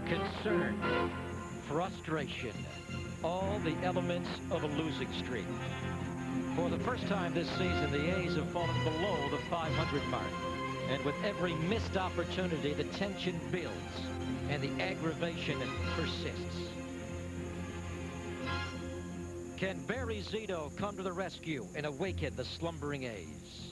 concern, frustration, all the elements of a losing streak. For the first time this season, the A's have fallen below the 500 mark. And with every missed opportunity, the tension builds and the aggravation persists. Can Barry Zito come to the rescue and awaken the slumbering A's?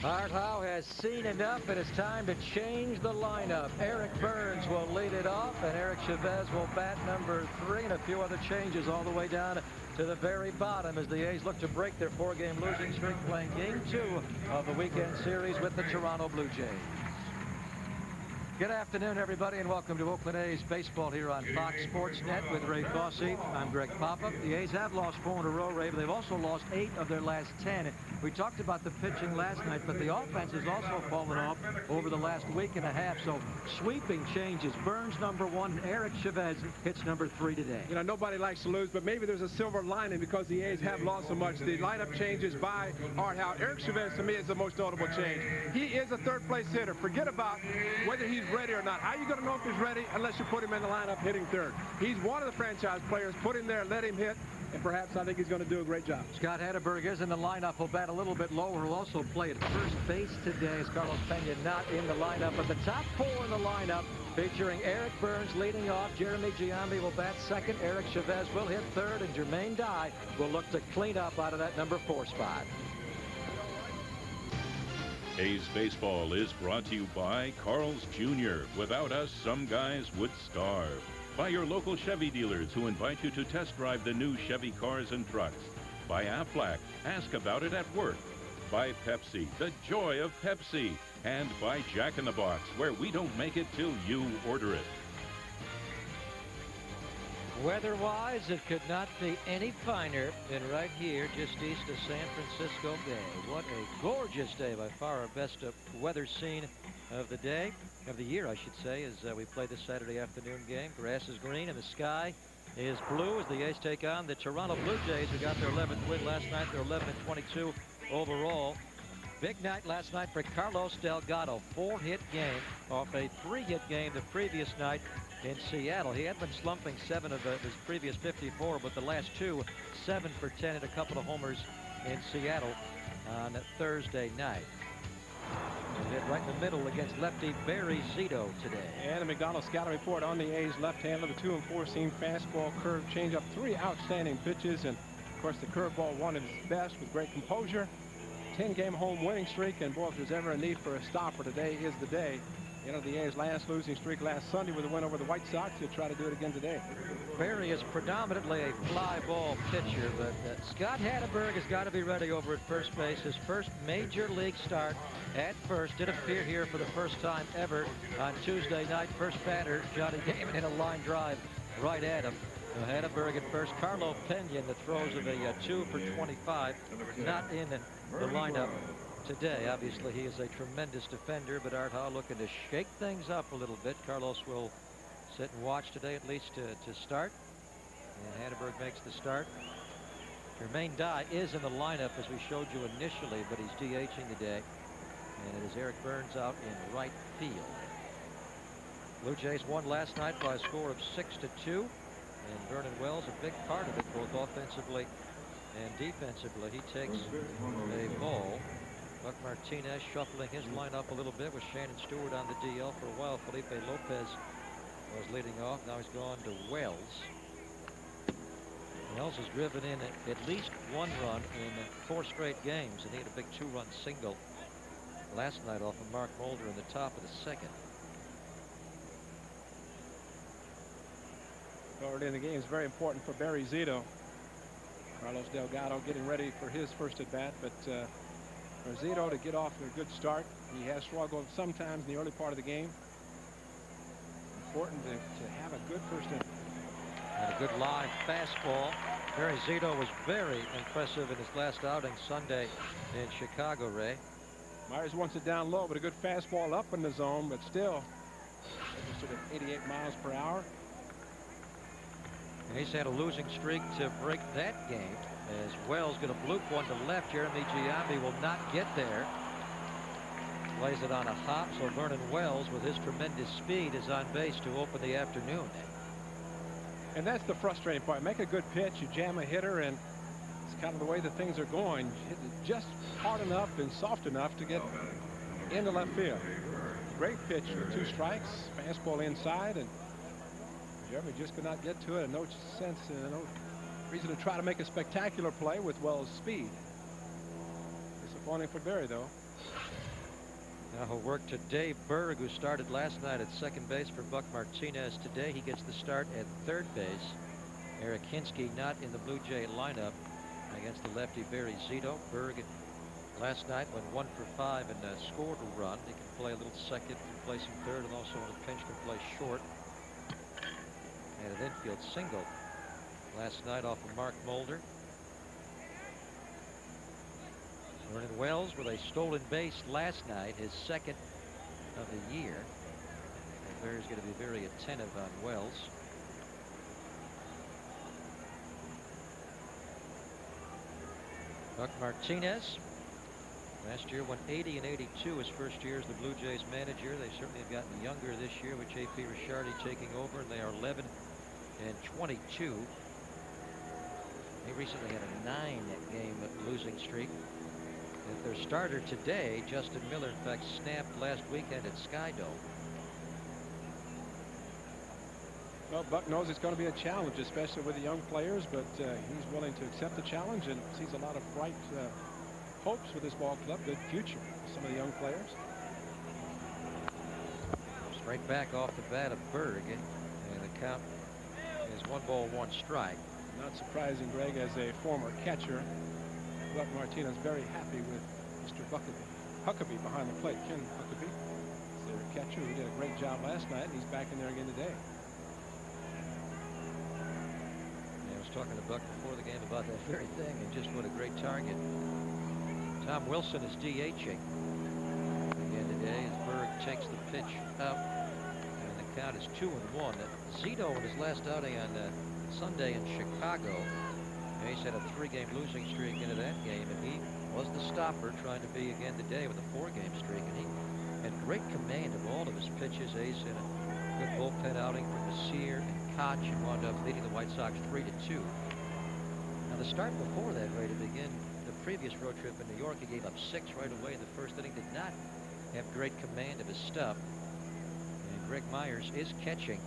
Art Howe has seen enough, and it's time to change the lineup. Eric Burns will lead it off, and Eric Chavez will bat number 3, and a few other changes all the way down to the very bottom as the A's look to break their 4-game losing streak, playing Game 2 of the weekend series with the Toronto Blue Jays. Good afternoon, everybody, and welcome to Oakland A's baseball here on Fox Sports Net with Ray Fosse. I'm Greg Papa. The A's have lost 4 in a row, Ray, but they've also lost 8 of their last 10. We talked about the pitching last night, but the offense has also fallen off over the last week and a half. So sweeping changes. Burns number 1, and Eric Chavez hits number 3 today. You know, nobody likes to lose, but maybe there's a silver lining because the A's have lost so much. The lineup changes by Art Howe. Eric Chavez, to me, is the most notable change. He is a third-place hitter. Forget about whether he's ready or not. How are you going to know if he's ready unless you put him in the lineup hitting third? He's one of the franchise players. Put him there, let him hit, and perhaps I think he's going to do a great job. Scott Hatteberg is in the lineup. He'll bat a little bit lower. He'll also play at first base today as Carlos Pena not in the lineup. But the top 4 in the lineup featuring Eric Burns leading off. Jeremy Giambi will bat second. Eric Chavez will hit third, and Jermaine Dye will look to clean up out of that number 4 spot. A's baseball is brought to you by Carl's Jr. Without us, some guys would starve. By your local Chevy dealers who invite you to test drive the new Chevy cars and trucks. By Aflac, ask about it at work. By Pepsi, the joy of Pepsi. And by Jack in the Box, where we don't make it till you order it. Weather-wise, it could not be any finer than right here just east of San Francisco Bay. What a gorgeous day. By far our best weather scene of the day, of the year, I should say, as we play this Saturday afternoon game. Grass is green and the sky is blue as the A's take on the Toronto Blue Jays, who got their 11th win last night. They're 11-22 overall. Big night last night for Carlos Delgado. 4-hit game off a 3-hit game the previous night in Seattle. He had been slumping 7 of his previous 54, but the last 2, 7 for 10 and a couple of homers in Seattle on Thursday night. He hit right in the middle against lefty Barry Zito today. And the McDonald scouting report on the A's left-hander, the 2 and 4 seam fastball, curve, changeup, 3 outstanding pitches, and of course the curveball won at its best with great composure. 10-game home winning streak, and boy, if there's ever a need for a stopper, today is the day. You know, the A's last losing streak last Sunday with a win over the White Sox. He'll try to do it again today. Barry is predominantly a fly ball pitcher, but Scott Hatteberg has got to be ready over at first base. His first major league start at first. Did appear here for the first time ever on Tuesday night. First batter, Johnny Damon, hit a line drive right at him. Hatteberg at first. Carlo Pena in the throws of a 2 for 25. Not in the lineup today. Obviously, he is a tremendous defender, but Art Howe looking to shake things up a little bit. Carlos will sit and watch today, at least to start. And Hatteberg makes the start. Jermaine Dye is in the lineup, as we showed you initially, but he's DHing today. And it is Eric Burns out in right field. Blue Jays won last night by a score of 6-2. And Vernon Wells, a big part of it, both offensively and defensively. He takes a ball. Buck Martinez shuffling his lineup a little bit with Shannon Stewart on the DL for a while. Felipe Lopez was leading off. Now he's gone to Wells. Wells has driven in at least 1 run in 4 straight games, and he had a big 2-run single last night off of Mark Mulder in the top of the 2nd. Already in the game is very important for Barry Zito. Carlos Delgado getting ready for his first at bat, but for Zito to get off to a good start, he has struggled sometimes in the early part of the game. Important to have a good first inning. And a good live fastball. Barry Zito was very impressive in his last outing Sunday in Chicago, Ray. Myers wants it down low, but a good fastball up in the zone, but still registered at 88 miles per hour. And he's had a losing streak to break that game as Wells going to bloop one to left. Jeremy Giambi will not get there. Plays it on a hop, so Vernon Wells, with his tremendous speed, is on base to open the afternoon. And that's the frustrating part. Make a good pitch, you jam a hitter, and it's kind of the way that things are going. Hit it just hard enough and soft enough to get into left field. Great pitch with 2 strikes, fastball inside, and Jeremy just could not get to it, and no sense, no reason to try to make a spectacular play with Wells' speed. Disappointing for Barry, though. Now he'll work to Dave Berg, who started last night at second base for Buck Martinez. Today he gets the start at third base. Eric Hinsky not in the Blue Jay lineup against the lefty Barry Zito. Berg last night went 1 for 5 and scored a run. He can play a little second, can play some third, and also in a pinch can play short. And an infield single last night off of Mark Mulder. Vernon Wells with a stolen base last night, his second of the year. And Barry's going to be very attentive on Wells. Buck Martinez last year went 80 and 82 his first year as the Blue Jays manager. They certainly have gotten younger this year with J.P. Ricciardi taking over, and they are 11 and 22. They recently had a 9-game losing streak. And their starter today, Justin Miller, in fact, snapped last weekend at Skydome. Well, Buck knows it's going to be a challenge, especially with the young players, but he's willing to accept the challenge and sees a lot of bright hopes for this ball club, good future for some of the young players. Straight back off the bat of Berg, and the count is 1 ball, 1 strike. Not surprising, Greg, as a former catcher. Buck Martinez very happy with Mr. Huckabee behind the plate. Ken Huckabee is their catcher who did a great job last night, and he's back in there again today. Yeah, I was talking to Buck before the game about that very thing, and just what a great target. Tom Wilson is DHing again today as Berg takes the pitch up, and the count is 2-1. Zito in his last outing on Sunday in Chicago. He's had a 3-game losing streak into that game, and he was the stopper, trying to be again today with a 4-game streak, and he had great command of all of his pitches. Ace in a good bullpen outing for Messier and Koch, and wound up leading the White Sox 3-2. Now the start before that, Ray, to begin the previous road trip in New York, he gave up 6 right away in the first inning. Did not have great command of his stuff, and Greg Myers is catching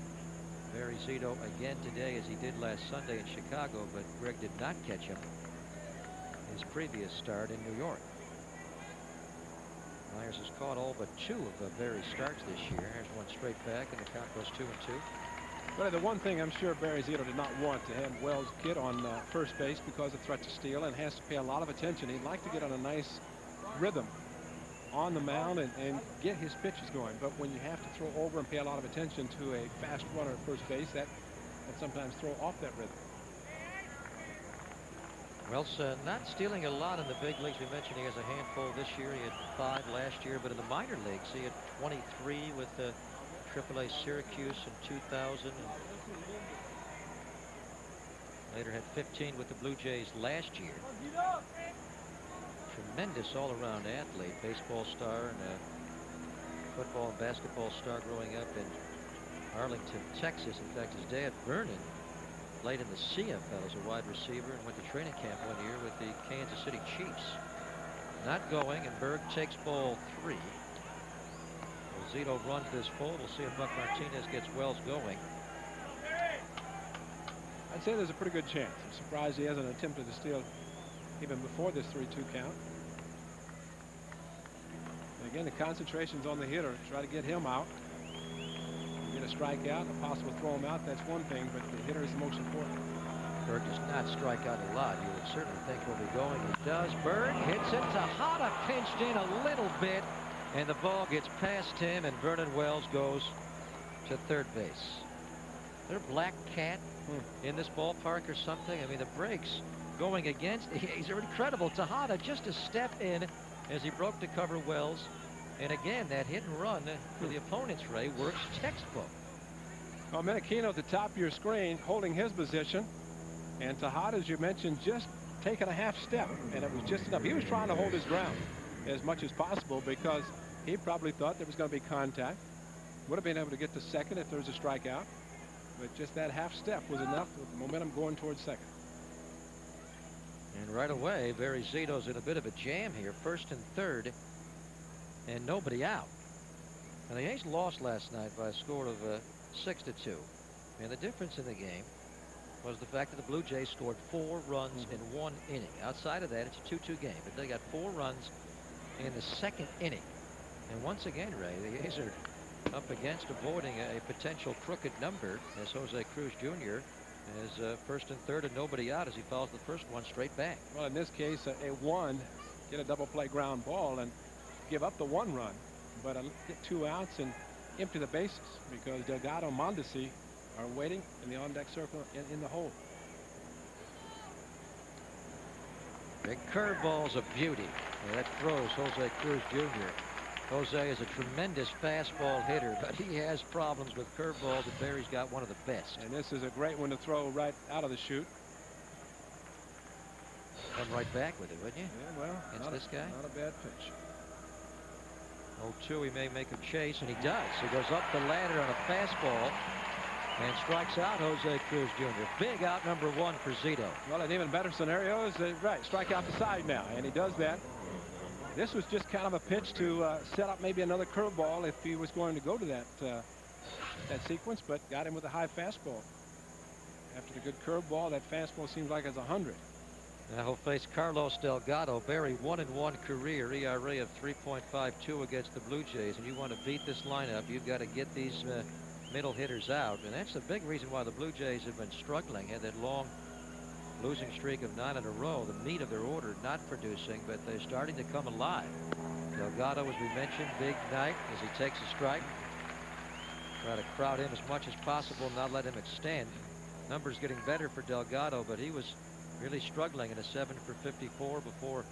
Barry Zito again today, as he did last Sunday in Chicago, but Greg did not catch him his previous start in New York. Myers has caught all but 2 of Barry's starts this year. Here's one straight back, and the count goes 2-2. But the one thing I'm sure Barry Zito did not want to have Wells get on first base because of threat to steal, and has to pay a lot of attention. He'd like to get on a nice rhythm on the mound and get his pitches going. But when you have to throw over and pay a lot of attention to a fast runner at first base, that can sometimes throw off that rhythm. Wells not stealing a lot in the big leagues. We mentioned he has a handful this year. He had 5 last year, but in the minor leagues he had 23 with the AAA Syracuse in 2000. And later had 15 with the Blue Jays last year. Tremendous all-around athlete, baseball star and a football and basketball star growing up in Arlington, Texas. In fact, his dad, Vernon, played in the CFL as a wide receiver and went to training camp one year with the Kansas City Chiefs. Not going, and Berg takes ball 3. Well, Zito runs this full. We'll see if Buck Martinez gets Wells going. I'd say there's a pretty good chance. I'm surprised he hasn't attempted to steal even before this 3-2 count. And again, the concentration's on the hitter. Try to get him out. Get a strikeout, a possible throw him out, that's one thing, but the hitter is the most important. Berg does not strike out a lot. You would certainly think he'll be going. He does. Berg hits it. Tejada pinched in a little bit, and the ball gets past him, and Vernon Wells goes to third base. Is there a black cat in this ballpark or something? I mean, the brakes going against, these are incredible. Tejada just a step in as he broke to cover Wells, And again, that hit and run for the opponent's Ray works textbook. Well, Menachino at the top of your screen holding his position. And Tejada, as you mentioned, just taking a half step. And it was just enough. He was trying to hold his ground as much as possible because he probably thought there was going to be contact. Would have been able to get to second if there was a strikeout. But just that half step was enough with the momentum going towards second. And right away, Barry Zito's in a bit of a jam here. First and third, and nobody out. And the A's lost last night by a score of 6-2. And the difference in the game was the fact that the Blue Jays scored 4 runs in 1 inning. Outside of that, it's a 2-2 game. But they got 4 runs in the second inning. And once again, Ray, the A's are up against avoiding a potential crooked number as Jose Cruz Jr. is first and third and nobody out as he fouls the first one straight back. Well, in this case, a 1, get a double play ground ball and give up the 1 run, but get 2 outs and empty the bases because Delgado and Mondesi are waiting in the on-deck circle in the hole. Big curveball's a beauty. And that throws Jose Cruz Jr. Jose is a tremendous fastball hitter, but he has problems with curveballs, and Barry's got one of the best. And this is a great one to throw right out of the chute. Come right back with it, wouldn't you? Yeah, well, against this guy. Not a bad pitch. 0-2, he may make a chase, and he does. He goes up the ladder on a fastball and strikes out Jose Cruz Jr. Big out number 1 for Zito. Well, an even better scenario is right, strike out the side now, and he does that. This was just kind of a pitch to set up maybe another curveball if he was going to go to that sequence, but got him with a high fastball. After the good curveball, that fastball seems like it's 100. Now he'll face Carlos Delgado. Barry 1-1 career, ERA of 3.52 against the Blue Jays, and you want to beat this lineup, you've got to get these middle hitters out, and that's the big reason why the Blue Jays have been struggling. Had that long losing streak of 9 in a row. The meat of their order not producing, but they're starting to come alive. Delgado, as we mentioned, big night as he takes a strike. Try to crowd him as much as possible, not let him extend. Numbers getting better for Delgado, but he was really struggling in a 7 for 54 before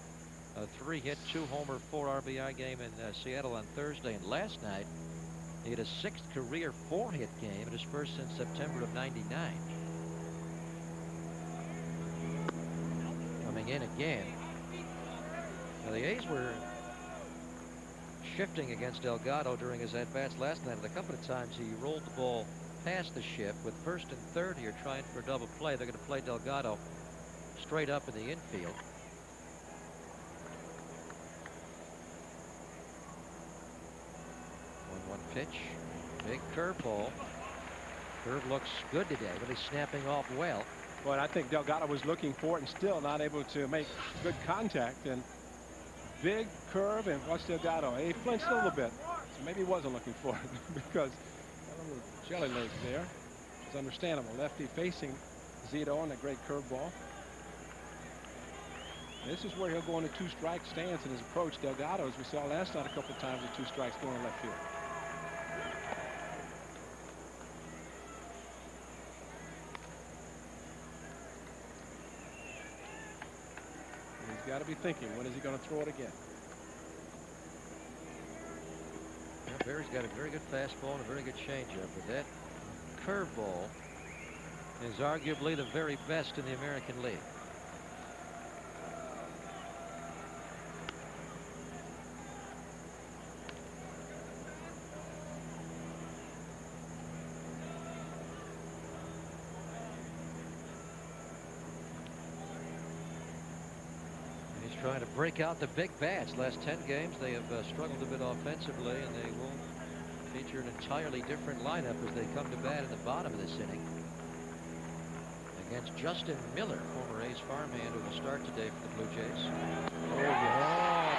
a 3-hit, 2-homer, 4 RBI game in Seattle on Thursday. And last night, he had a 6th career 4-hit game, and his first since September of '99. Coming in again. Now the A's were shifting against Delgado during his at-bats last night, and a couple of times he rolled the ball past the shift. With first and third here trying for a double play, they're going to play Delgado straight up in the infield. 1-1 pitch. Big curveball. Curve looks good today, really snapping off well. But I think Delgado was looking for it and still not able to make good contact. And big curve, and watch Delgado. He flinched a little bit, so maybe he wasn't looking for it because a little jelly legs there. It's understandable. Lefty facing Zito on a great curveball. This is where he'll go in a 2-strike stance in his approach. Delgado, as we saw last night, a couple of times with 2 strikes going left field. He's got to be thinking, when is he going to throw it again? Well, Barry's got a very good fastball and a very good changeup, but that curveball is arguably the very best in the American League. Trying to break out the big bats. Last 10 games they have struggled a bit offensively, and they will feature an entirely different lineup as they come to bat in the bottom of this inning against Justin Miller, former A's farmhand, who will start today for the Blue Jays. Oh,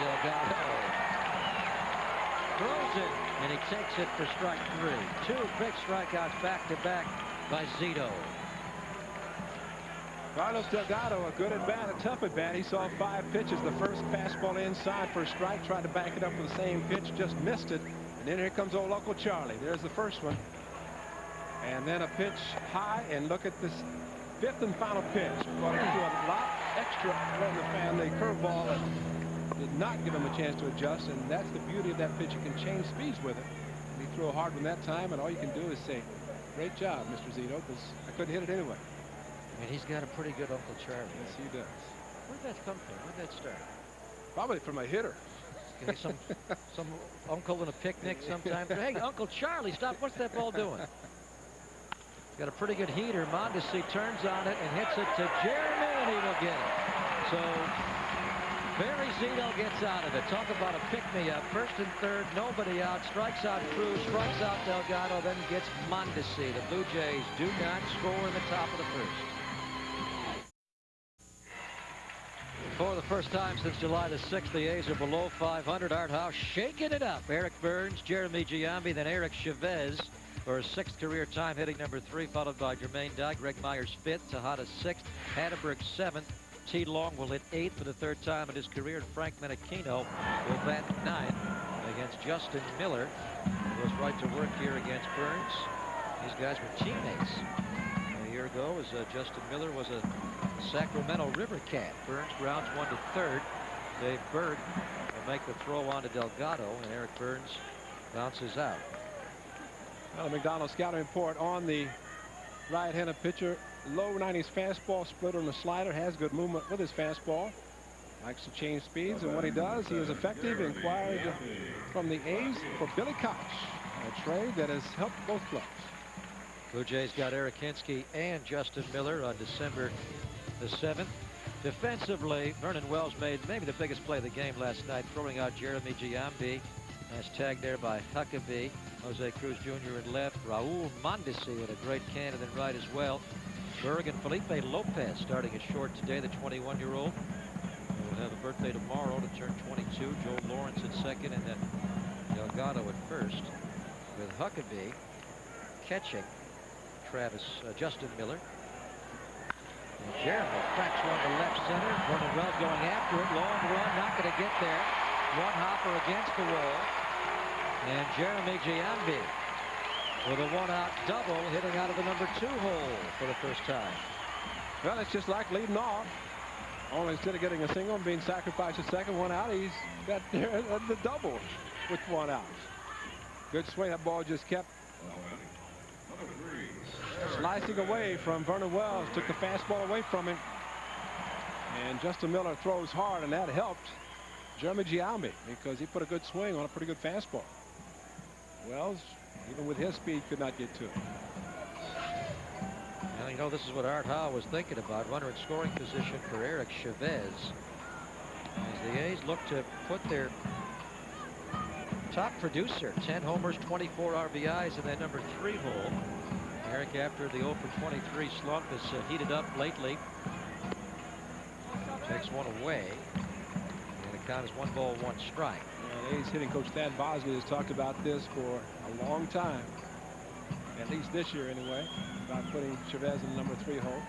Delgado throws it, and he takes it for strike 3. 2 big strikeouts back to back by Zito. Carlos Delgado, a good at bat, a tough at bat. He saw 5 pitches. The first fastball inside for a strike, tried to back it up with the same pitch, just missed it. And then here comes old Local Charlie. There's the first one. And then a pitch high, and look at this 5th and final pitch. Well, into a lot extra from the family curveball. did not give him a chance to adjust, and that's the beauty of that pitch. You can change speeds with it. And he threw a hard one that time, and all you can do is say, great job, Mr. Zito, because I couldn't hit it anyway. And he's got a pretty good Uncle Charlie. Yes, he does. Where'd that come from? Where'd that start? Probably from a hitter. Some uncle in a picnic sometime. Hey, Uncle Charlie, stop. What's that ball doing? Got a pretty good heater. Mondesi turns on it and hits it to Jeremy, and he will get it. So Barry Zito gets out of it. Talk about a pick-me-up. First and third, nobody out. Strikes out Cruz, strikes out Delgado, then gets Mondesi. The Blue Jays do not score in the top of the first. For the first time since July the 6th, the A's are below 500. Art Howe shaking it up. Eric Burns, Jeremy Giambi, then Eric Chavez for his 6th career time, hitting number 3, followed by Jermaine Dye, Greg Myers 5th, Tejada 6th, Hatterberg 7th. T. Long will hit 8th for the 3rd time in his career, and Frank Menachino will bat 9th against Justin Miller, who goes right to work here against Burns. These guys were teammates a year ago, as Justin Miller was a Sacramento River Cat. Burns grounds 1 to 3rd. Dave Berg will make the throw on to Delgado, and Eric Burns bounces out. Well, McDonald scouting report on the right-handed pitcher. Low 90s fastball, splitter, and the slider. Has good movement with his fastball. Likes to change speeds, and when he does, he is effective. Inquired from the A's for Billy Koch, a trade that has helped both clubs. Blue Jays got Eric Hinsky and Justin Miller on December the 7th. Defensively, Vernon Wells made maybe the biggest play of the game last night, throwing out Jeremy Giambi. Nice tag there by Huckabee. Jose Cruz Jr. in left. Raul Mondesi with a great cannon in right as well. Berg and Felipe Lopez starting at short today, the 21-year-old. Will have a birthday tomorrow to turn 22. Joe Lawrence at second, and then Delgado at first, with Huckabee catching Justin Miller. And Jeremy cracks one to left center. Vernon Wells going after it. Long run, not going to get there. One hopper against the wall. And Jeremy Giambi with a one-out double, hitting out of the number 2 hole for the first time. Well, it's just like leading off. Only instead of getting a single and being sacrificed at second, one out, he's got there the double with 1 out. Good swing. That ball just kept slicing away from Vernon Wells. Took the fastball away from him. And Justin Miller throws hard, and that helped Jeremy Giambi because he put a good swing on a pretty good fastball. Wells, even with his speed, could not get to it. Well, you know, this is what Art Howe was thinking about. Runner in scoring position for Eric Chavez, as the A's look to put their top producer, 10 homers, 24 RBIs in that number 3 hole. Eric, after the 0 for 23 slump, has heated up lately. Takes one away, and the count is 1 ball, 1 strike. The A's hitting coach Thad Bosley has talked about this for a long time, at least this year anyway, about putting Chavez in the number 3 hole.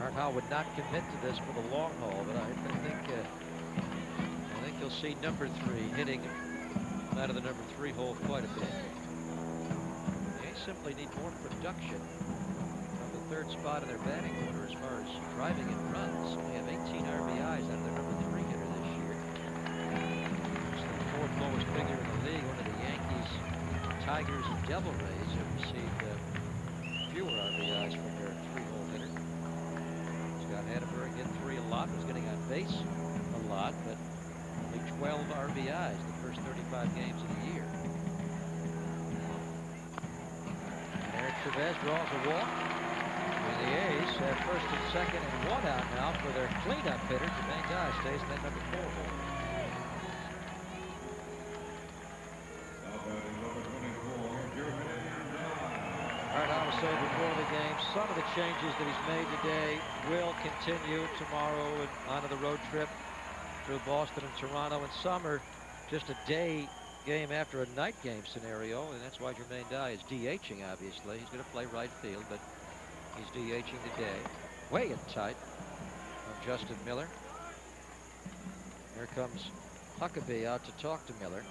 Art Howe would not commit to this for the long haul, but I think you'll see number 3 hitting out of the number 3 hole quite a bit. The A's simply need more production from the 3rd spot in their batting order as far as driving in runs. They have 18 RBIs out of their number 3 hitter this year. It's the 4th lowest figure in the league. One of the Yankees, Tigers, and Devil Rays have received fewer RBIs from their 3-hole hitter. Scott Hatterberg hit 3 a lot, was getting on base a lot, but only 12 RBIs the first 35 games of the year. And Eric Chavez draws a walk. And the A's have first and second and 1 out now for their cleanup hitter. Jermaine Dye stays in that number 4 hole. All right, I was saying before the game, some of the changes that he's made today will continue tomorrow and onto the road trip through Boston and Toronto, and some are just a day game after a night game scenario, and that's why Jermaine Dye is DHing, obviously. He's going to play right field, but he's DHing today. Way in tight on Justin Miller. Here comes Huckabee out to talk to Miller.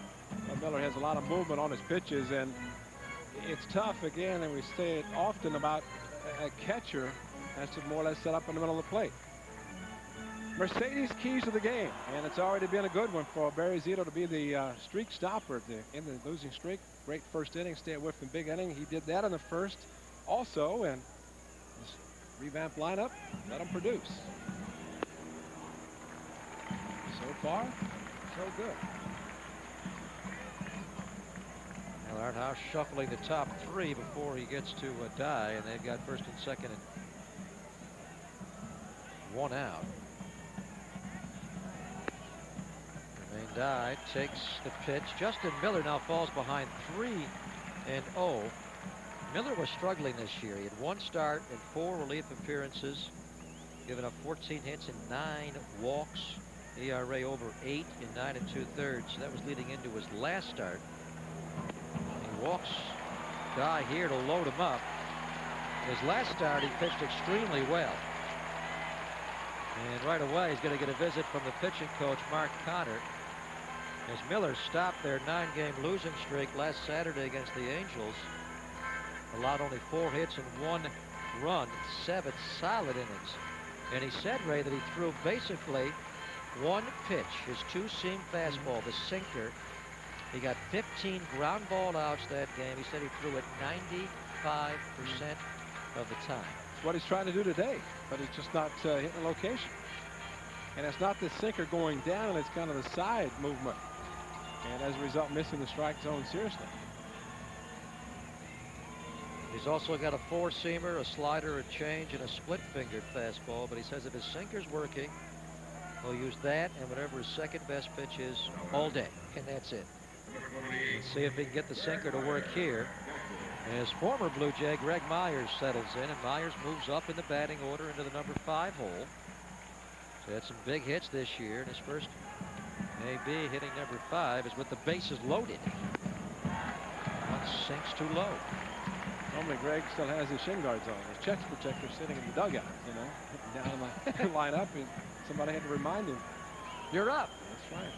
Well, Miller has a lot of movement on his pitches, and it's tough, again, and we say it often about a catcher has to more or less set up in the middle of the plate. Mercedes keys to the game, and it's already been a good one for Barry Zito to be the streak stopper in the losing streak. Great first inning, stay away from the big inning. He did that in the first also, and this revamped lineup let him produce. So far, so good. Well, Arthouse shuffling the top three before he gets to die, and they've got first and second and one out. Jermaine Dye takes the pitch. Justin Miller now falls behind 3-0. Miller was struggling this year. He had one start and 4 relief appearances, giving up 14 hits and 9 walks. ERA over 8 in 9 2/3. That was leading into his last start. He walks Dye here to load him up. His last start, he pitched extremely well. And right away, he's going to get a visit from the pitching coach, Mark Connor, as Miller stopped their 9-game losing streak last Saturday against the Angels. Allowed only 4 hits and 1 run, 7 solid innings. And he said, Ray, that he threw basically one pitch, his two-seam fastball, the sinker. He got 15 ground ball outs that game. He said he threw it 95% of the time. It's what he's trying to do today, but it's just not hitting the location. And it's not the sinker going down, it's kind of the side movement. And as a result, missing the strike zone seriously. He's also got a 4-seamer, a slider, a change, and a split-fingered fastball. But he says if his sinker's working, he'll use that and whatever his second best pitch is all day. And that's it. Let's see if he can get the sinker to work here. As former Blue Jay Greg Myers settles in, and Myers moves up in the batting order into the number 5 hole. So had some big hits this year, and his first AB hitting number 5 is with the bases loaded. One sinks too low. Normally Greg still has his shin guards on, his chest protector sitting in the dugout, you know, down in the lineup, and somebody had to remind him. You're up. That's right.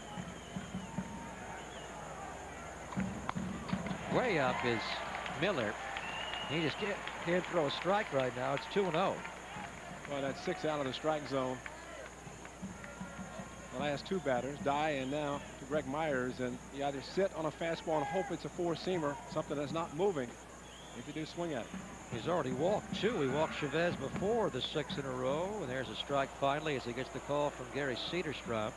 Way up is Miller. He just can't throw a strike right now. It's 2-0. Well, that's 6 out of the strike zone. The last 2 batters, Dye and now to Greg Myers, and you either sit on a fastball and hope it's a 4-seamer, something that's not moving. If you do swing at it. He's already walked 2. He walked Chavez before the 6 in a row, and there's a strike finally as he gets the call from Gary Cedarstrom.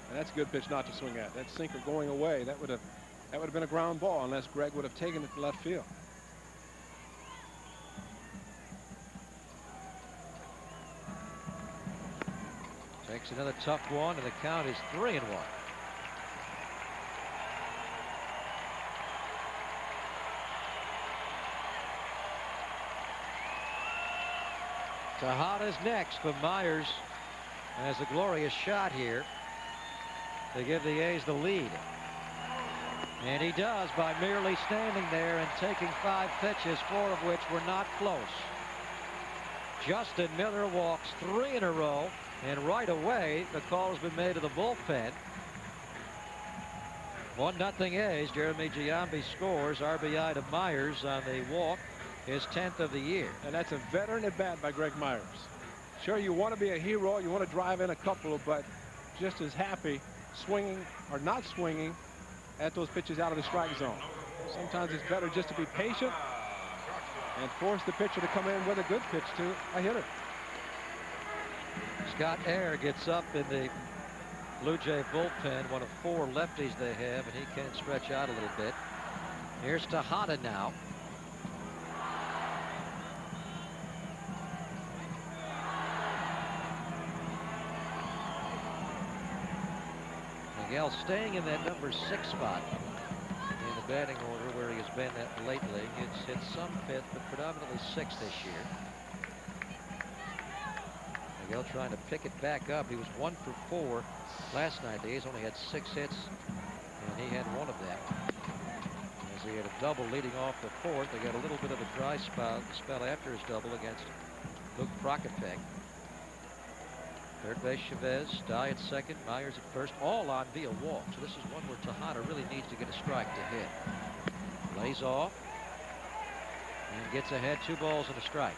And that's a good pitch not to swing at. That sinker going away, that would have been a ground ball unless Greg would have taken it to left field. Takes another tough one, and the count is 3-1. Tejada's next, but Myers has a glorious shot here to give the A's the lead. And he does by merely standing there and taking 5 pitches, 4 of which were not close. Justin Miller walks 3 in a row, and right away the call has been made to the bullpen. 1-0 A's. Jeremy Giambi scores. RBI to Myers on the walk. His 10th of the year. And that's a veteran at bat by Greg Myers. Sure, you want to be a hero, you want to drive in a couple, but just as happy swinging or not swinging at those pitches out of the strike zone. Sometimes it's better just to be patient and force the pitcher to come in with a good pitch to a hitter. Scott Air gets up in the Blue Jay bullpen, one of 4 lefties they have, and he can stretch out a little bit. Here's Tejada now. Miguel staying in that number 6 spot in the batting order where he has been that lately. It's hit some 5th, but predominantly 6th this year. Miguel trying to pick it back up. He was 1 for 4 last night. The A's only had 6 hits, and he had 1 of them. As he had a double leading off the 4th, they got a little bit of a dry spell after his double against Luke Prokopec. Third base Chavez, Dye at second, Myers at first, all on via walk. So this is one where Tejada really needs to get a strike to hit. Lays off and gets ahead, 2 balls and a strike.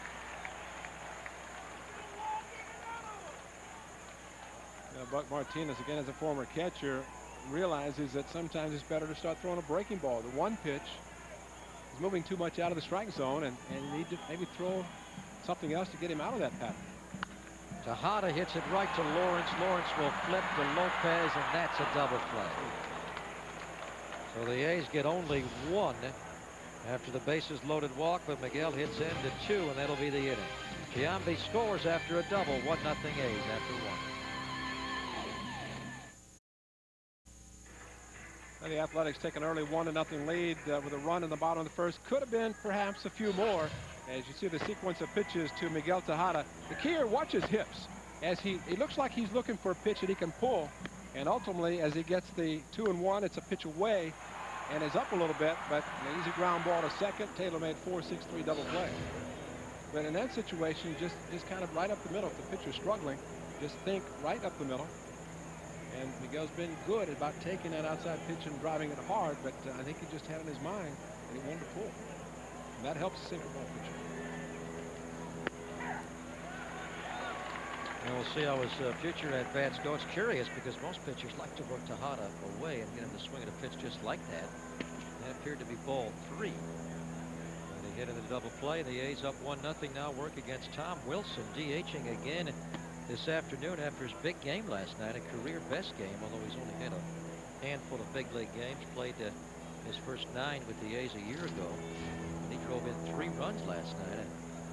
Buck Martinez, again as a former catcher, realizes that sometimes it's better to start throwing a breaking ball. The one pitch is moving too much out of the strike zone, and you need to maybe throw something else to get him out of that pattern. Tejada hits it right to Lawrence. Lawrence will flip to Lopez, and that's a double play. So the A's get only one after the bases loaded walk, but Miguel hits into 2, and that'll be the inning. Giambi scores after a double. 1-0 A's after 1. Well, the Athletics take an early 1-0 lead with a run in the bottom of the first. Could have been perhaps a few more. As you see the sequence of pitches to Miguel Tejada. The key here, watch his hips. As he looks like he's looking for a pitch that he can pull. And ultimately, as he gets the 2-1, it's a pitch away and is up a little bit, but an easy ground ball to second. Taylor made 4-6-3 double play. But in that situation, just kind of right up the middle. If the pitcher's struggling, just think right up the middle. And Miguel's been good about taking that outside pitch and driving it hard, but I think he just had in his mind that he wanted to pull. And that helps the single ball pitcher. And we'll see how his future at bats go. It's curious because most pitchers like to work Tejada away and get him to swing at a pitch just like that. That appeared to be ball 3. And he hit in the double play. The A's up 1-0 now. Work against Tom Wilson, DHing again this afternoon after his big game last night, a career best game, although he's only had a handful of big league games. Played his first 9 with the A's a year ago. And he drove in 3 runs last night. And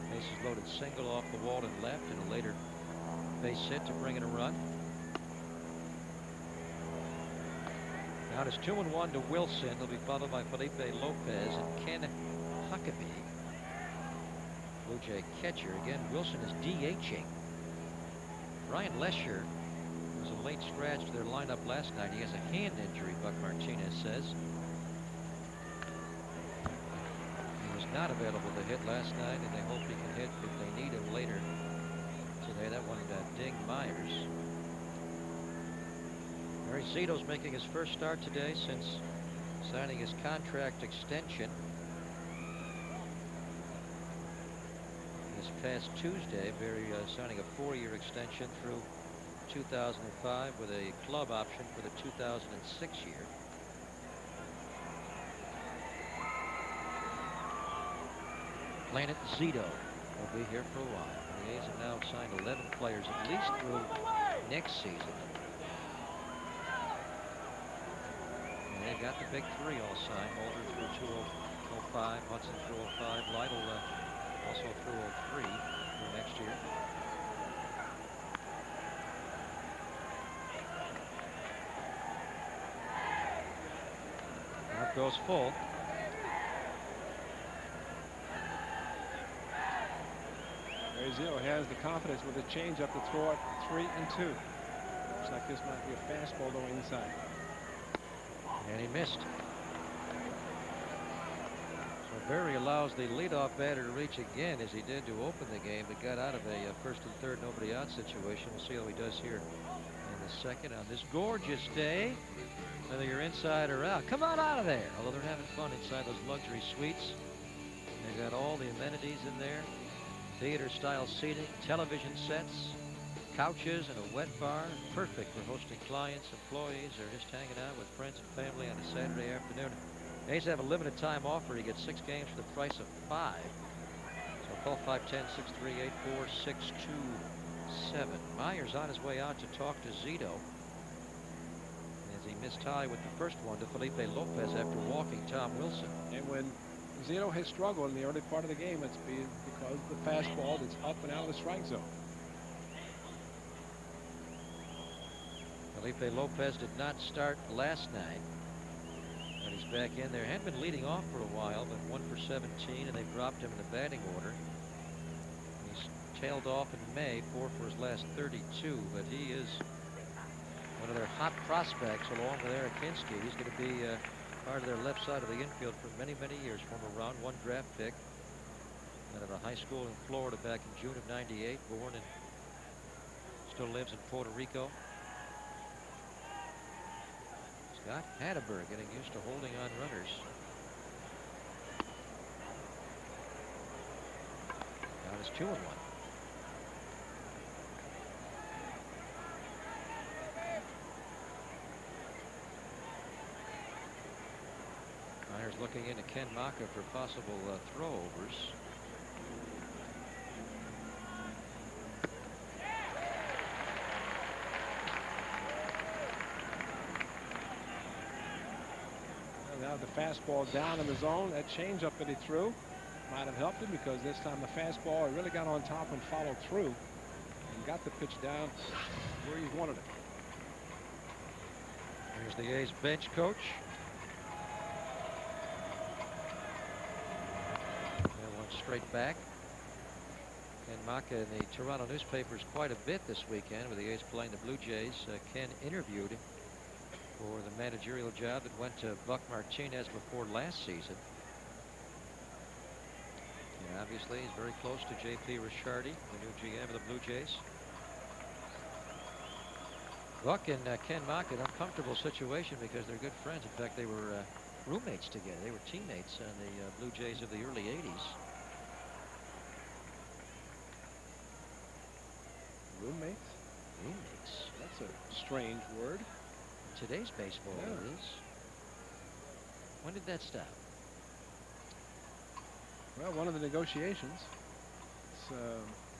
bases loaded single off the wall and left, and a later base hit to bring in a run. Now it's 2-1 to Wilson. They'll be followed by Felipe Lopez and Ken Huckabee, Blue Jay catcher. Again, Wilson is DHing. Ryan Lesher was a late scratch to their lineup last night. He has a hand injury, Buck Martinez says. He was not available to hit last night, and they hope he can hit if they need him later today. That one dinged Myers. Mary Zito's making his first start today since signing his contract extension this past Tuesday. Barry signing a 4-year extension through 2005 with a club option for the 2006 year. Planet Zito will be here for a while. The A's have now signed 11 players at least through next season. And they've got the big 3 all signed. Mulder through 205, Hudson through 05, Lytle also through 03 for next year. That goes full. Zito has the confidence with a changeup to throw it 3-2. Looks like this might be a fastball though inside. And he missed. So Berry allows the leadoff batter to reach again as he did to open the game, but got out of a first and third nobody out situation. We'll see how he does here in the second on this gorgeous day. Whether you're inside or out, come on out of there. Although they're having fun inside those luxury suites. They've got all the amenities in there. Theater-style seating, television sets, couches, and a wet bar. Perfect for hosting clients, employees, or just hanging out with friends and family on a Saturday afternoon. A's have a limited time offer. You get 6 games for the price of 5. So call 510-638-4627. Myers on his way out to talk to Zito as he missed tie with the first one to Felipe Lopez after walking Tom Wilson. And when Zito has struggled in the early part of the game, it's because of the fastball that's up and out of the strike zone. Felipe Lopez did not start last night, but he's back in there. Had been leading off for a while, but 1 for 17, and they dropped him in the batting order. He's tailed off in May, 4 for his last 32, but he is one of their hot prospects along with Eric Hinsky. He's going to be part of their left side of the infield for many, many years. Former round 1 draft pick out of a high school in Florida back in June of '98. Born and still lives in Puerto Rico. Scott Hatteberg getting used to holding on runners. Now it's 2-1. umpires looking into Ken Maka for possible throwovers. Now the fastball down in the zone. That changeup that he threw might have helped him, because this time the fastball really got on top and followed through and got the pitch down where he wanted it. Here's the A's bench coach. That one straight back. Ken Maka in the Toronto newspapers quite a bit this weekend with the A's playing the Blue Jays. Ken interviewed for the managerial job that went to Buck Martinez before last season. And obviously he's very close to J.P. Ricciardi, the new GM of the Blue Jays. Buck and Ken Maka in an uncomfortable situation because they're good friends. In fact, they were roommates together. They were teammates on the Blue Jays of the early 80s. Roommates? Roommates. That's a strange word. In today's baseball, Yeah. it is. When did that stop? Well, one of the negotiations. It's,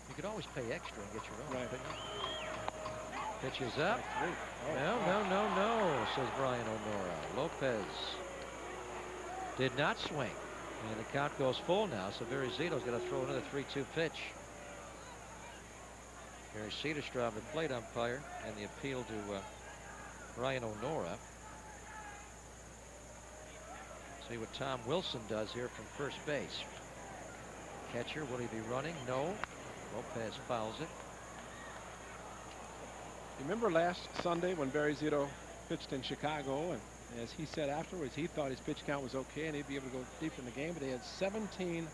You could always pay extra and get your own. Right. Couldn't you? Pitch is up. Oh, No, says Brian O'Nora. Lopez did not swing. And the count goes full now, so Barry Zito's going to throw another 3-2 pitch. Gary Cedarstrom, the plate umpire, and the appeal to Brian O'Nora. See what Tom Wilson does here from first base. Catcher, will he be running? No. Lopez fouls it. You remember last Sunday when Barry Zito pitched in Chicago, and as he said afterwards, he thought his pitch count was okay and he'd be able to go deep in the game, but he had 17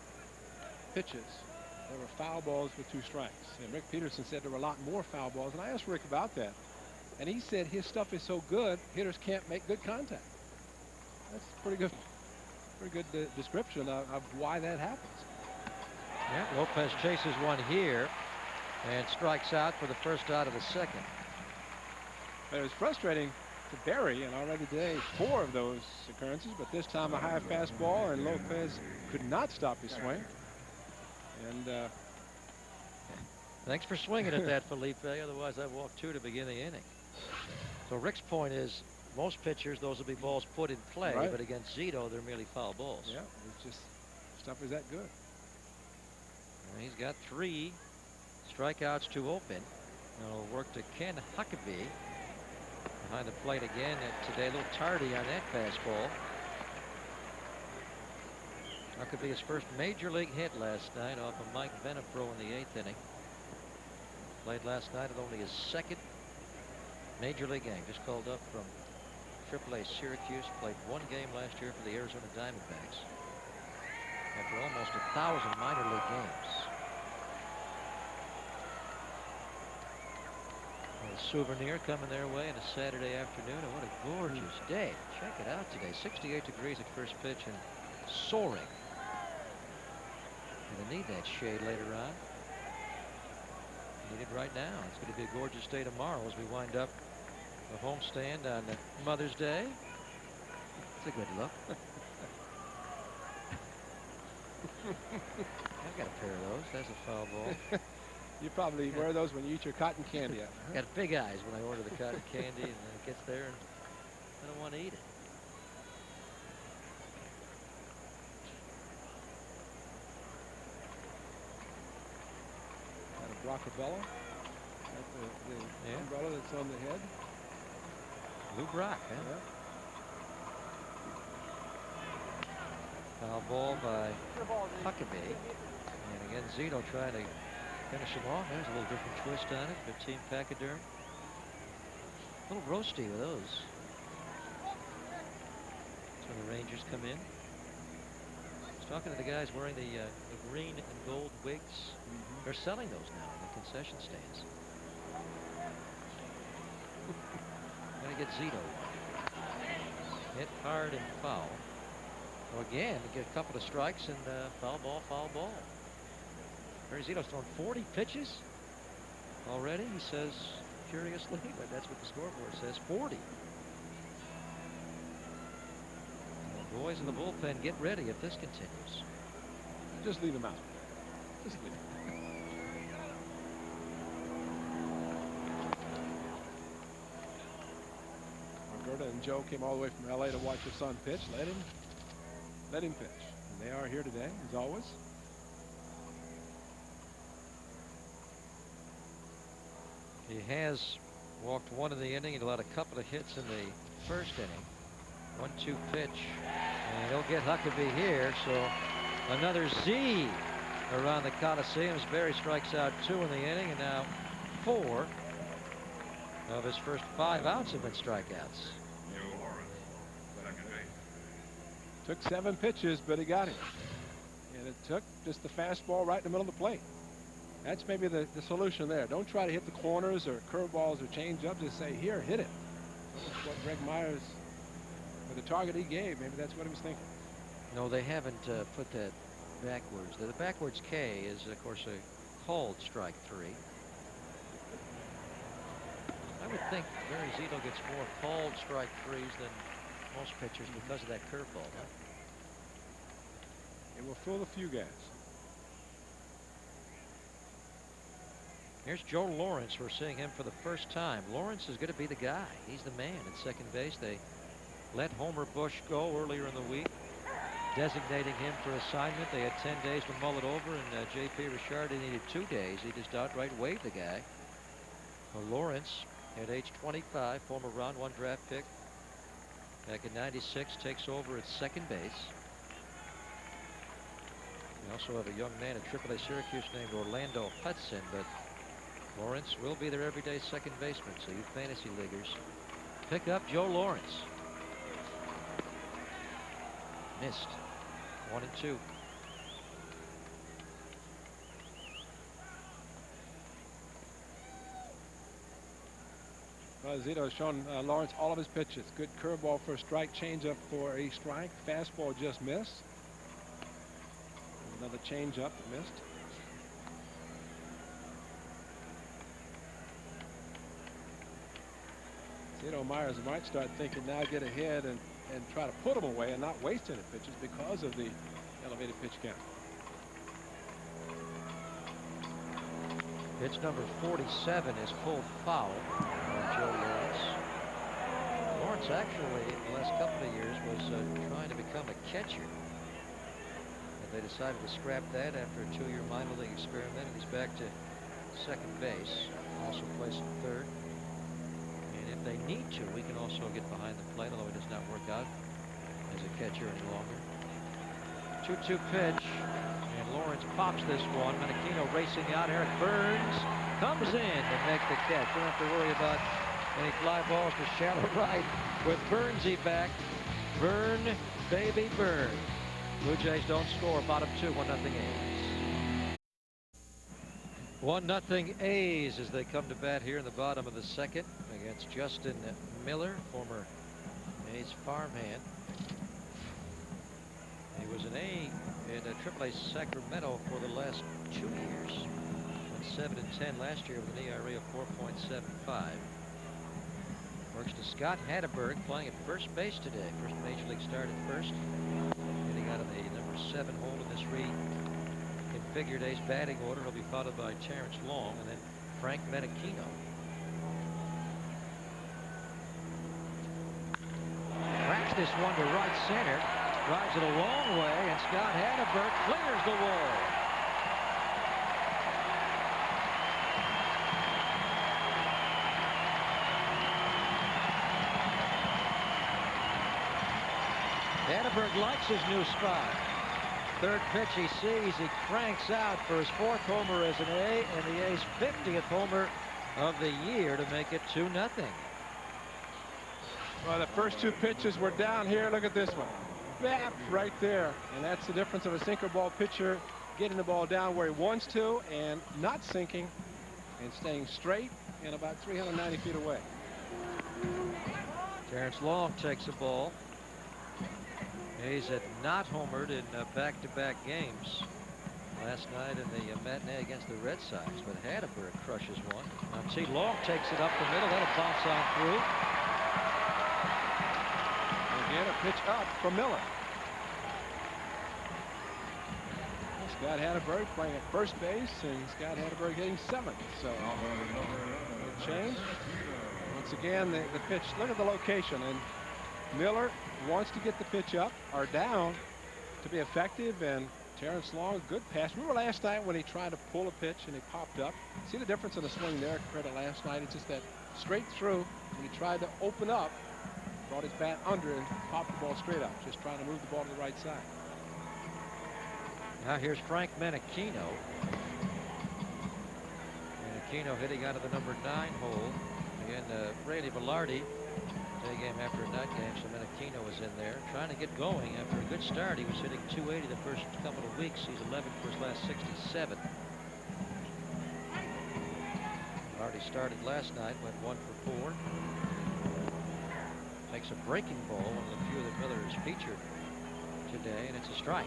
pitches. There were foul balls with 2 strikes. And Rick Peterson said there were a lot more foul balls, and I asked Rick about that. And he said his stuff is so good, hitters can't make good contact. That's pretty good description of why that happens. Yeah, Lopez chases one here and strikes out for the first out of the second. But it was frustrating to Barry, and already today 4 of those occurrences, but this time a high fastball, and Lopez could not stop his swing. And thanks for swinging at that, Felipe. Otherwise, I'd walk 2 to begin the inning. So Rick's point is, most pitchers, those will be balls put in play, right. But against Zito, they're merely foul balls. Yeah, it's just stuff is that good. And he's got 3 strikeouts to open. It'll work to Ken Huckabee behind the plate again today. A little tardy on that fastball. Huckabee his first major league hit last night off of Mike Venepro in the 8th inning. Played last night at only his 2nd major league game. Just called up from AAA Syracuse. Played 1 game last year for the Arizona Diamondbacks after almost 1,000 minor league games. A souvenir coming their way on a Saturday afternoon, and what a gorgeous day. Check it out today. 68 degrees at first pitch and soaring. Gonna need that shade later on. Need it right now. It's going to be a gorgeous day tomorrow as we wind up the homestand on Mother's Day. It's a good look. I've got a pair of those. That's a foul ball. You probably wear those when you eat your cotton candy. Got big eyes when I order the cotton candy, and then it gets there and I don't want to eat it. Brockabella. The umbrella that's on the head. Lou Brock, huh? Yeah. Foul ball by Huckabee. And again, Zito trying to finish him off. There's a little different twist on it. 15 Pachyderm. A little roasty with those. So the Rangers come in. I was talking to the guys wearing the green and gold wigs. They're selling those now in the concession stands. Gonna get Zito. Hit hard and foul. So again, we get a couple of strikes and foul ball, foul ball. Barry Zito's thrown 40 pitches already, he says curiously, but that's what the scoreboard says, 40. Oh boys in the bullpen get ready if this continues. Just leave him out. Just leave him. Roberta and Joe came all the way from L.A. to watch their son pitch. Let him pitch. And they are here today, as always. He has walked one in the inning and allowed a couple of hits in the first inning. 1-2 pitch, and he'll get Huckabee here. So another Z around the Coliseum. Barry strikes out 2 in the inning, and now 4 of his first 5 outs have been strikeouts. Took 7 pitches, but he got him. And it took just the fastball right in the middle of the plate. That's maybe the solution there. Don't try to hit the corners or curveballs or change up. Just say, here, hit it. That's what Greg Myers, with the target he gave, maybe that's what he was thinking. No, they haven't put that backwards. The backwards K is, of course, a called strike 3. I would think Barry Zito gets more called strike 3s than most pitchers because of that curveball. Huh? It will fool a few guys. Here's Joe Lawrence. We're seeing him for the first time. Lawrence is going to be the guy. He's the man at second base. They let Homer Bush go earlier in the week, designating him for assignment. They had 10 days to mull it over, and J.P. Richard needed 2 days. He just outright waived the guy. Well, Lawrence, at age 25, former round 1 draft pick, back in '96, takes over at second base. We also have a young man at AAA Syracuse named Orlando Hudson, but Lawrence will be their everyday second baseman, so you fantasy leaguers pick up Joe Lawrence. Missed. 1-2. Zito has shown Lawrence all of his pitches. Good curveball for a strike, changeup for a strike. Fastball just missed. Another changeup that missed. Zito Myers might start thinking now, get ahead and try to put them away and not waste any pitches because of the elevated pitch count. Pitch number 47 is pulled foul by Joe Lawrence. Lawrence actually, in the last couple of years, was trying to become a catcher. And they decided to scrap that after a 2-year minor league experiment. And he's back to second base. Also plays in third. And if they need to, we can also get behind the plate, although it does not work out as a catcher any longer. 2-2 pitch. And Lawrence pops this one. Menachino racing out. Eric Burns comes in to make the catch. Don't have to worry about any fly balls to shallow right with Burnsy back. Burn, baby, burn. Blue Jays don't score. Bottom 2, 1-0 A's. 1-0 A's as they come to bat here in the bottom of the second against Justin Miller, former A's farmhand. He was an A in AAA Sacramento for the last 2 years. Went 7-10 last year with an ERA of 4.75. Works to Scott Hatteberg, playing at first base today. First major league start at first. Getting out of the number 7 hole in this reconfigured A's batting order. He'll be followed by Terrence Long and then Frank Menachino. Cracks this one to right center. Drives it a long way, and Scott Hatteberg clears the wall. Hatteberg likes his new spot. Third pitch he sees, he cranks out for his 4th homer as an A, and the A's 50th homer of the year to make it 2-0. Well, the first 2 pitches were down here. Look at this one. Bap right there, and that's the difference of a sinker ball pitcher getting the ball down where he wants to and not sinking and staying straight and about 390 feet away. Terrence Long takes a ball. A's had not homered in back-to-back games last night in the matinee against the Red Sox, but Hatteberg crushes one. Now see, Long takes it up the middle. That'll bounce on through. Again, a pitch up from Miller. Scott Hatterberg playing at first base, and Scott Hatterberg hitting 7th. So a change. Once again, the pitch. Look at the location, and Miller wants to get the pitch up or down to be effective. And Terrence Long, good pass. Remember last night when he tried to pull a pitch and he popped up? See the difference in the swing there compared to last night? It's just that straight through. When he tried to open up, brought his bat under and popped the ball straight up, just trying to move the ball to the right side. Now here's Frank Menachino. Menachino hitting out of the number 9 hole. Again, Brady Velarde, day game after a night game, so Menachino was in there trying to get going after a good start. He was hitting .280 the first couple of weeks. He's 11th for his last 67. Velarde started last night, went 1 for 4. Makes a breaking ball, one of the few that Miller has featured today, and it's a strike.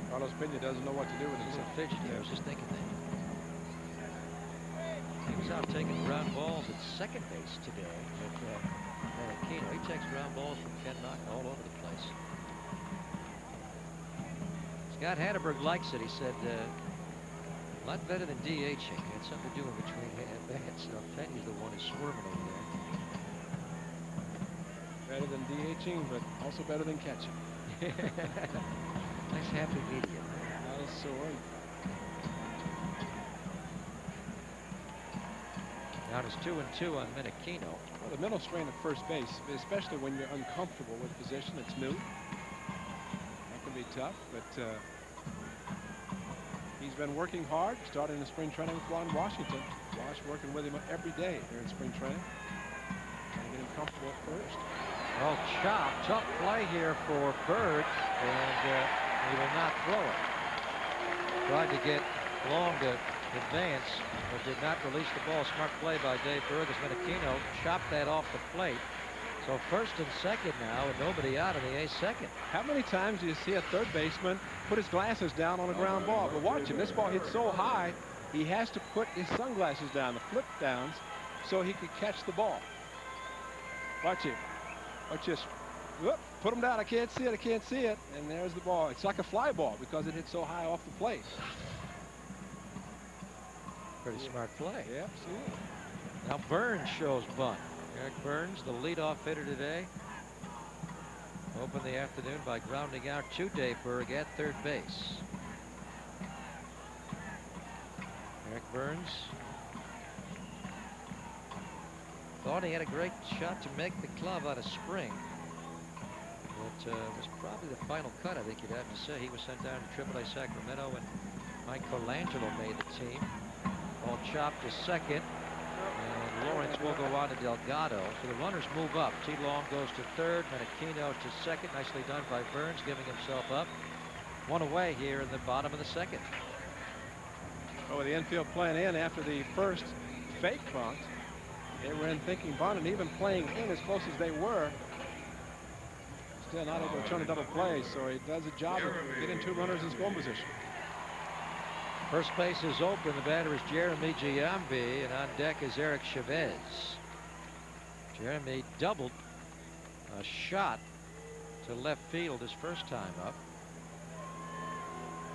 Carlos Pena doesn't know what to do with himself. Fidgety. I was just thinking that. He was out taking ground balls at second base today. But Menachino, he takes ground balls from Ken Knock all over the place. Scott Hatterberg likes it. He said, a lot better than DHing. He had something to do in between at-bats. So Penny's the one who's swarming over there. Better than DHing, but also better than catching. Nice happy medium. Not as sore. Now it's 2-2 on Menachino. Well, the mental strain at first base, especially when you're uncomfortable with position, it's new. That can be tough, but he's been working hard, starting in spring training with Ron Washington. Wash working with him every day here in spring training. Trying to get him comfortable at first. Oh, chop. Tough play here for Bird, and he will not throw it. Tried to get Long to advance, but did not release the ball. Smart play by Dave Berg as Menachino chopped that off the plate. So first and second now, and nobody out in the 8th second. How many times do you see a third baseman put his glasses down on a ground ball? But watch him. This ball hit so high, he has to put his sunglasses down, the flip downs, so he could catch the ball. Watch him. Watch this. Whoop, put him down. I can't see it. I can't see it. And there's the ball. It's like a fly ball because it hit so high off the plate. Pretty smart play. Yeah, absolutely. Now Burns shows bunt. Eric Burns, the leadoff hitter today, opened the afternoon by grounding out to Dave Berg at third base. Eric Burns thought he had a great shot to make the club out of spring. But was probably the final cut, I think you'd have to say. He was sent down to AAA Sacramento, and Mike Colangelo made the team. Ball chopped to second, and Lawrence will go on to Delgado. So the runners move up. T. Long goes to third, Menachino to second. Nicely done by Burns, giving himself up. One away here in the bottom of the second. Oh, the infield playing in after the first fake bunt. They were in thinking bunt, and even playing in as close as they were, still not able to turn a double play. So he does a job of getting 2 runners in scoring position. First base is open. The batter is Jeremy Giambi, and on deck is Eric Chavez. Jeremy doubled a shot to left field his first time up.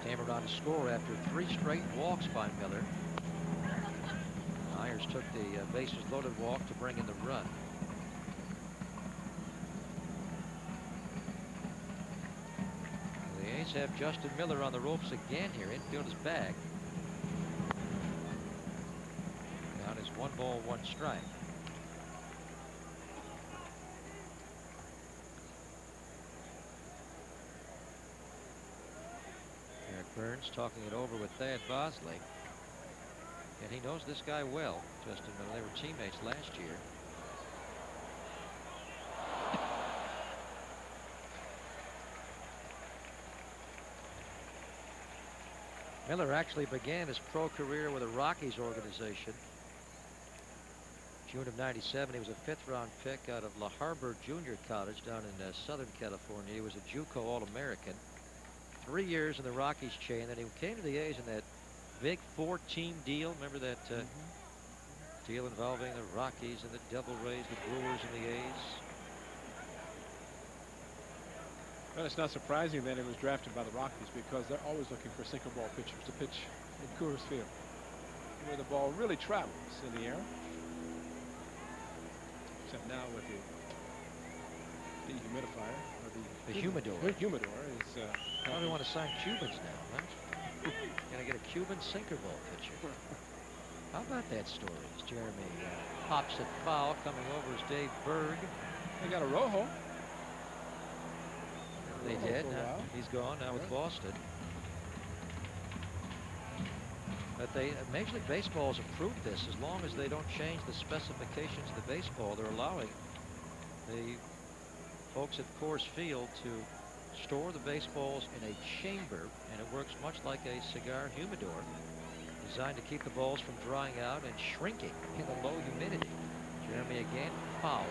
Came around to score after 3 straight walks by Miller. Myers took the bases loaded walk to bring in the run. The A's have Justin Miller on the ropes again here. Infield is back. Down is 1 ball, 1 strike. Eric Burns talking it over with Thad Bosley. And he knows this guy well, Justin Miller. They were teammates last year. Miller actually began his pro career with a Rockies organization. June of '97, he was a 5th-round pick out of La Harbor Junior College down in Southern California. He was a JUCO All-American. 3 years in the Rockies chain. Then he came to the A's in that big 4-team deal. Remember that deal involving the Rockies and the Devil Rays, the Brewers and the A's. Well, it's not surprising that it was drafted by the Rockies because they're always looking for sinker ball pitchers to pitch in Coors Field, where the ball really travels in the air. Except now with the dehumidifier, or the humidor. The humidor is. Probably want to sign Cubans now, huh? Gonna get a Cuban sinker ball pitcher. How about that story? As Jeremy hops at foul. Coming over is Dave Berg. They got a Rojo. They did. Now he's gone now with Boston. But Major League Baseball has approved this. As long as they don't change the specifications of the baseball, they're allowing the folks at Coors Field to store the baseballs in a chamber, and it works much like a cigar humidor, designed to keep the balls from drying out and shrinking in the low humidity. Jeremy again, foul.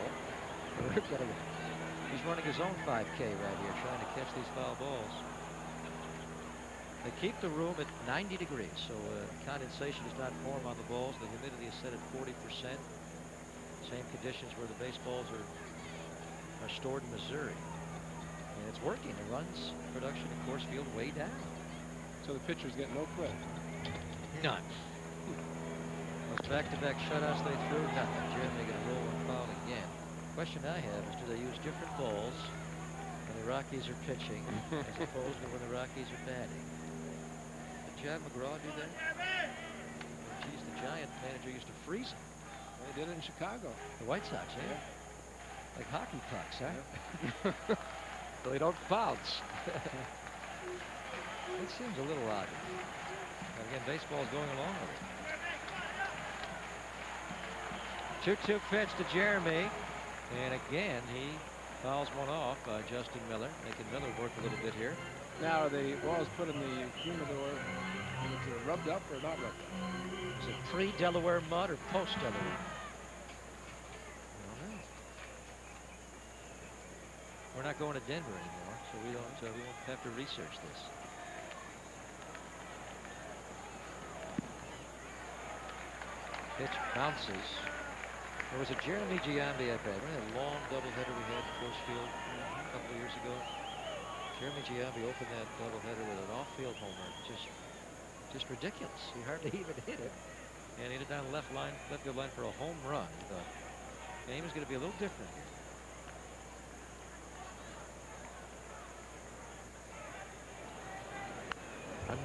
He's running his own 5K right here, trying to catch these foul balls. They keep the room at 90 degrees, so condensation does not form on the balls. The humidity is set at 40%. Same conditions where the baseballs are stored in Missouri. And it's working. It runs production at Coors Field way down. So the pitchers get no credit. None. Those back-to-back shutouts they threw, nothing. Jeremy going to roll and foul again. Question I have is, do they use different balls when the Rockies are pitching as opposed to when the Rockies are batting? Did John McGraw do that? Geez, the Giant manager used to freeze him. Well, they did it in Chicago. The White Sox, yeah. Like hockey pucks, huh? Yeah. So they don't bounce. It seems a little odd. But again, baseball's going along with it. 2-2 pitch to Jeremy. And again, he fouls one off by Justin Miller, making Miller work a little bit here. Now, are the balls put in the humidor, is it rubbed up or not rubbed up? Is it pre-Delaware mud or post-Delaware? We're not going to Denver anymore, so we won't have to research this. Pitch bounces. There was a Jeremy Giambi at bat. Remember that long doubleheader we had at Coors Field a couple of years ago? Jeremy Giambi opened that doubleheader with an off-field homer. Just ridiculous. He hardly even hit it. And he hit it down the left field line for a home run. The game is going to be a little different here.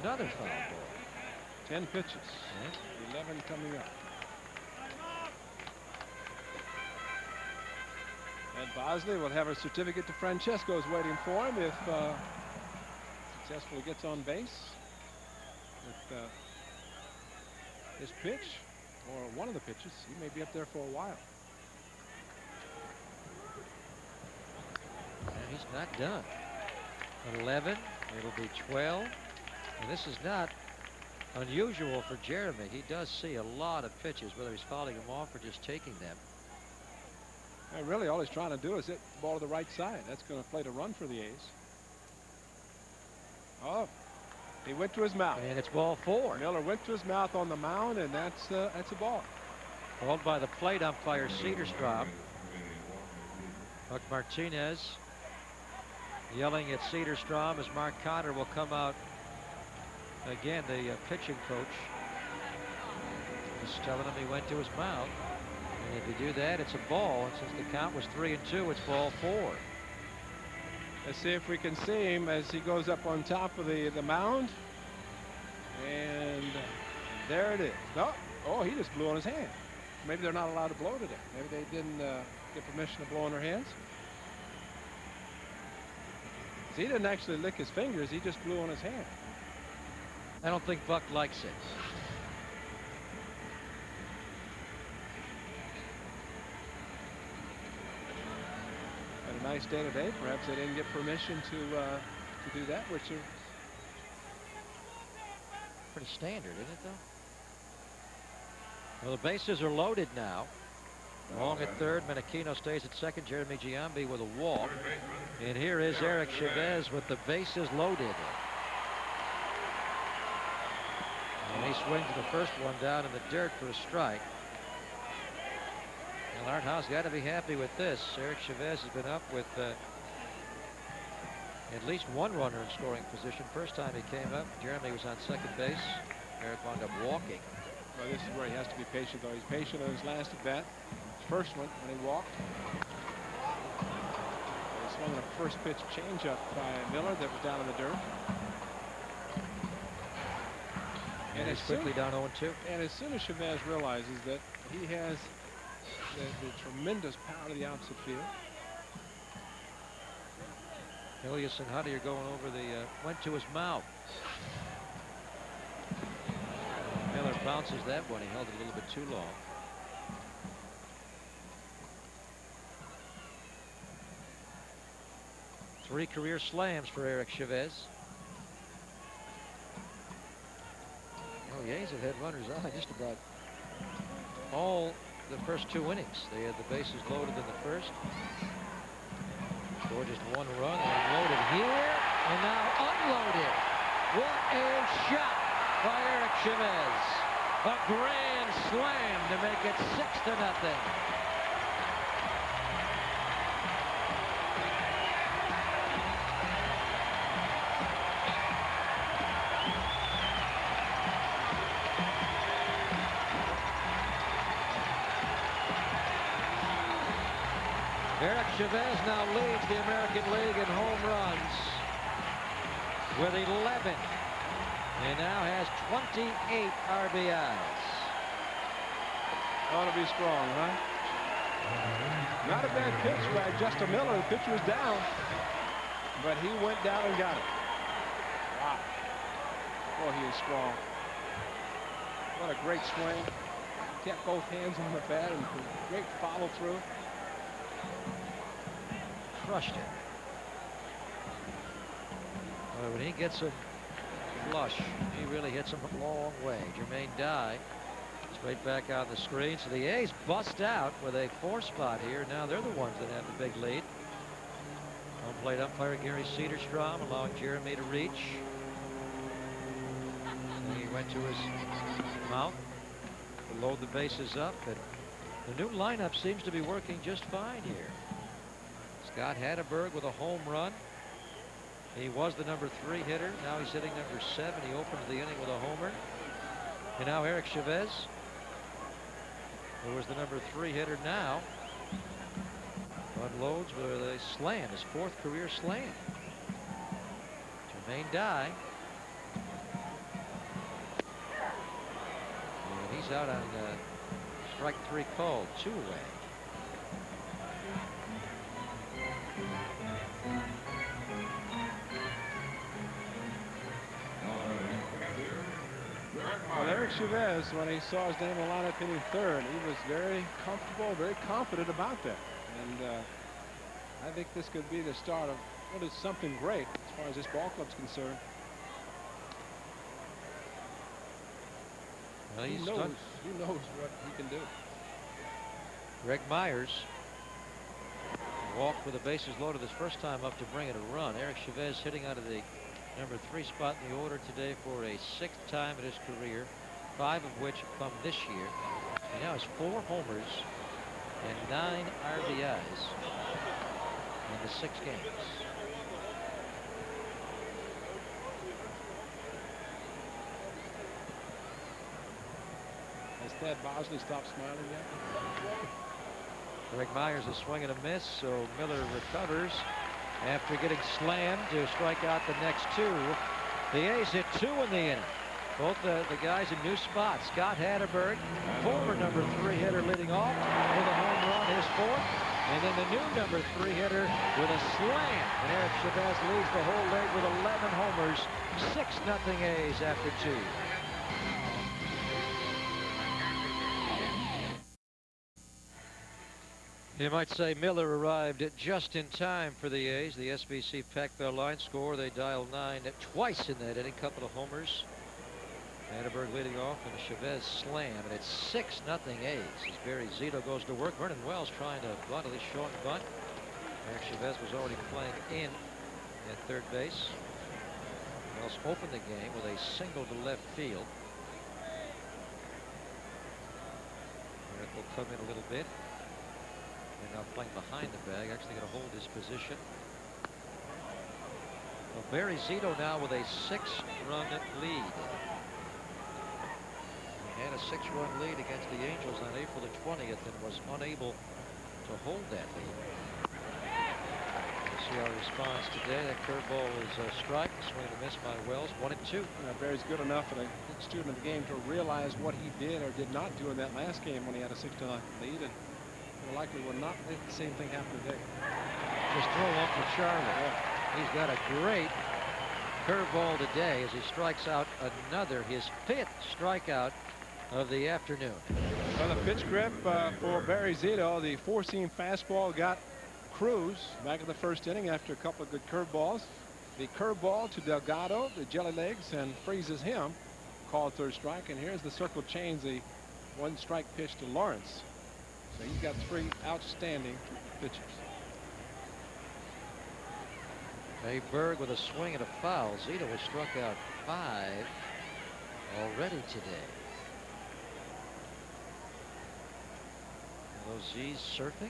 Another foul ball. 10 pitches. Yeah. 11 coming up. And Bosley will have a certificate to Francesco's waiting for him if successfully gets on base with this pitch or one of the pitches. He may be up there for a while. And he's not done. At 11, it'll be 12. And this is not unusual for Jeremy. He does see a lot of pitches, whether he's fouling them off or just taking them. And really, all he's trying to do is hit the ball to the right side. That's going to play the run for the A's. Oh, he went to his mouth. And it's ball 4. Miller went to his mouth on the mound, and that's a ball. Called by the plate umpire, Cedarstrom. Buck Martinez yelling at Cedarstrom as Mark Connor will come out. Again, the pitching coach is telling him he went to his mouth. And if you do that, it's a ball. And since the count was 3-2, it's ball 4. Let's see if we can see him as he goes up on top of the mound. And there it is. Oh, he just blew on his hand. Maybe they're not allowed to blow today. Maybe they didn't get permission to blow on their hands. He didn't actually lick his fingers. He just blew on his hand. I don't think Buck likes it. Had a nice day today. Perhaps they didn't get permission to do that, which are pretty standard, isn't it, though? Well, the bases are loaded now. Long at third. Menachino stays at second. Jeremy Giambi with a walk. And here is Eric Chavez with the bases loaded. And he swings the first one down in the dirt for a strike. Well, Art Howe's got to be happy with this. Eric Chavez has been up with at least one runner in scoring position. First time he came up, Jeremy was on second base. Eric wound up walking. Well, this is where he has to be patient, though. He's patient on his last at bat. His first one, when he walked. He swung on a first pitch changeup by Miller that was down in the dirt. And he's quickly down 0-2. And as soon as Chavez realizes that he has the tremendous power to the opposite field. Ilias and Huddy are going over the, went to his mouth. Miller bounces that one. He held it a little bit too long. Three career slams for Eric Chavez. Oh, the A's have had runners on just about all the first two innings. They had the bases loaded in the first. Scored just one run and unloaded here, and now unloaded. What a shot by Eric Chavez. A grand slam to make it 6-0. Eric Chavez now leads the American League in home runs with 11. And now has 28 RBIs. Ought to be strong, huh? Not a bad pitch by Justin Miller. The pitch was down, but he went down and got it. Wow. Boy, he is strong. What a great swing. Kept both hands on the bat and great follow through. Crushed it. Well, when he gets a flush, he really hits him a long way. Jermaine Dye straight back on the screen. So the A's bust out with a 4 spot here. Now they're the ones that have the big lead. Home plate umpire Gary Cedarstrom allowing Jeremy to reach. And he went to his mouth to load the bases up. And the new lineup seems to be working just fine here. Scott Hatteberg with a home run. He was the number 3 hitter. Now he's hitting number 7. He opens the inning with a homer. And now Eric Chavez, who was the number 3 hitter now, unloads with a slam, his 4th career slam. Jermaine Dye. And he's out on strike 3 called, 2 away. Well, Eric Chavez, when he saw his name in the lineup hitting 3rd, he was very comfortable, very confident about that. And I think this could be the start of what is something great as far as this ball club's concerned. Well, He knows what he can do. Greg Myers walked with the bases loaded his first time up to bring it a run. Eric Chavez hitting out of the number 3 spot in the order today for a 6th time in his career, 5 of which have come this year. He now has 4 homers and 9 RBIs in the 6 games. Has Thad Bosley stopped smiling yet? Greg Myers is swinging a miss, so Miller recovers after getting slammed to strike out the next 2. The A's hit 2 in the inning. Both the guys in new spots. Scott Hatteberg, former number 3 hitter, leading off with a home run, his 4th. And then the new number 3 hitter with a slam. And Eric Chavez leads the whole league with 11 homers. 6-0 A's after 2. You might say Miller arrived just in time for the A's. The SBC Pac-Bell line score. They dialed 9 twice in that inning. Couple of homers. Hatteberg leading off and a Chavez slam. And it's 6-0 A's as Barry Zito goes to work. Vernon Wells trying to bunt, at least short bunt. Eric Chavez was already playing in at 3rd base. Wells opened the game with a single to left field. Eric will come in a little bit. They're now playing behind the bag. Actually going to hold his position. Well, Barry Zito now with a 6-run lead. He had a 6-run lead against the Angels on April the 20th and was unable to hold that lead. We'll see how he responds today. That curveball is a strike. Swing and a miss by Wells. 1-2. Barry's good enough and a good student of the game to realize what he did or did not do in that last game when he had a 6-0 lead, and more likely will not let the same thing happen today. Just throw off for Charlotte. Yeah. He's got a great curveball today as he strikes out another, his 5th strikeout of the afternoon. Well, the pitch grip for Barry Zito, the 4-seam fastball got Cruz back in the first inning after a couple of good curveballs. The curveball to Delgado, the jelly legs, and freezes him. Called 3rd strike, and here's the circle change, the 1-strike pitch to Lawrence. So he's got 3 outstanding pitches. Dave Berg with a swing and a foul. Zito has struck out 5 already today. Those Z's surfing.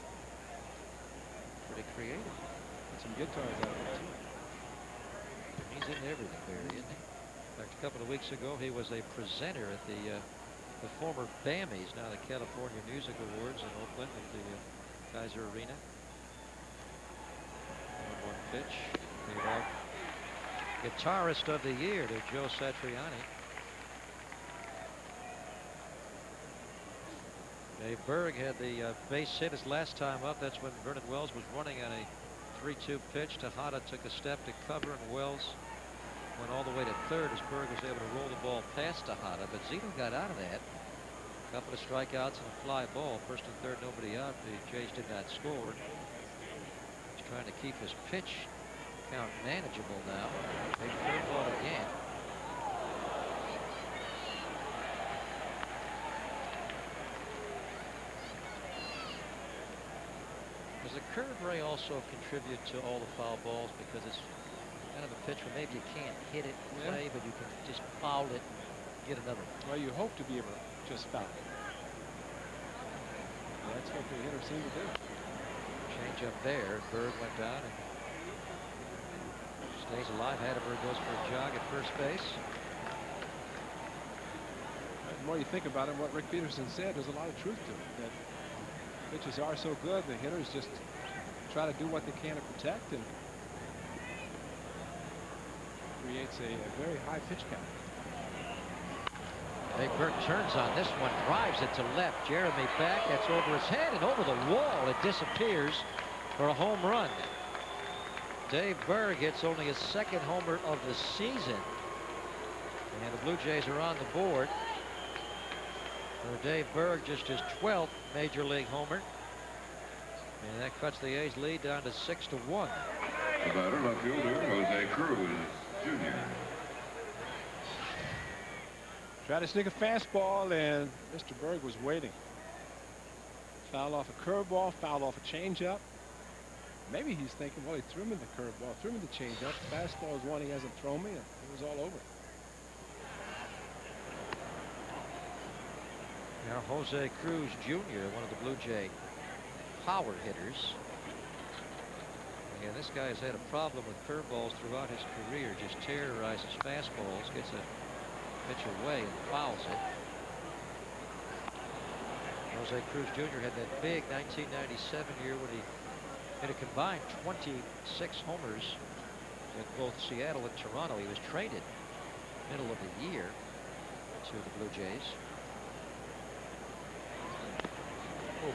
Pretty creative. Got some guitars out there too. He's into everything, Barry, isn't he? In fact, a couple of weeks ago, he was a presenter at the former BAMIs, now the California Music Awards in Oakland at the Kaiser Arena. 1-1 pitch. Guitarist of the year to Joe Satriani. Dave Berg had the base hit his last time up. That's when Vernon Wells was running on a 3-2 pitch. Tejada took a step to cover, and Wells went all the way to 3rd as Berg was able to roll the ball past Tejada. But Zito got out of that. A couple of strikeouts and a fly ball. 1st and 3rd, nobody out. The Jays did not score. He's trying to keep his pitch count manageable now. Big curveball again. Does the curve, Ray, also contribute to all the foul balls because it's kind of a pitch where maybe you can't hit it, play, but you can just foul it and get another one? Well, you hope to be able to just foul it. That's what the hitter seemed to do. Change up there. Berg went down and stays alive. Hatterberg goes for a jog at first base. The more you think about it, what Rick Peterson said, there's a lot of truth to it. That pitches are so good, the hitters just try to do what they can to protect, and creates a very high pitch count. Dave Berg turns on this one, drives it to left. Jeremy back, that's over his head and over the wall. It disappears for a home run. Dave Berg hits only his 2nd homer of the season. And the Blue Jays are on the board. For Dave Berg, just his 12th major league homer. And that cuts the A's lead down to 6-1. The batter, left fielder, Jose Cruz Jr. Tried to sneak a fastball, and Mr. Berg was waiting. Foul off a curveball, foul off a changeup. Maybe he's thinking, well, he threw me the curveball, threw me the changeup. Fastball is one he hasn't thrown me, and it was all over. Now Jose Cruz Jr., one of the Blue Jay power hitters. Again, this guy has had a problem with curveballs throughout his career. Just terrorizes fastballs, gets a pitch away and fouls it. Jose Cruz Jr. had that big 1997 year when he hit a combined 26 homers in both Seattle and Toronto. He was traded middle of the year to the Blue Jays. Oh.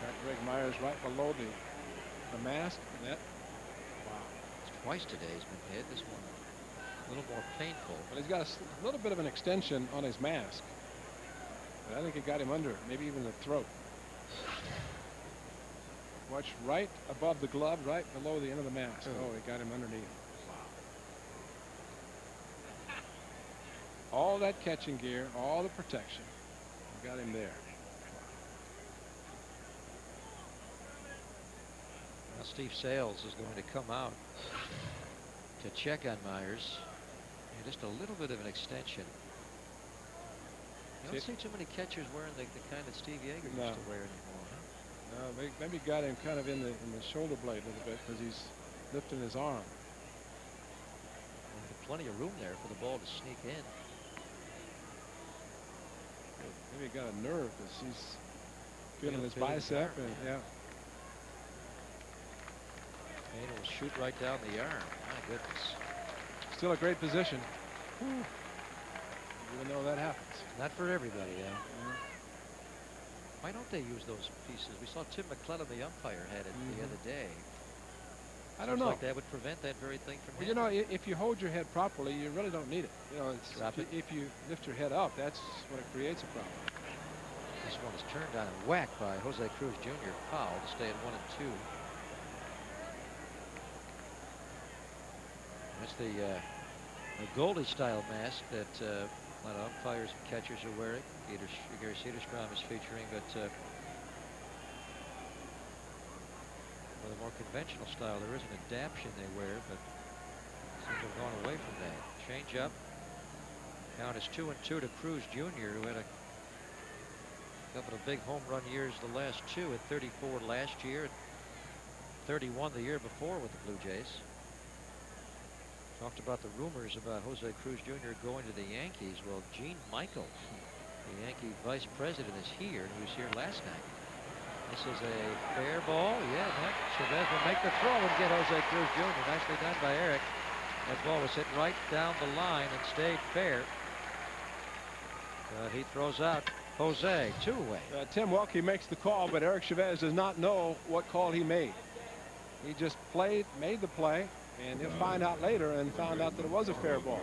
Got Greg Myers right below the mask. That, wow. Twice today he's been hit. This one a little more painful. But he's got a little bit of an extension on his mask. But I think it got him under, maybe even the throat. Watch right above the glove, right below the end of the mask. Oh, it got him underneath. Wow. All that catching gear, all the protection, got him there. Now Steve Sales is going to come out to check on Myers. And just a little bit of an extension. You don't see too many catchers wearing the kind that Steve Yeager used to wear anymore. Huh? No, Maybe got him kind of in the shoulder blade a little bit because he's lifting his arm. Plenty of room there for the ball to sneak in. Maybe he got a nerve because he's feeling his bicep. And, yeah. And it'll shoot right down the arm. My goodness. Still a great position. Whew. Even though that happens. Not for everybody, yeah. Why don't they use those pieces? We saw Tim McClellan, the umpire, had it the other day. I don't know. Like that would prevent that very thing from happening. You know, if you hold your head properly, you really don't need it. You know, if you lift your head up, that's when it creates a problem. This one is turned on and whacked by Jose Cruz Jr. Foul to stay at 1-2. That's the goalie style mask that a lot of umpires and catchers are wearing. Gary Cederstrom is featuring, but for the more conventional style, there is an adaption they wear, but seems to have gone away from that. Change up. Count is 2-2 to Cruz Jr., who had a couple of big home run years the last two, at 34 last year, and 31 the year before with the Blue Jays. Talked about the rumors about Jose Cruz Jr. going to the Yankees. Well, Gene Michael, the Yankee vice president, is here, and he was here last night. This is a fair ball. Yeah, Chavez will make the throw and get Jose Cruz Jr. Nicely done by Eric. That ball was hit right down the line and stayed fair. He throws out Jose, two-way. Tim Welke makes the call, but Eric Chavez does not know what call he made. He just made the play, and he'll find out later, and found out that it was a fair ball.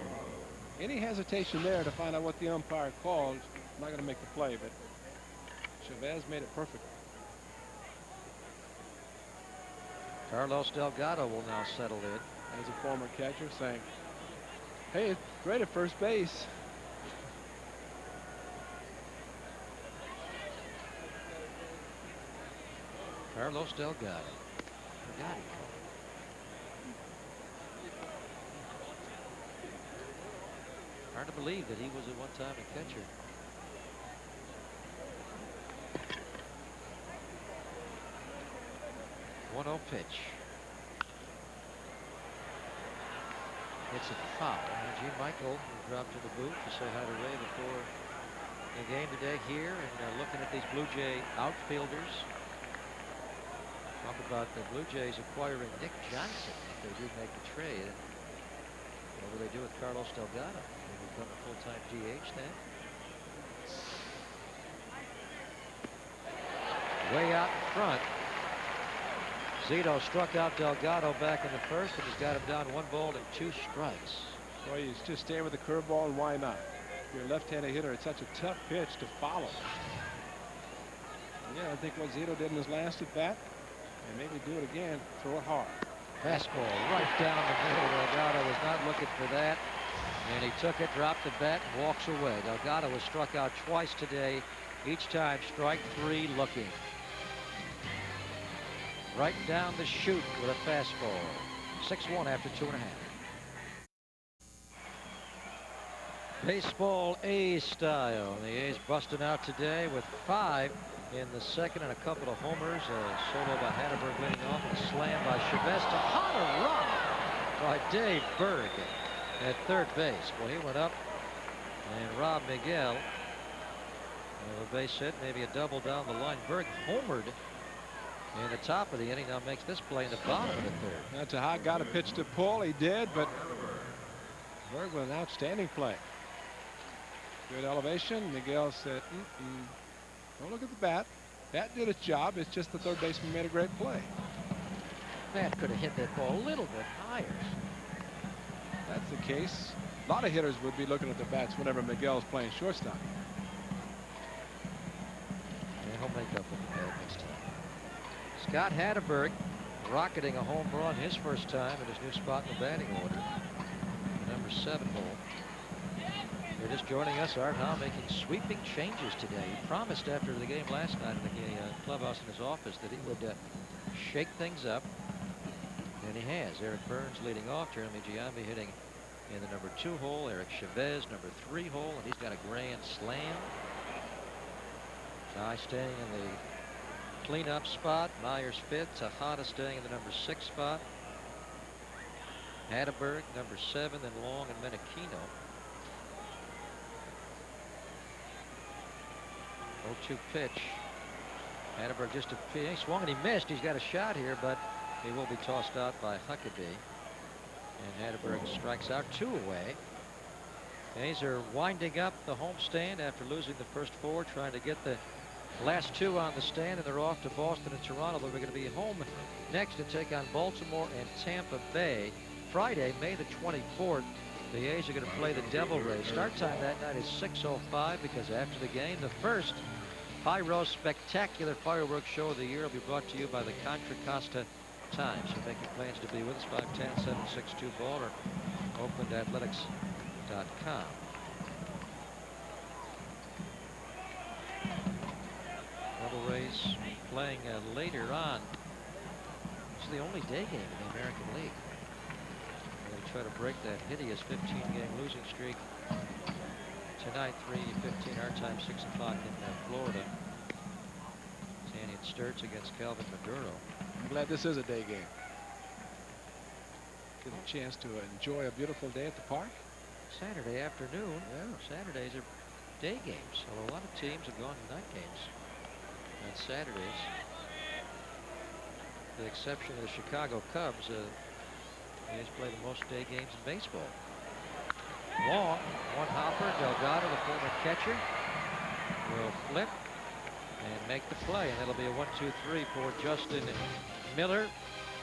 Any hesitation there to find out what the umpire called, I'm not going to make the play, but Chavez made it perfect. Carlos Delgado will now settle in. As a former catcher saying, hey, it's great at first base. Carlos Delgado. Forgot it. Hard to believe that he was at one time a catcher. One-0 pitch. It's a foul. Gene Michael dropped to the booth to say hi to Ray before the game today here, and looking at these Blue Jay outfielders. Talk about the Blue Jays acquiring Nick Johnson if they do make the trade. What will they do with Carlos Delgado? Will he become a full-time DH then? Way out in front. Zito struck out Delgado back in the first, and he's got him down 1-2 strikes. Well, he's just staying with the curveball, and why not? If you're a left-handed hitter, it's such a tough pitch to follow. Yeah, I think what Zito did in his last at bat, and maybe do it again, throw it hard. Fastball right down the middle. Delgado was not looking for that, and he took it, dropped the bat, and walks away. Delgado was struck out twice today, each time strike three looking. Right down the chute with a fastball. 6-1 after 2.5. Baseball A's style. The A's busting out today with 5 in the second and a couple of homers. A solo by Hatterberg leading off, and a slam by Chavez to hot a run by Dave Berg at third base. Well, he went up and robbed Miguel of a base hit, maybe a double down the line. Berg homered in the top of the inning, now makes this play in the bottom of the third. That's a hot, got a pitch to pull. He did, but Berg with an outstanding play. Good elevation. Miguel said, don't look at the bat. Bat did its job. It's just the third baseman made a great play. Bat could have hit that ball a little bit higher. That's the case. A lot of hitters would be looking at the bats whenever Miguel's playing shortstop. And he'll make up with the bat next time. Scott Hatterberg rocketing a home run his first time at his new spot in the batting order. The number 7 hole. They're just joining us. Art Howe making sweeping changes today. He promised after the game last night in the clubhouse in his office that he would shake things up. And he has. Eric Burns leading off. Jeremy Giambi hitting in the number 2 hole. Eric Chavez, number 3 hole. And he's got a grand slam. Ty staying in the cleanup spot. Myers fifth. Tejada staying in the number 6 spot. Hatteberg, number 7, then Long and Menachino. 0-2 pitch. Hatteberg just he swung and he missed. He's got a shot here, but he will be tossed out by Huckabee. And Hatteberg strikes out 2 away. A's are winding up the homestand after losing the first 4, trying to get the last 2 on the stand, and they're off to Boston and Toronto. They're going to be home next to take on Baltimore and Tampa Bay. Friday, May the 24th, the A's are going to play the Devil Rays. Start time that night is 6:05 because after the game, the first Pyro Spectacular Fireworks Show of the year will be brought to you by the Contra Costa Times. So make your plans to be with us, 510-762-BALL or OaklandAthletics.com. Devil Rays playing later on. It's the only day game in the American League. They're going to try to break that hideous 15-game losing streak tonight, 3:15 our time, 6 o'clock in Florida. Tanny and Sturts against Calvin Maduro. I'm glad this is a day game. Get a chance to enjoy a beautiful day at the park. Saturday afternoon. Yeah. Saturdays are day games, although a lot of teams have gone to night games on Saturdays. With the exception of the Chicago Cubs, they just play the most day games in baseball. Long, one hopper. Delgado, the former catcher, will flip and make the play, and it'll be a 1-2-3 for Justin Miller.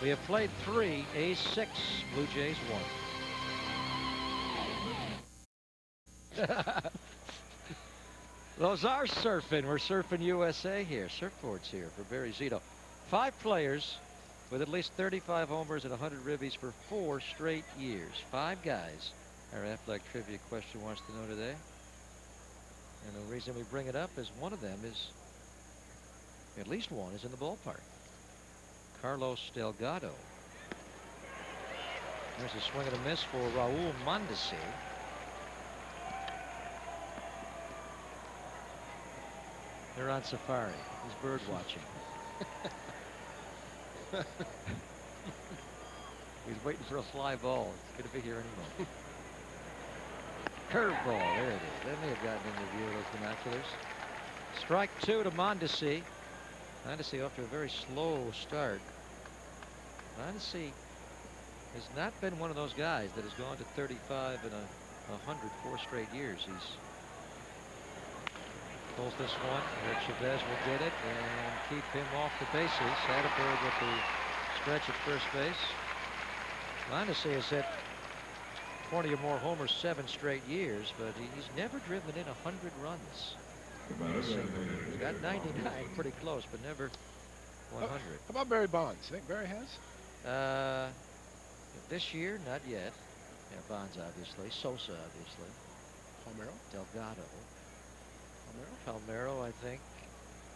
We have played 3, A's 6, Blue Jays 1. Those are surfing. We're surfing USA here. Surfboards here for Barry Zito. 5 players with at least 35 homers and 100 ribbies for 4 straight years. 5 guys. Our Athletic Trivia question wants to know today. And the reason we bring it up is one of them is, at least one, is in the ballpark. Carlos Delgado. There's a swing and a miss for Raul Mondesi. They're on safari. He's bird watching. He's waiting for a fly ball. It's going to be here any moment. Curveball. There it is. That may have gotten into view of those binoculars. Strike 2 to Mondesi. Mondesi off to a very slow start. Mondesi has not been one of those guys that has gone to 35 and 100 4 straight years. He's pulls this one. Eric Chavez will get it and keep him off the bases. Hatteberg with the stretch at first base. Mondesi has hit 20 or more homers 7 straight years, but he's never driven in 100 runs. He's got 99, pretty close, but never 100. How about Barry Bonds? You think Barry has? This year, not yet. Yeah, Bonds, obviously. Sosa, obviously. Palmeiro? Delgado. Palmeiro, I think.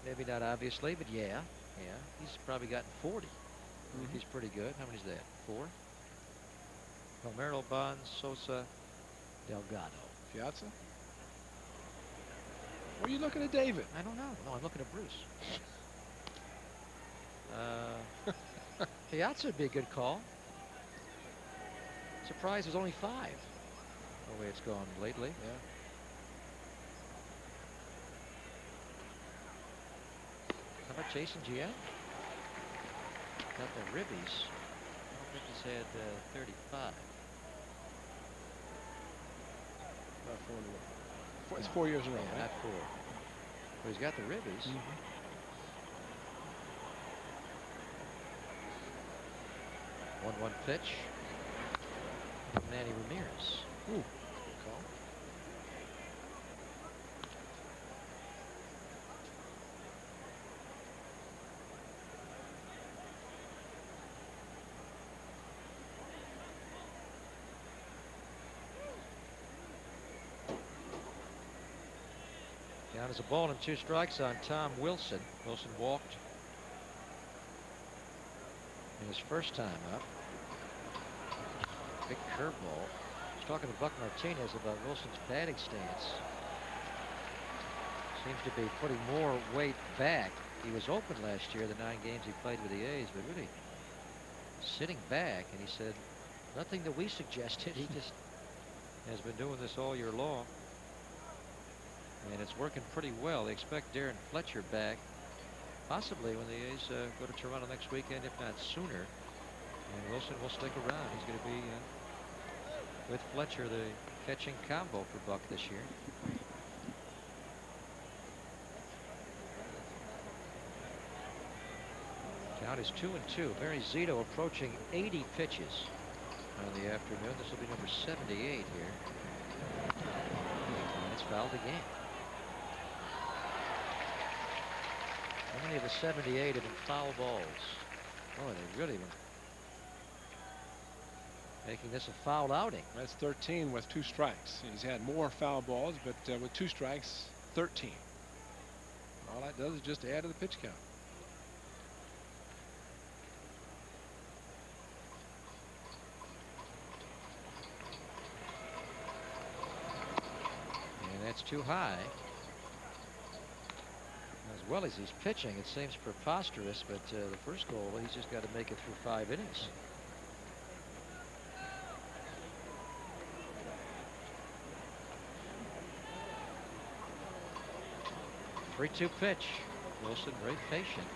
Maybe not obviously, but yeah. Yeah, he's probably gotten 40. He's pretty good. How many is that? 4? Palmeiro, Bonds, Sosa, Delgado. Piazza? What are you looking at, David? I don't know. No, I'm looking at Bruce. Piazza would be a good call. Surprised there's only 5. The way it's gone lately. Yeah. How about Jason Giant? Got the ribbies. I don't think he's had 35. Not 4 it's 4 years in a row, Yeah, right? not 4. But he's got the ribbies. 1-1 pitch. Manny Ramirez. Ooh, good call. Down as a ball and 2 strikes on Tom Wilson. Wilson walked in his first time up. Big curveball. I was talking to Buck Martinez about Wilson's batting stance. Seems to be putting more weight back he was open last year, the 9 games he played with the A's, but really sitting back, and he said nothing that we suggested. He just has been doing this all year long, and it's working pretty well. They expect Darren Fletcher back possibly when the A's go to Toronto next weekend, if not sooner. And Wilson will stick around. He's going to be with Fletcher, the catching combo for Buck this year. Count is 2-2. Barry Zito approaching 80 pitches on the afternoon. This will be number 78 here. And it's fouled again. How many of the 78 have been foul balls? Oh, they've really been making this a foul outing. That's 13 with 2 strikes. He's had more foul balls, but with 2 strikes, 13. All that does is just add to the pitch count. And that's too high. As well as he's pitching, it seems preposterous, but the first goal, he's just got to make it through 5 innings. 3-2 pitch. Wilson very patient.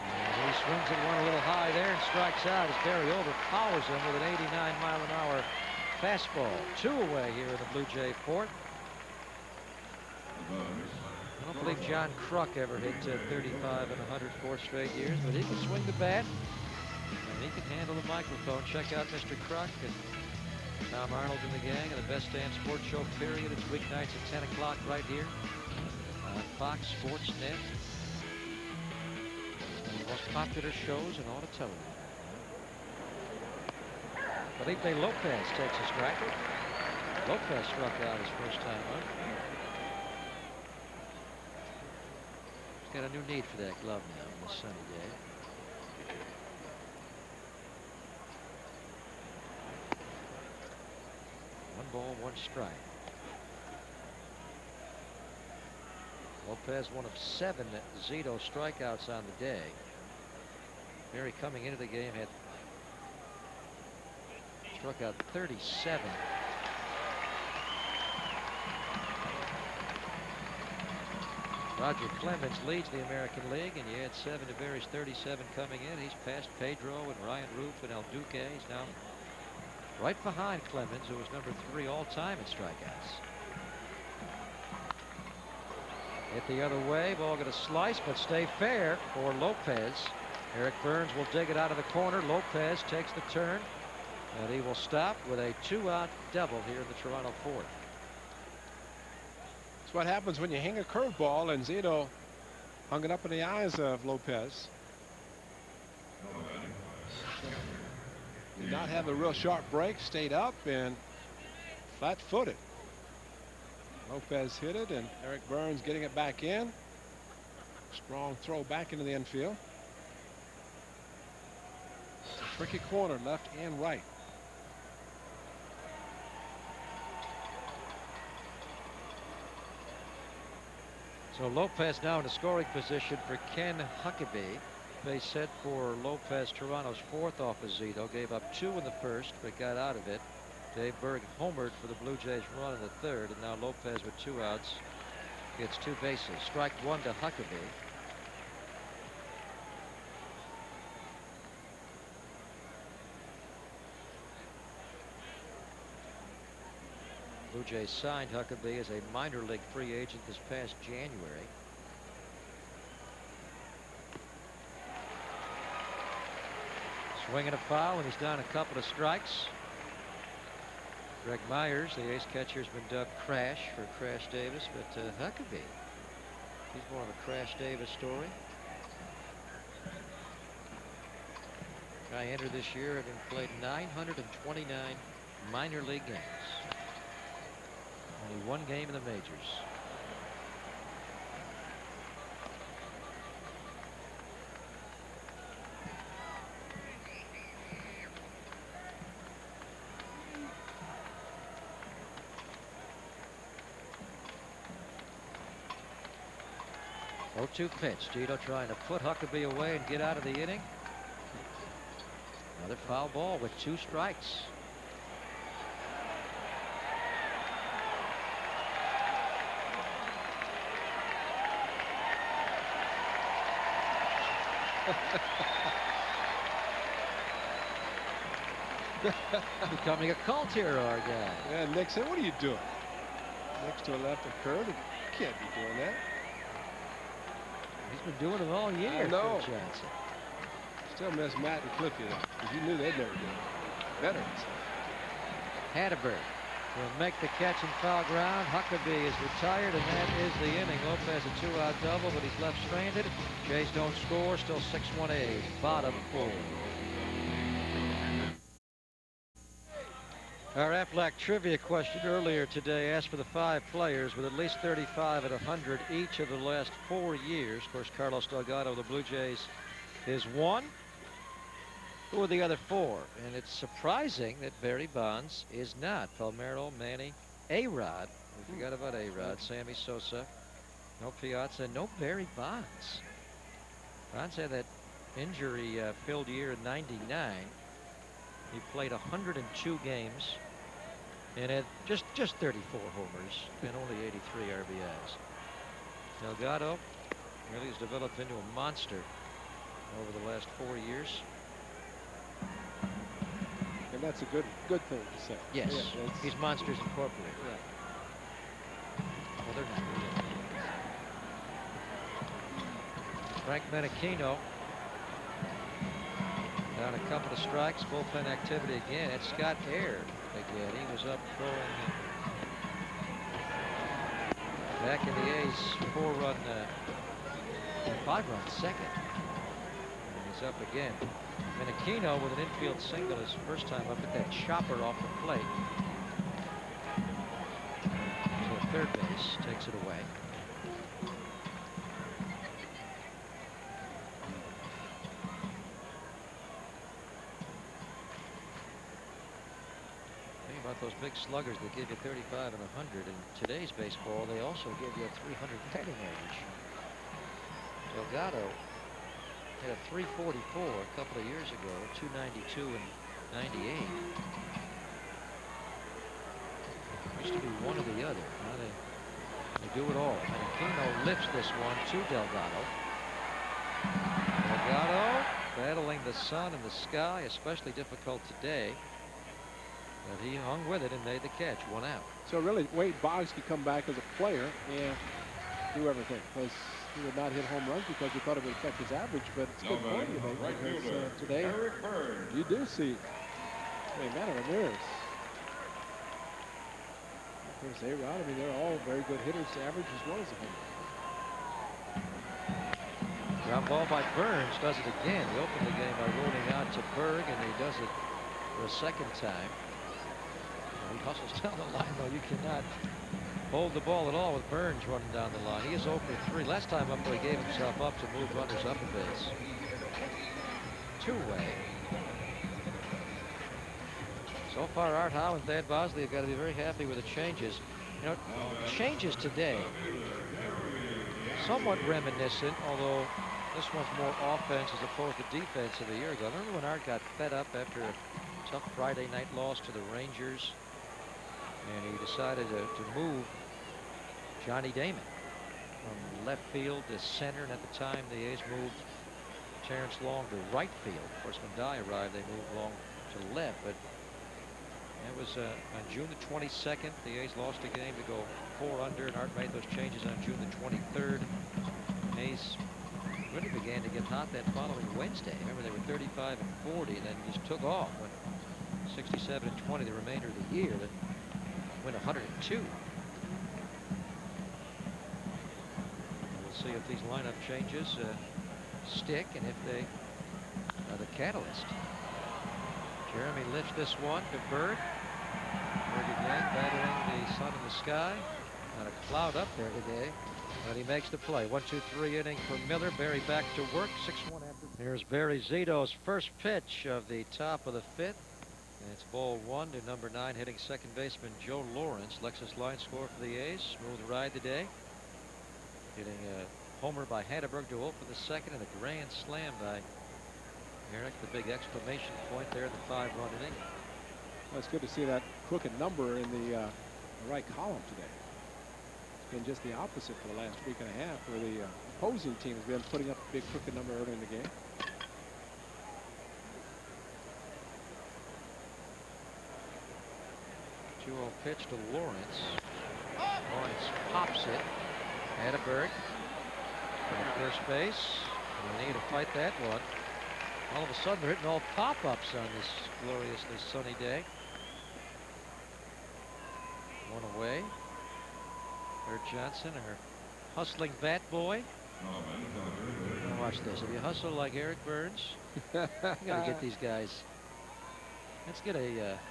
And he swings at one a little high there and strikes out as Barry overpowers him with an 89-mile-an-hour fastball. 2 away here in the Blue Jay fourth. I don't believe John Kruk ever hit 35 in 104 straight years, but he can swing the bat and he can handle the microphone. Check out Mr. Kruk and Tom Arnold and the gang on the Best Damn Sports Show period. It's weeknights at 10 o'clock right here on Fox Sports Net. One of the most popular shows in all of television. Felipe Lopez takes a strike. Lopez struck out his first time up. He's got a new need for that glove now on this sunny day. One ball, 1 strike. Lopez, one of 7 Zito strikeouts on the day. Barry coming into the game had struck out 37. Roger Clemens leads the American League, and you add 7 to Barry's 37 coming in. He's past Pedro and Ryan Roof and El Duque. He's now right behind Clemens, who was number 3 all-time in strikeouts. Hit the other way. Ball going to slice, but stay fair for Lopez. Eric Burns will dig it out of the corner. Lopez takes the turn, and he will stop with a 2-out double here in the Toronto fourth. That's what happens when you hang a curveball, and Zito hung it up in the eyes of Lopez. Did not have a real sharp break, stayed up and flat-footed. Lopez hit it, and Eric Burns getting it back in. Strong throw back into the infield. It's a tricky corner, left and right. So Lopez now in a scoring position for Ken Huckabee. Base set for Lopez, Toronto's 4th off of Zito. Gave up 2 in the first, but got out of it. Dave Berg homered for the Blue Jays run in the 3rd, and now Lopez with 2 outs gets 2 bases. Strike 1 to Huckabee. Blue Jays signed Huckabee as a minor league free agent this past January. Swinging a foul, and he's down a couple of strikes. Greg Myers, the ace catcher, has been dubbed Crash for Crash Davis, but Huckabee, he's more of a Crash Davis story. Guy entered this year, having played 929 minor league games. Only 1 game in the majors. 0-2 pitch. Zito trying to put Huckabee away and get out of the inning. Another foul ball with 2 strikes. Becoming a cult hero, our guy. Yeah, Nixon, what are you doing? Next to a left occurred. You can't be doing that. He's been doing it all year. I know. Phil Johnson. Still miss Matt and Cliffy though, because you knew they'd never do it. Veterans. Hatterberg will make the catch in foul ground. Huckabee is retired, and that is the inning. Lopez a 2-out double, but he's left stranded. Jays don't score. Still 6-1 A's. Bottom 4. Our Aflac trivia question earlier today asked for the 5 players with at least 35 and 100 each of the last 4 years. Of course, Carlos Delgado of the Blue Jays is 1. Who are the other 4? And it's surprising that Barry Bonds is not. Palmeiro, Manny, A-Rod. We forgot about A-Rod. Sammy Sosa. No Piazza. No Barry Bonds. Bonds had that injury-filled year in '99. He played 102 games and had just 34 homers and only 83 RBIs. Delgado really has developed into a monster over the last 4 years. And that's a good thing to say. Yes, yeah, he's Monsters Incorporated. Right. Well, they're not really. Frank Menachino down a couple of strikes. Bullpen activity again. It's Scott Air again. He was up throwing back in the A's 4-run, 5-run second. And he's up again. Menachino with an infield single his first time up at that chopper off the plate. So third base takes it away. Think about those big sluggers that give you 35 and 100. In today's baseball, they also give you a 300 batting average. Delgado had a 344 a couple of years ago, 292 and 98. Used to be one or the other. Now they do it all. Menachino lifts this one to Delgado. Delgado battling the sun and the sky, especially difficult today. But he hung with it and made the catch. 1 out. So really, Wade Boggs could come back as a player and do everything, because he would not hit home runs because he thought it would affect his average. But it's a good point you make, Right because fielder, today Eric Burns. you do see. I mean, Manny Ramirez. Of course, A-Rod. I mean, they're all very good hitters, average as well as a home run. Ground ball by Burns. Does it again. He opened the game by rolling out to Berg, and he does it for a second time. He hustles down the line, though. You cannot hold the ball at all with Burns running down the line. He is 0 for 3. Last time up, he gave himself up to move runners up a base. 2-way. So far, Art Howe and Thad Bosley have got to be very happy with the changes. You know, changes today, somewhat reminiscent, although this one's more offense as opposed to defense of a year ago. Remember when Art got fed up after a tough Friday night loss to the Rangers, and he decided to move Johnny Damon from left field to center, and at the time the A's moved Terrence Long to right field. Of course, when Dye arrived, they moved Long to left, but it was on June the 22nd. The A's lost a game to go 4 under, and Art made those changes on June the 23rd. A's really began to get hot that following Wednesday. Remember, they were 35 and 40, and then just took off. Went 67 and 20 the remainder of the year. Then went 102. We'll see if these lineup changes stick, and if they are the catalyst. Jeremy lifts this one to Berg. Berg again battling the sun and the sky. Not a cloud up there today, but he makes the play. 1-2-3 inning for Miller. Barry back to work. 6-1 after. Here's Barry Zito's first pitch of the top of the 5th. And it's ball 1 to number 9 hitting second baseman Joe Lawrence. Lexus line score for the A's. Smooth ride today. Hitting homer by Hatteberg to open the second, and a grand slam by Eric. The big exclamation point there in the 5-run inning. Well, it's good to see that crooked number in the right column today. It's been just the opposite for the last week and a half, where the opposing team has been putting up a big crooked number early in the game. Two-0 pitch to Lawrence. Lawrence pops it. Hatteberg at first base. And they need to fight that one. All of a sudden, they're hitting all pop-ups on this gloriously sunny day. One away. There's Johnson, her hustling bat boy. Now watch this. If you hustle like Eric Burns, you gotta get these guys. Let's get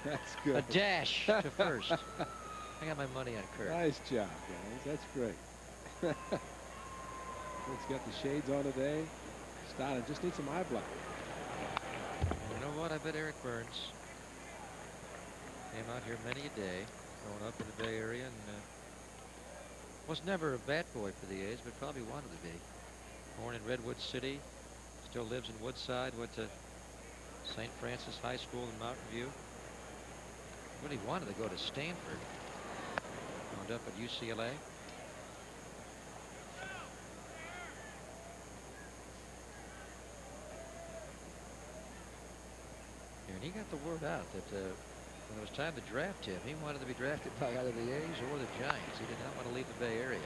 That's good. a dash to first. I got my money on Kirk. Nice job, guys. That's great. Let's get the shades on today. Stoddard just needs some eye black. You know what? I bet Eric Burns came out here many a day growing up in the Bay Area, and was never a bat boy for the A's, but probably wanted to be. Born in Redwood City, still lives in Woodside, went to St. Francis High School in Mountain View. Really wanted to go to Stanford. Wound up at UCLA. And he got the word out that when it was time to draft him, he wanted to be drafted by either the A's or the Giants. He did not want to leave the Bay Area.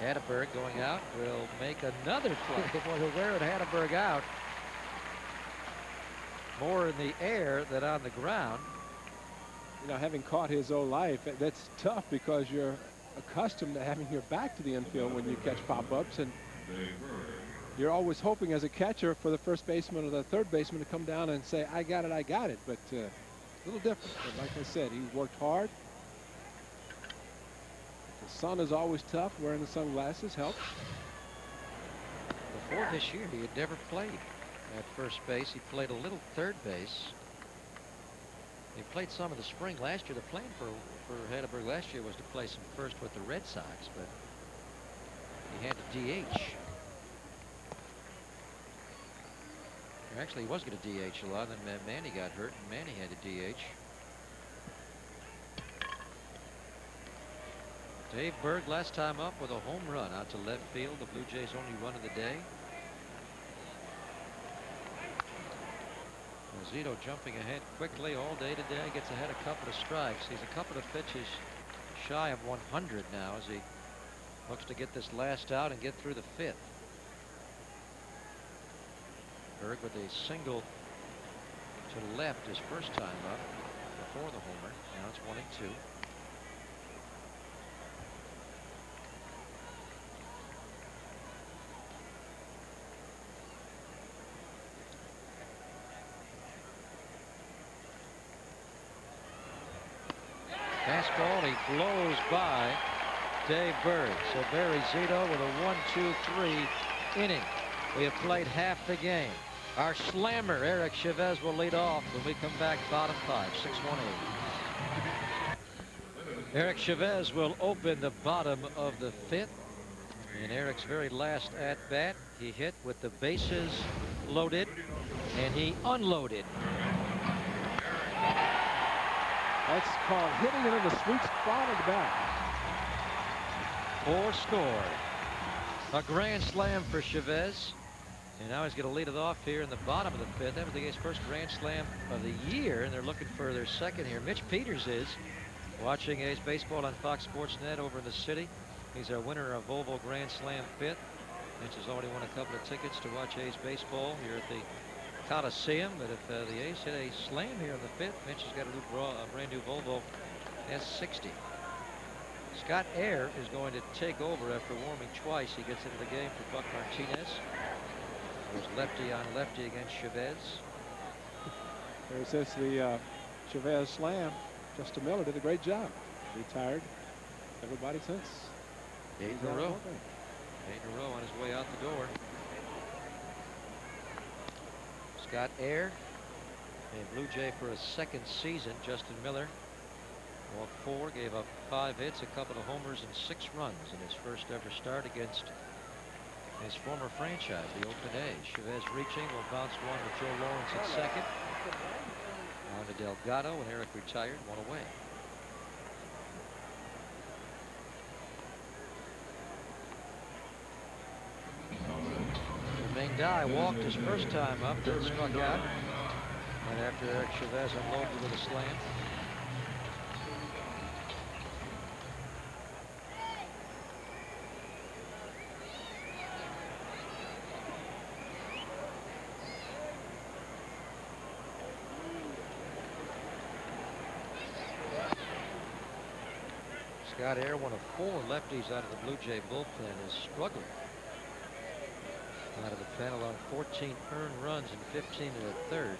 Hatteberg going out will make another play. Boy, they're wearing Hatteberg out more in the air than on the ground. You know, having caught his whole life, that's tough because you're accustomed to having your back to the infield when you catch pop-ups, and you're always hoping as a catcher for the first baseman or the third baseman to come down and say, I got it, but a little different. But like I said, he worked hard. The sun is always tough. Wearing the sunglasses helps. Before this year, he had never played at first base. He played a little third base. He played some of the spring last year. The plan for Hatteberg last year was to play some first with the Red Sox, but he had to DH. Actually, he was going to DH a lot, and then Manny got hurt, and Manny had to DH. Dave Berg last time up with a home run out to left field. The Blue Jays' only run of the day. Zito jumping ahead quickly all day today. Gets ahead a couple of strikes. He's a couple of pitches shy of 100 now as he looks to get this last out and get through the fifth. Berg with a single to left his first time up before the homer. Now it's 1-2. Fastball, and he blows by Dave Berg. So Barry Zito with a 1-2-3 inning. We have played half the game. Our slammer, Eric Chavez, will lead off when we come back bottom 5, 6-1-8. Eric Chavez will open the bottom of the fifth. In Eric's very last at-bat, he hit with the bases loaded, and he unloaded. That's called hitting it in the sweet spot of the bat. 4 scored. A grand slam for Chavez. And now he's going to lead it off here in the bottom of the fifth. That was the A's first grand slam of the year, and they're looking for their second here. Mitch Peters is watching A's baseball on Fox Sports Net over in the city. He's our winner of Volvo Grand Slam fifth. Mitch has already won a couple of tickets to watch A's baseball here at the Coliseum. But if the A's hit a slam here in the fifth, Mitch has got a brand new Volvo S60. Scott Air is going to take over after warming twice. He gets into the game for Buck Martinez. It was lefty on lefty against Chavez. There says the Chavez slam. Justin Miller did a great job. Retired everybody since. 8 in a row. 8 in a row on his way out the door. Scott Air, a Blue Jay for a second season. Justin Miller walked 4, gave up 5 hits, a couple of homers, and 6 runs in his first ever start against his former franchise, the Oakland A's. Chavez reaching, will bounce one with Joe Lawrence at second. On to Delgado, and Eric retired, one away. Jermaine Dye walked his first time up, then struck out. And after Eric Chavez unloaded with a slam. Scott Air, one of 4 lefties out of the Blue Jay bullpen, is struggling out of the pen, along 14 earned runs and 15 in the third.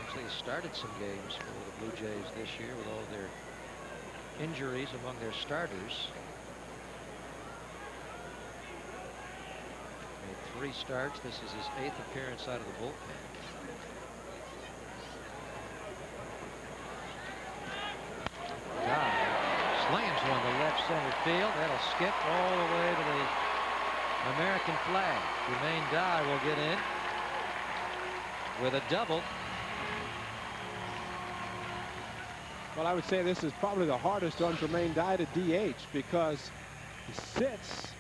Actually started some games for the Blue Jays this year with all their injuries among their starters. Made 3 starts. This is his 8th appearance out of the bullpen. Slams one to left center field. That'll skip all the way to the American flag. Jermaine Dye will get in with a double. Well, I would say this is probably the hardest on Jermaine Dye to DH, because he sits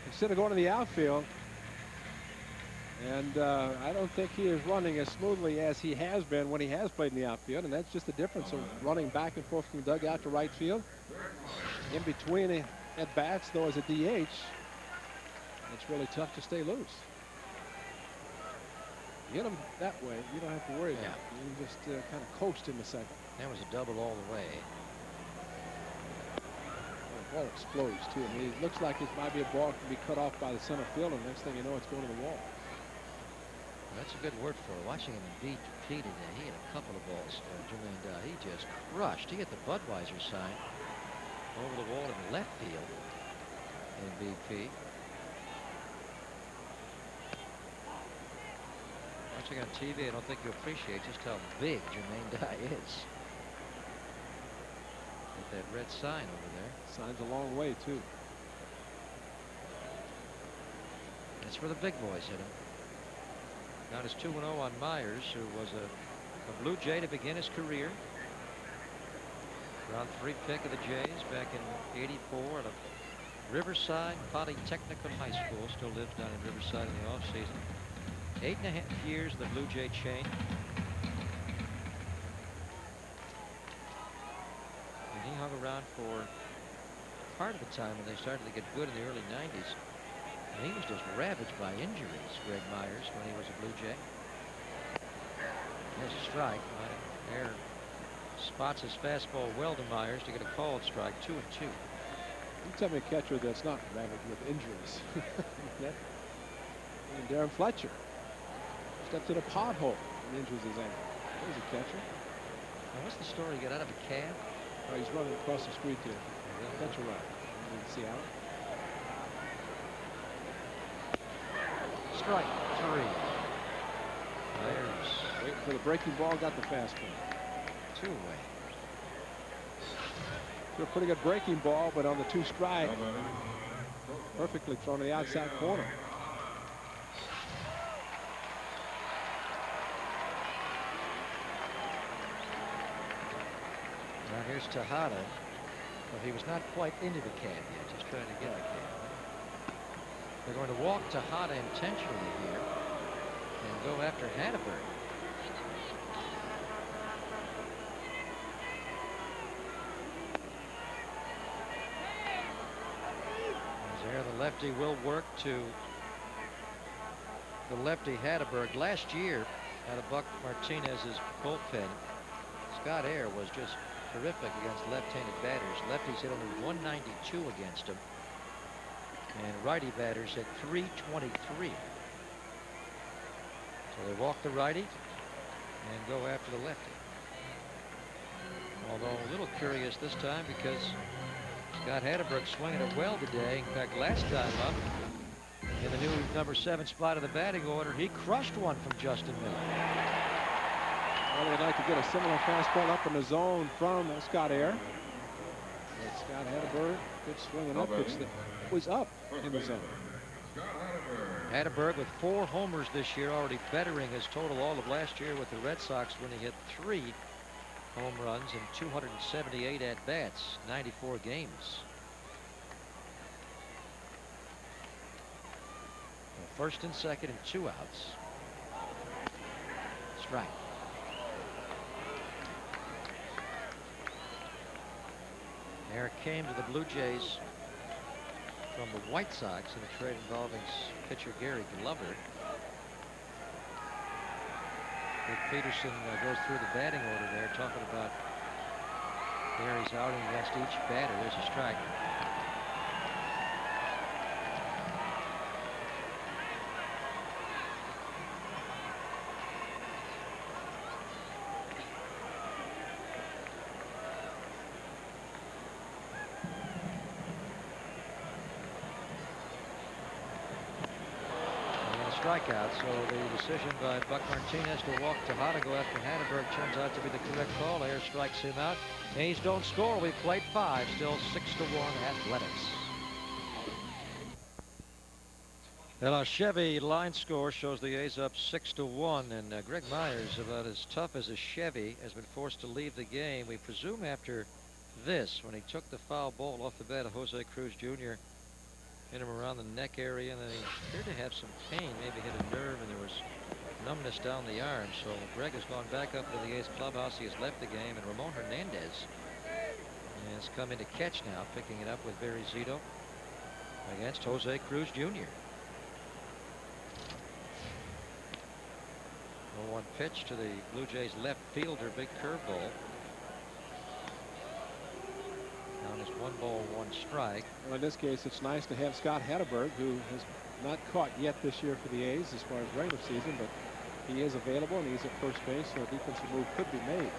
instead of going to the outfield. And I don't think he is running as smoothly as he has been when he has played in the outfield. And that's just the difference of running back and forth from the dugout to right field. In between at bats, though, as a DH, it's really tough to stay loose. You get him that way, you don't have to worry about it. You can just kind of coast in the second. That was a double all the way. The ball explodes, too. I mean, it looks like it might be a ball that can be cut off by the center field, and next thing you know, it's going to the wall. That's a good word for it. Watching him in BP today, he had a couple of balls. Jermaine Dye, he just crushed. He hit the Budweiser sign over the wall in the left field in BP. Watching on TV, I don't think you appreciate just how big Jermaine Dye is. With that red sign over there. Sign's a long way, too. That's where the big boys hit him. Now it's 2-0 on Myers, who was a Blue Jay to begin his career. Round 3 pick of the Jays back in '84 at a Riverside Polytechnical High School. Still lives down in Riverside in the offseason. 8.5 years of the Blue Jay chain. And he hung around for part of the time when they started to get good in the early '90s. And he was just ravaged by injuries, Greg Myers, when he was a Blue Jay. There's a strike. There spots his fastball well to Myers to get a called strike. 2-2. You tell me a catcher that's not ravaged with injuries. And Darren Fletcher steps in a pothole and injures his ankle. There's a catcher. Now, what's the story? He got out of a cab? Oh, he's running across the street there. Catcher right. In Seattle. Strike 3. Myers waiting for the breaking ball, got the fastball. 2 away. A pretty good breaking ball, but on the 2 strike, perfectly thrown to the outside corner. Now here's Tejada. Well, he was not quite into the cab yet, just trying to get the cab. They're going to walk Tejada intentionally here and go after Hatteberg. There, the lefty will work to the lefty Hatteberg. Last year, out of Buck Martinez's bullpen, Scott Air was just terrific against left-handed batters. Lefties hit only 192 against him, and righty batters hit 323. So they walk the righty and go after the lefty. Although a little curious this time because Scott Hatteberg swinging it well today. In fact, last time up in the new number 7 spot of the batting order, he crushed one from Justin Miller. Well, they'd like to get a similar fastball up in the zone from Scott Air. Scott Hatteberg, good swinging up pitch that was up in the zone. Hatteberg with 4 homers this year, already bettering his total all of last year with the Red Sox when he hit 3 home runs and 278 at-bats, 94 games. First and second and 2 outs. Strike. Eric came to the Blue Jays from the White Sox in a trade involving pitcher Gary Glover. Rick Peterson goes through the batting order there, talking about Gary's outing against each batter. There's a strike. Strikeout, so the decision by Buck Martinez to walk Tejada after Hatteberg turns out to be the correct call. Ayers strikes him out. A's don't score. We've played 5, still 6-1 Athletics. Well, our Chevy line score shows the A's up 6-1, and Greg Myers, about as tough as a Chevy, has been forced to leave the game. We presume after this, when he took the foul ball off the bat of Jose Cruz Jr., hit him around the neck area, and then he appeared to have some pain, maybe hit a nerve, and there was numbness down the arm. So Greg has gone back up to the A's clubhouse. He has left the game, and Ramon Hernandez has come in to catch now, picking it up with Barry Zito against Jose Cruz Jr. 0-1 pitch to the Blue Jays left fielder, big curveball. Down is 1 ball, 1 strike. Well, in this case, it's nice to have Scott Hatteberg, who has not caught yet this year for the A's as far as regular season, but he is available and he's at first base, so a defensive move could be made.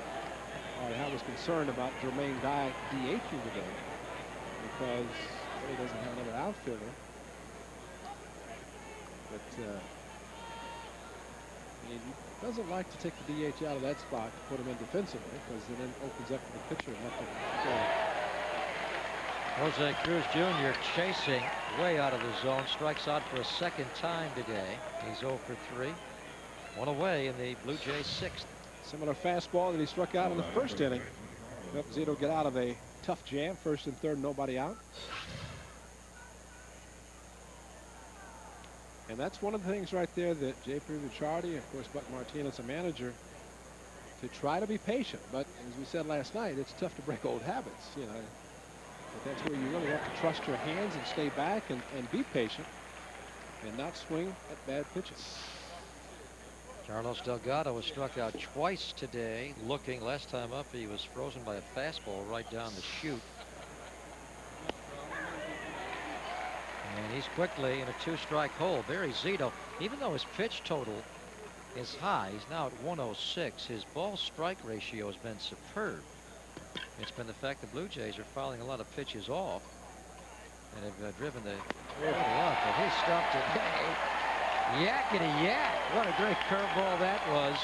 I was concerned about Jermaine Dye DHing today because he doesn't have another outfielder. But he doesn't like to take the DH out of that spot to put him in defensively, because it then opens up to the pitcher and let them go. Jose Cruz Jr. chasing way out of the zone, strikes out for a second time today. He's 0 for 3. 1 away in the Blue Jays 6th. Similar fastball that he struck out in the first inning. Helped Zito get out of a tough jam. First and third, nobody out. And that's one of the things right there that J.P. Ricciardi, of course Buck Martinez, a manager, to try to be patient. But as we said last night, it's tough to break old habits, you know. But that's where you really have to trust your hands and stay back and be patient and not swing at bad pitches. Carlos Delgado was struck out twice today. Looking last time up, he was frozen by a fastball right down the chute. And he's quickly in a 2-strike hole. Barry Zito, even though his pitch total is high, he's now at 106. His ball strike ratio has been superb. It's been the fact the Blue Jays are fouling a lot of pitches off and have driven the up. But he stopped it. Yakety yak. What a great curveball that was.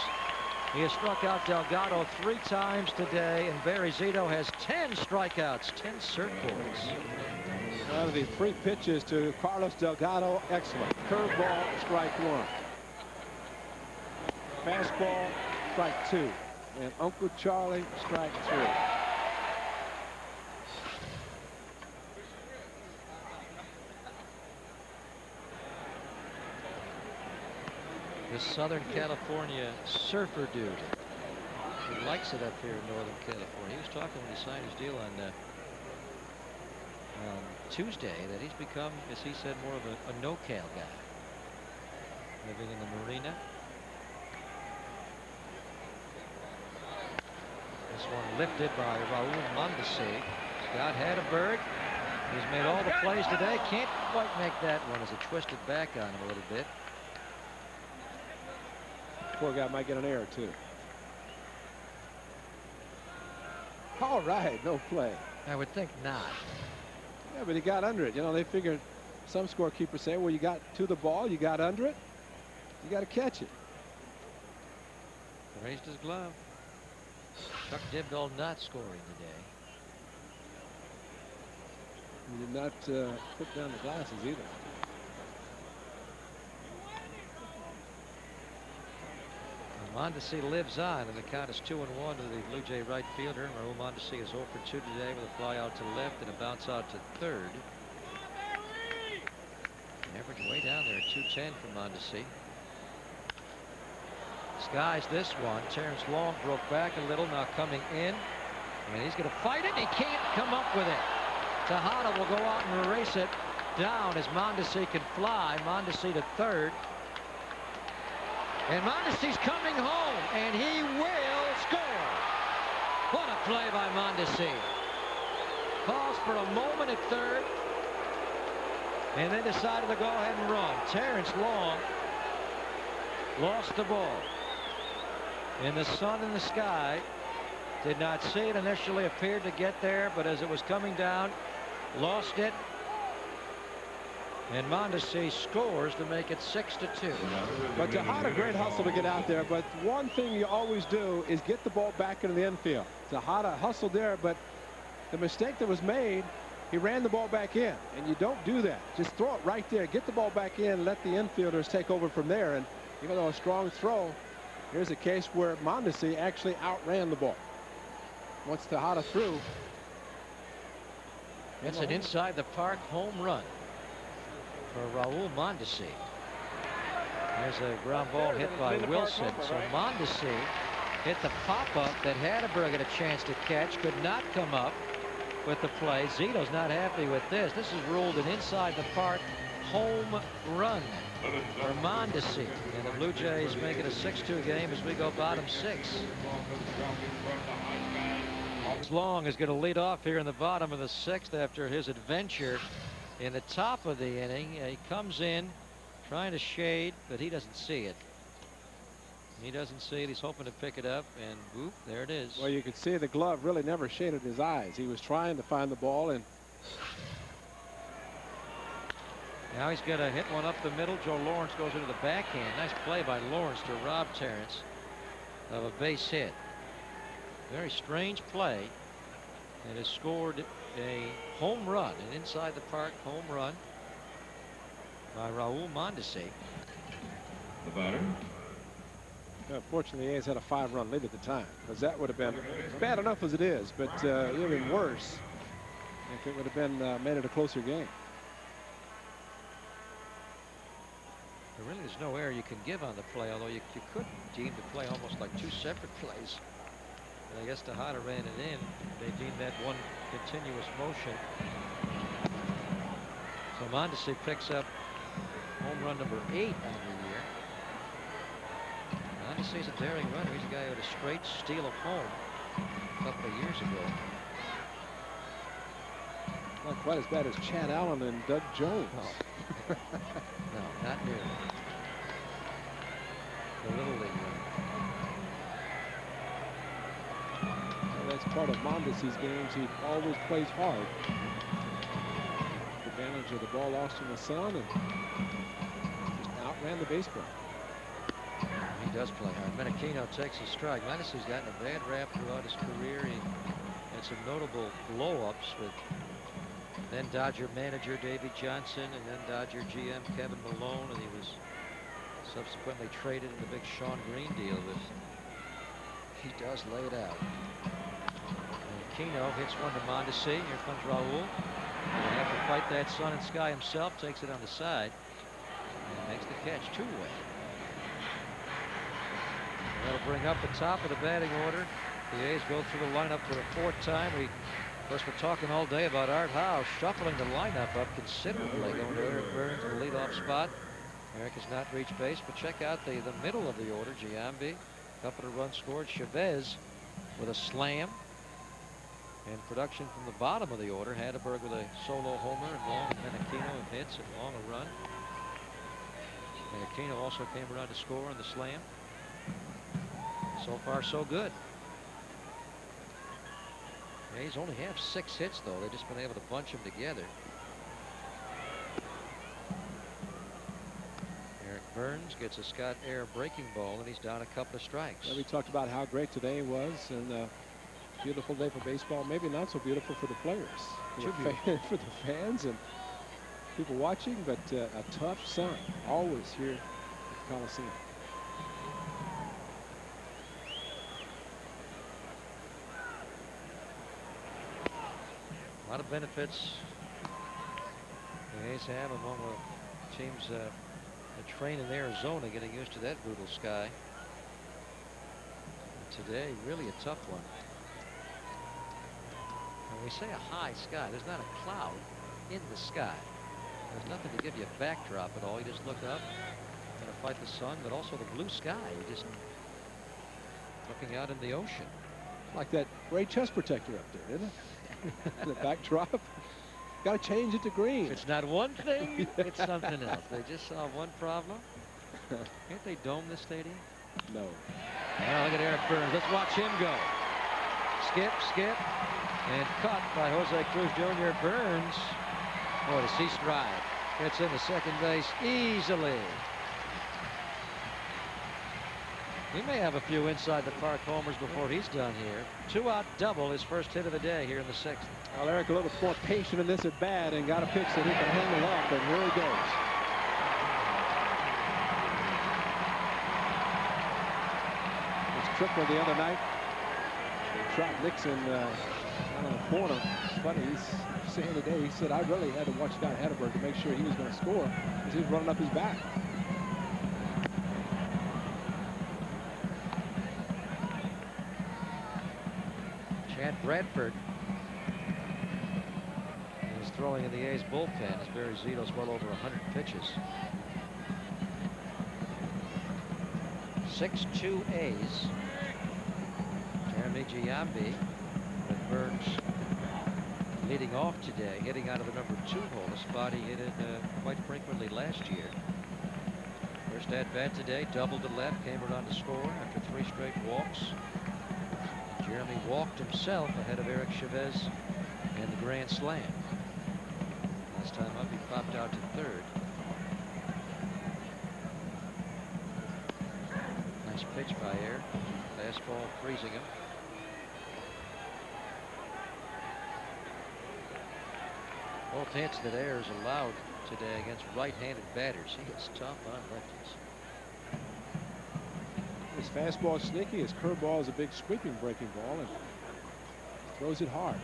He has struck out Delgado 3 times today, and Barry Zito has 10 strikeouts, 10 cert points. One of the 3 pitches to Carlos Delgado, excellent. Curveball, strike 1. Fastball, strike 2. And Uncle Charlie, strike 3. This Southern California surfer dude, he likes it up here in Northern California. He was talking when he signed his deal on Tuesday that he's become, as he said, more of a no-cal guy, living in the marina. This one lifted by Raul Mondesi. Scott Hatteberg, he's made all the plays today. Can't quite make that one as it twisted back on him a little bit. Poor guy might get an error too. All right, no play. I would think not. Yeah, but he got under it. You know, they figured, some scorekeepers say, well, you got to the ball, you got under it, you got to catch it. Raised his glove. Chuck Dibdall not scoring today. He did not put down the glasses either. Mondesi lives on, and the count is 2-1 to the Blue Jay right fielder. Raul Mondesi is 0 for 2 today with a fly out to left and a bounce out to third. Average way down there, 210 for Mondesi. Skies this one. Terrence Long broke back a little, now coming in, and he's going to fight it. He can't come up with it. Tejada will go out and erase it down as Mondesi can fly. Mondesi to third. And Mondesi's coming home, and he will score. What a play by Mondesi. Calls for a moment at third, and then decided to go ahead and run. Terrence Long lost the ball. And the sun in the sky did not see it initially, appeared to get there, but as it was coming down, lost it. And Mondesi scores to make it 6-2. But Tejada, great hustle to get out there. But one thing you always do is get the ball back into the infield. Tejada hustled there, but the mistake that was made, he ran the ball back in. And you don't do that. Just throw it right there. Get the ball back in. Let the infielders take over from there. And even though a strong throw, here's a case where Mondesi actually outran the ball. Once Tejada threw. It's an inside the park home run for Raul Mondesi. There's a ground ball hit by Wilson. So Mondesi hit the pop-up that Hatteberg had a chance to catch, could not come up with the play. Zito's not happy with this. This is ruled an inside the park home run for Mondesi. And the Blue Jays make it a 6-2 game as we go bottom 6. Long is going to lead off here in the bottom of the 6th after his adventure in the top of the inning. He comes in trying to shade, but he doesn't see it. He doesn't see it. He's hoping to pick it up, and whoop, there it is. Well, you could see the glove really never shaded his eyes. He was trying to find the ball, and now he's going to hit one up the middle. Joe Lawrence goes into the backhand. Nice play by Lawrence to rob Terrence of a base hit. Very strange play, and has scored a home run, an inside the park home run by Raul Mondesi. The batter. Fortunately, the A's had a 5-run lead at the time, because that would have been bad enough as it is, but even worse if it would have been made it a closer game. There really is no error you can give on the play, although you could deem the play almost like two separate plays. And I guess Tejada ran it in. They deemed that one continuous motion. So Mondesi picks up home run number 8 on the year. Mondesi's a daring runner. He's a guy who had a straight steal of home a couple of years ago. Not quite as bad as Chad Allen and Doug Jones. Oh. No, not nearly. The Little League runner. That's part of Mondesi's games. He always plays hard. Took advantage of the ball lost in the sun and just outran the baseball. He does play hard. Menachino takes a strike. Mondesi's gotten a bad rap throughout his career. He had some notable blow-ups with then Dodger manager Davey Johnson and then Dodger GM Kevin Malone, and he was subsequently traded in the big Sean Green deal. But he does lay it out. Kino hits one to Mondesi. Here comes Raul. He'll have to fight that sun and sky himself. Takes it on the side and makes the catch two-way. That'll bring up the top of the batting order. The A's go through the lineup for the 4th time. Of course, we're talking all day about Art Howe shuffling the lineup up considerably, going to Eric Burns in the leadoff spot. Eric has not reached base, but check out the middle of the order. Giambi, a couple of runs scored. Chavez with a slam. And production from the bottom of the order. Hatteberg with a solo homer, and Long and Menachino with hits, and Long a run. Menachino also came around to score on the slam. So far, so good. The A's only have 6 hits, though. They've just been able to bunch them together. Eric Burns gets a Scott Air breaking ball, and he's down a couple of strikes. Yeah, we talked about how great today was, and Beautiful day for baseball. Maybe not so beautiful for the players, for the fans and people watching, but a tough sun always here at the Coliseum. A lot of benefits the A's have among the teams that train in Arizona, getting used to that brutal sky. Today, really a tough one. When we say a high sky, there's not a cloud in the sky. There's nothing to give you a backdrop at all. You just look up, and fight the sun, but also the blue sky. You're just looking out in the ocean. Like that great chest protector up there, isn't it? The backdrop. Got to change it to green. If it's not one thing, it's something else. They just saw one problem. Can't they dome this stadium? No. Now look at Eric Burns. Let's watch him go. Skip, skip, and cut by Jose Cruz Jr. Burns. Boy, does he stride. Gets into second base easily. He may have a few inside the park homers before he's done here. 2-out double, his first hit of the day here in the 6th. Well, Eric a little more patient in this at bat and got a pitch that he can handle up, and here he goes. His triple the other night. Trout Nixon out on the corner. It's funny, he's saying today, he said, I really had to watch Scott Hatterberg to make sure he was going to score because he was running up his back. Chad Bradford is throwing in the A's bullpen as Barry Zito's well over 100 pitches. 6-2 A's. Jeremy Giambi with Burns leading off today, hitting out of the number 2 hole, a spot he hit it quite frequently last year. First at bat today, double to left, came around to score after 3 straight walks. Jeremy walked himself ahead of Eric Chavez and the grand slam. Last time up, he popped out to third. Nice pitch by Eric. Fastball freezing him. Both hits that Ayers allowed today against right-handed batters. He gets tough on lefties. His fastball is sneaky. His curveball is a big sweeping breaking ball and throws it hard.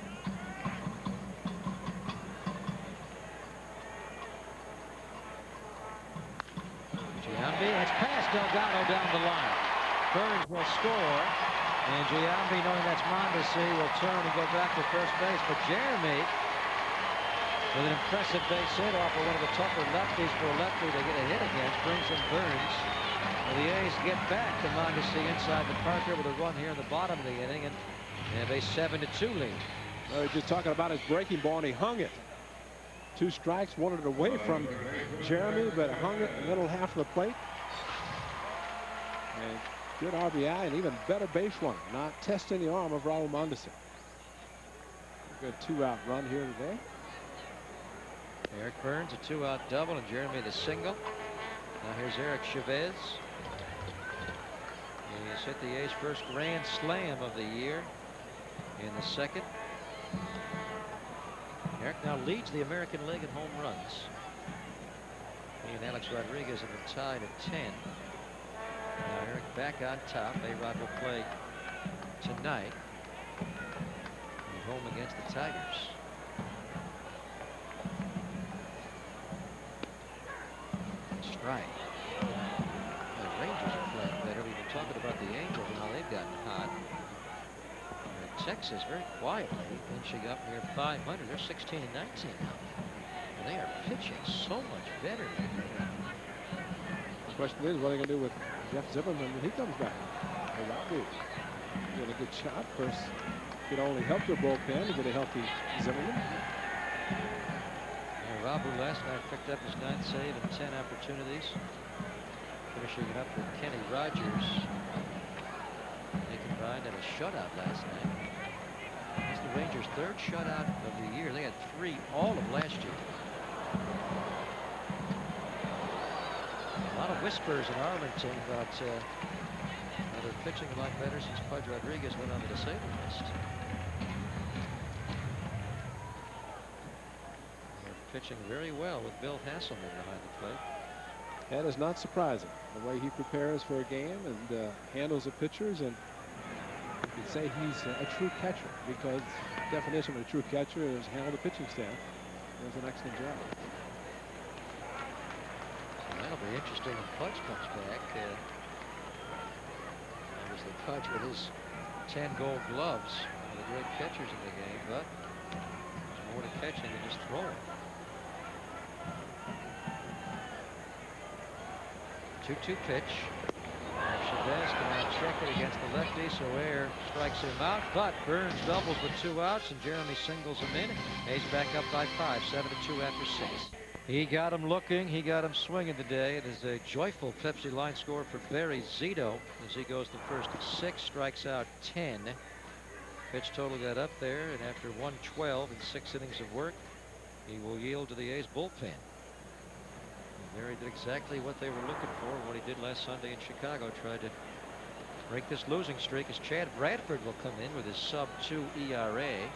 Giambi, it's past Delgado down the line. Burns will score, and Giambi, knowing that's Mondesi, will turn and go back to first base. But Jeremy, with an impressive base hit off of one of the tougher lefties for a lefty to get a hit against, brings in Burns. Well, the A's get back to Mondesi inside the park here with a run here in the bottom of the inning, and have a 7-2 lead. Well, just talking about his breaking ball, and he hung it. 2 strikes, wanted it away from Jeremy, but hung it in the middle half of the plate. And good RBI and even better base running, not testing the arm of Raul Mondesi. Good 2-out run here today. Eric Burns a 2-out double and Jeremy the single. Now here's Eric Chavez. He's hit the A's first grand slam of the year in the 2nd. Eric now leads the American League in home runs. He and Alex Rodriguez have been tied at 10. Now Eric back on top. A-Rod will play tonight at home against the Tigers. Strike. The Rangers are playing better. We've been talking about the Angels and how they've gotten hot. Texas very quietly inching up near 500. They're 16-19 now. And they are pitching so much better. The question is, what are they going to do with Jeff Zimmerman when he comes back? Hey, Rabu doing a good job. Of course, it only help your bullpen to get a healthy Zimmerman. Rabu last night picked up his 9th save and 10 opportunities. Finishing it up with Kenny Rogers. They combined at a shutout last night. It's the Rangers' 3rd shutout of the year. They had 3 all of last year. A lot of whispers in Arlington about they're pitching a lot better since Pudge Rodriguez went on the disabled list. pitching very well with Bill Hasselman behind the plate. That is not surprising. The way he prepares for a game and handles the pitchers, and you can say he's a true catcher, because the definition of a true catcher is handle the pitching staff. Does an excellent job. So that'll be interesting when Pudge comes back. Obviously, Pudge with his 10 gold gloves, one of the great catchers in the game, but there's more to catching than just throwing. 2-2 pitch. Chavez can now check it against the lefty, so Air strikes him out, but Burns doubles with 2 outs, and Jeremy singles him in. A's back up by 5, 7-2 after 6. He got him looking, he got him swinging today. It is a joyful Pepsi line score for Barry Zito as he goes the first of 6, strikes out 10. Pitch total got up there, and after 112 and 6 innings of work, he will yield to the A's bullpen. Barry did exactly what they were looking for, what he did last Sunday in Chicago. Tried to break this losing streak as Chad Bradford will come in with his sub-2 ERA.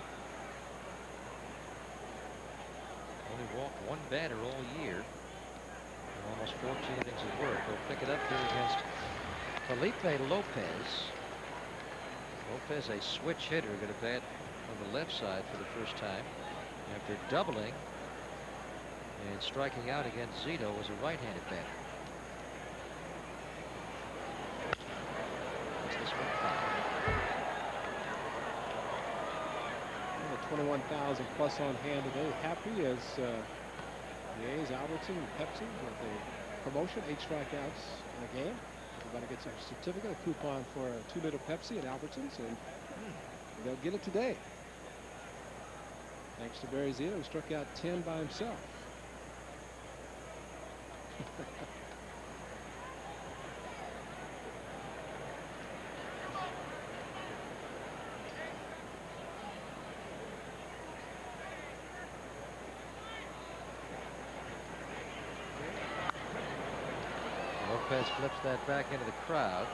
Only walked 1 batter all year. Almost 14 innings of work. He'll pick it up here against Felipe Lopez. Lopez, a switch hitter, got a bat on the left side for the first time after doubling and striking out against Zito was a right-handed batter. What's this one? 21,000 plus on hand today. Happy as the A's, Albertson, and Pepsi with a promotion, 8 strikeouts in a game. Everybody gets a certificate, a coupon for a 2-liter Pepsi at Albertsons, and they'll get it today. Thanks to Barry Zito, who struck out 10 by himself. Lopez flips that back into the crowd.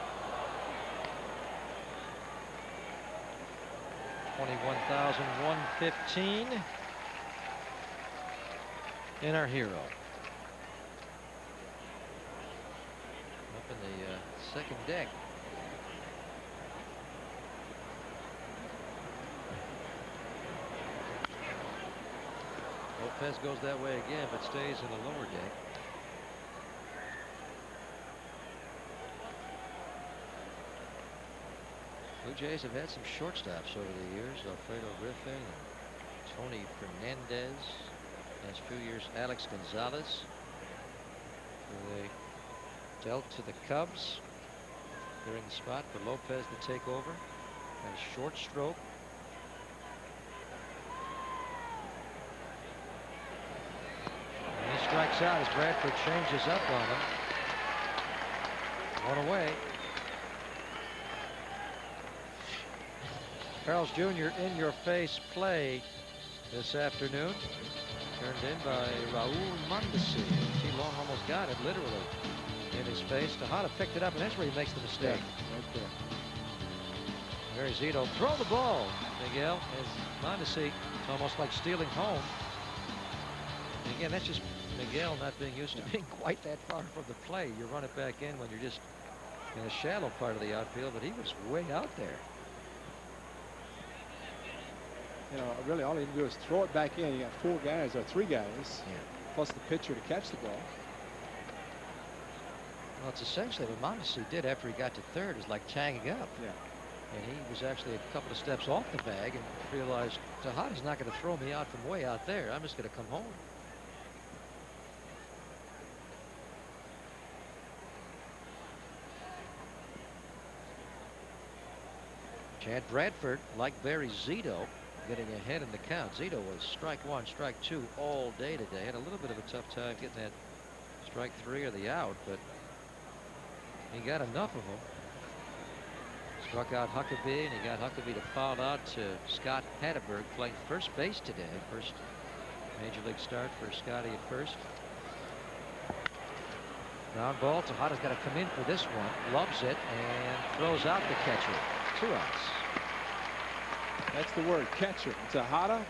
21,115 in our hero. Up in the second deck. Lopez goes that way again, but stays in the lower deck. Blue Jays have had some shortstops over the years. Alfredo Griffin and Tony Fernandez. Last few years, Alex Gonzalez, who they dealt to the Cubs. They're in the spot for Lopez to take over. And a short stroke. And he strikes out as Bradford changes up on him. 1 away. Carl's Jr. in-your-face play this afternoon. Turned in by Raul Mondesi. T. Long almost got it, literally, in his face. Tejada picked it up, and that's where he makes the mistake. Yeah, right there. Barry Zito, throw the ball, Miguel, as Mondesi, it's almost like stealing home. And again, that's just Miguel not being used to being quite that far from the play. You run it back in when you're just in a shallow part of the outfield, but he was way out there. You know, really all he can do is throw it back in. You got 4 guys or 3 guys, plus the pitcher to catch the ball. Well, it's essentially what Mondesi did after he got to third is like tagging up. Yeah. And he was actually a couple of steps off the bag and realized Tejada's not going to throw me out from way out there. I'm just going to come home. Chad Bradford, like Barry Zito, getting ahead in the count. Zito was strike 1, strike 2 all day today. Had a little bit of a tough time getting that strike 3 or the out, but he got enough of them. Struck out Huckabee, and he got Huckabee to foul out to Scott Hatteberg, playing first base today. First major league start for Scotty at first. Ground ball. Tejada's got to come in for this one. Loves it and throws out the catcher. 2 outs. That's the word, catcher. Tejada.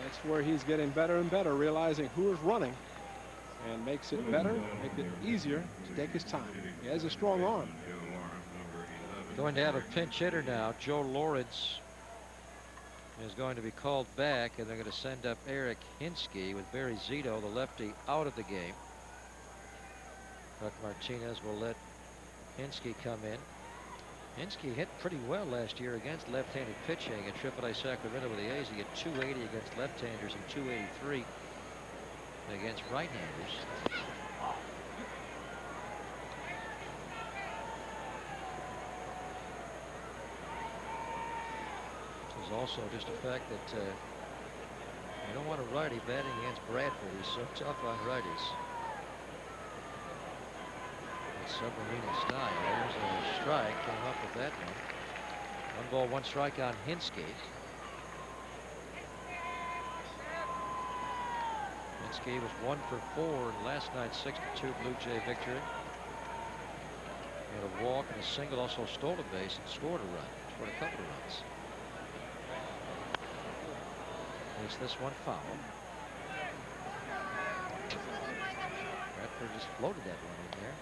That's where he's getting better and better, realizing who is running, and makes it better, make it easier to take his time. He has a strong arm. Going to have a pinch hitter now. Joe Lawrence is going to be called back, and they're going to send up Eric Hinsky with Barry Zito, the lefty, out of the game. Buck Martinez will let Hinsky come in. Hinsky hit pretty well last year against left-handed pitching at AAA Sacramento with the A's. He hit 280 against left-handers and 283 against right-handers. There's also just the fact that you don't want a righty batting against Bradford. He's so tough on righties. Submarine style. There's a strike. Came up with that one. 1 ball, 1 strike on Hinsky. Hinsky was 1 for 4 in last night's 6-2 Blue Jay victory. He had a walk and a single, also stole a base and scored a run. Scored a couple of runs. Makes this one foul. Bradford just floated that one in there.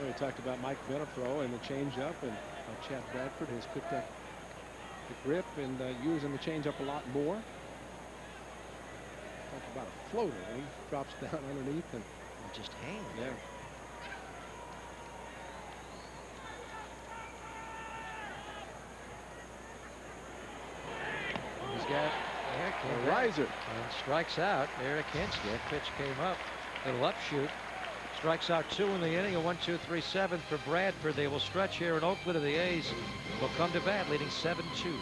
We talked about Mike Venafro and the changeup, and how Chad Bradford has picked up the grip and using the changeup a lot more. Talk about a floater. He drops down underneath and just hang. Yeah. He's got Eric a riser and strikes out. Eric Hinsky. That pitch came up. Little upshoot. Strikes out 2 in the inning. A 1-2-3 7th for Bradford. They will stretch here in Oakland, and the A's will come to bat, leading 7-2.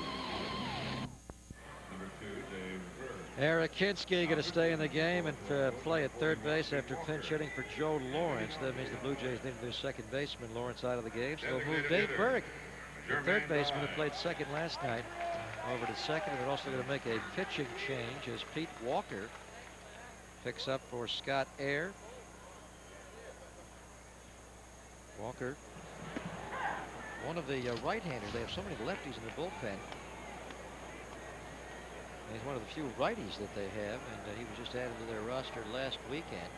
Eric Hinsky going to stay in the game and play at third base after pinch hitting for Joe Lawrence. That means the Blue Jays need their second baseman, Lawrence, out of the game. So they'll move Dave Berg, the third baseman who played second last night, over to second. And they're also going to make a pitching change as Pete Walker picks up for Scott Air. Walker, one of the right-handers. They have so many lefties in the bullpen. And he's one of the few righties that they have, and he was just added to their roster last weekend.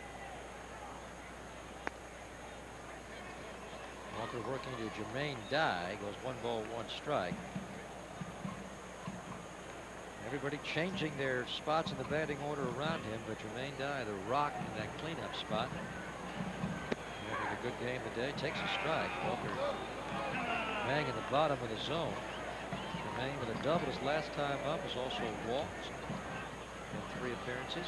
Walker working to Jermaine Dye, goes 1 ball, 1 strike. Everybody changing their spots in the batting order around him, but Jermaine Dye, the rock in that cleanup spot. Having a good game today, takes a strike. Walker banging the bottom of the zone. Jermaine with a double his last time up, has also walked in 3 appearances.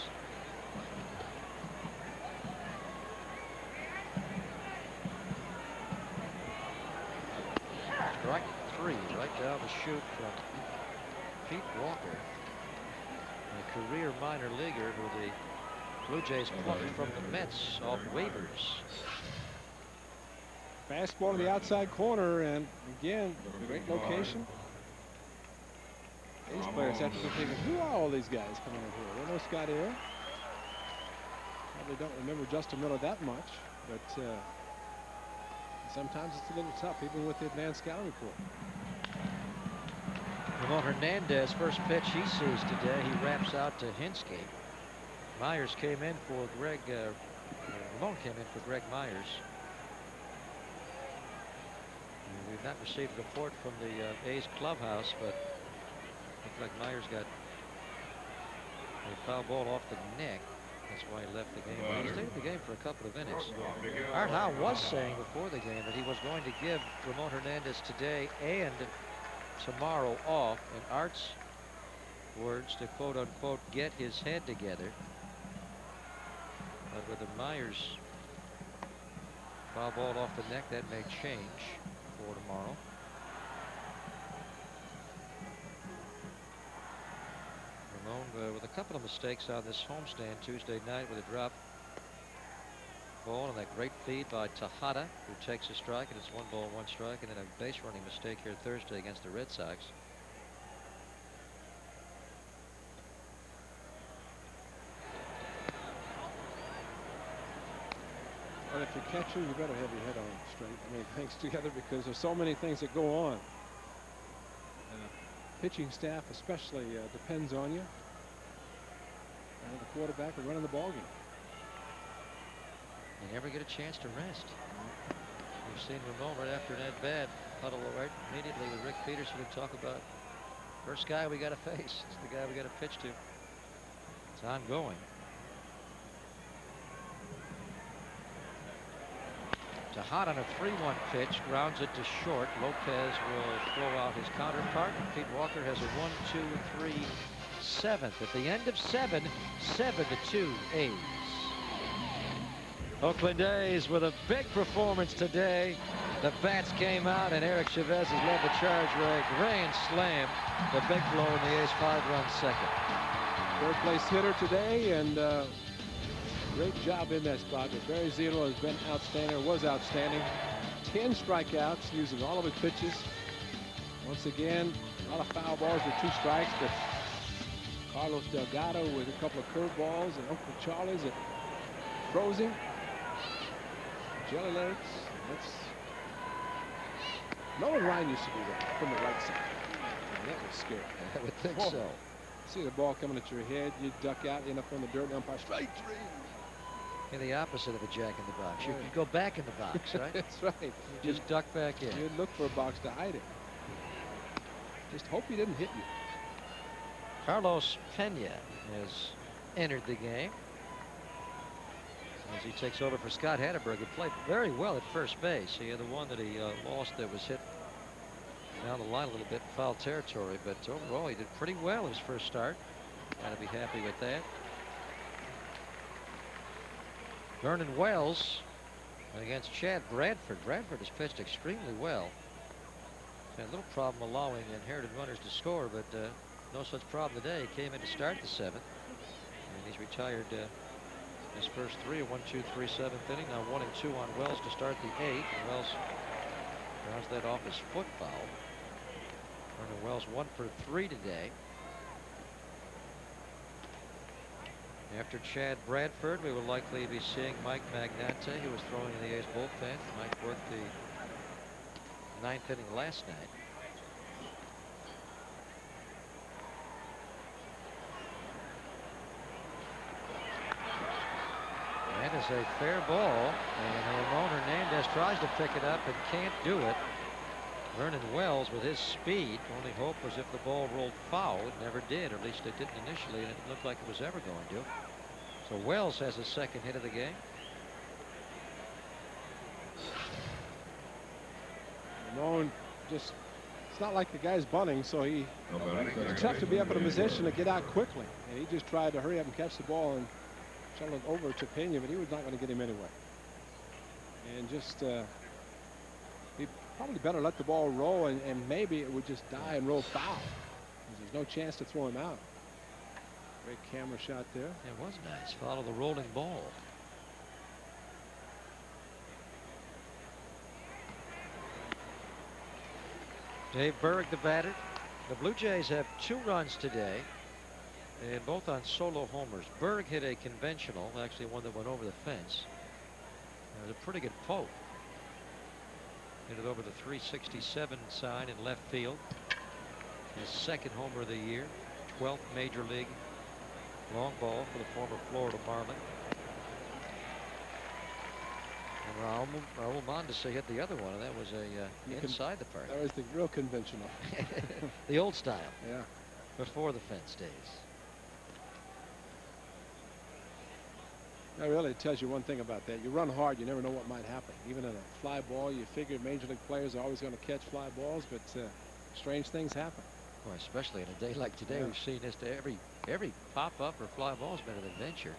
Strike 3 right down the chute from Pete Walker, a career minor leaguer who the Blue Jays plucked from the Mets off waivers. Fastball to the outside corner, and again, great location. These players have to be thinking, who are all these guys coming in here? They know Scott Air. Probably don't remember Justin Miller that much, but sometimes it's a little tough, even with the advanced scouting report. Ramon Hernandez, first pitch he sees today. He wraps out to Hinsky. Myers came in for Greg. Ramon came in for Greg Myers. We've not received a report from the A's clubhouse, but looks like Myers got a foul ball off the neck. That's why he left the game. He stayed in the game for a couple of innings. Art Howe was saying before the game that he was going to give Ramon Hernandez today and tomorrow off, in Art's words, to quote unquote get his head together. But with the Myers foul ball off the neck, that may change for tomorrow. Ramon with a couple of mistakes on this homestand Tuesday night with a drop ball and that great feed by Tejada, who takes a strike, and it's 1 ball, 1 strike, and then a base running mistake here Thursday against the Red Sox. But if you're catcher, you better have your head on straight. I mean, things together, because there's so many things that go on. pitching staff especially depends on you. And the quarterback are running the ball game. You never get a chance to rest. We've seen Ramon right after an at-bat huddle right immediately with Rick Peterson and talk about first guy we got to face. It's the guy we got to pitch to. It's ongoing. Hot on a 3-1 pitch, grounds it to short. Lopez will throw out his counterpart. Pete Walker has a 1-2-3 seventh. At the end of 7, 7-2 A's. Oakland A's with a big performance today. The bats came out, and Eric Chavez has led the charge for a grand slam. The big blow in the A's 5-run second. Third place hitter today, and great job in that spot. But Barry Zito has been outstanding, was outstanding. 10 strikeouts using all of his pitches. Once again, a lot of foul balls with 2 strikes, but Carlos Delgado with a couple of curveballs, and Uncle Charlie's at frozen. Jelly legs. That's Nolan Ryan used to be there from the right side. And that was scary. I would think so. See the ball coming at your head, you duck out, end up on the dirt, and umpire strike 3. And the opposite of a jack in the box. You go back in the box, right? That's right. You just duck back in. You'd look for a box to hide it. Just hope he didn't hit you. Carlos Pena has entered the game as he takes over for Scott Hatterberg, who played very well at first base. He had the one that he lost that was hit down the line a little bit in foul territory, but overall he did pretty well his first start. Got to be happy with that. Vernon Wells against Chad Bradford. Bradford has pitched extremely well. Had a little problem allowing inherited runners to score, but no such problem today. He came in to start the 7th, and he's retired his first 3, a 1-2-3 7th inning. Now 1 and 2 on Wells to start the 8th. And Wells grounds that off his foot foul. Vernon Wells 1 for 3 today. After Chad Bradford, we will likely be seeing Mike Magnante, who was throwing in the A's bullpen. Mike worked the 9th inning last night. That is a fair ball, and Ramon Hernandez tries to pick it up and can't do it. Vernon Wells, with his speed, only hope was if the ball rolled foul. It never did, or at least it didn't initially, and it didn't look like it was ever going to. So Wells has his 2nd hit of the game. Ramon just, it's not like the guy's bunting, so it's tough to be up in a position to get out quickly. And he just tried to hurry up and catch the ball and shuttle it over to Pena, but he was not going to get him anyway. And just, he probably better let the ball roll, and maybe it would just die and roll foul. There's no chance to throw him out. Great camera shot there. It was nice. Follow the rolling ball. Dave Berg, the batter. The Blue Jays have 2 runs today, and both on solo homers. Berg hit a conventional, actually one that went over the fence. It was a pretty good poke. Hit it over the 367 sign in left field. His 2nd homer of the year, 12th major league long ball for the former Florida Marlin. And Raul Mondesi hit the other one, and that was inside the park. That was the real conventional. The old style. Yeah. Before the fence days. That really tells you one thing about that. You run hard, you never know what might happen. Even in a fly ball, you figure major league players are always going to catch fly balls, but strange things happen. Well, especially in a day like today, Yeah. we've seen this to every pop-up or fly ball has been an adventure.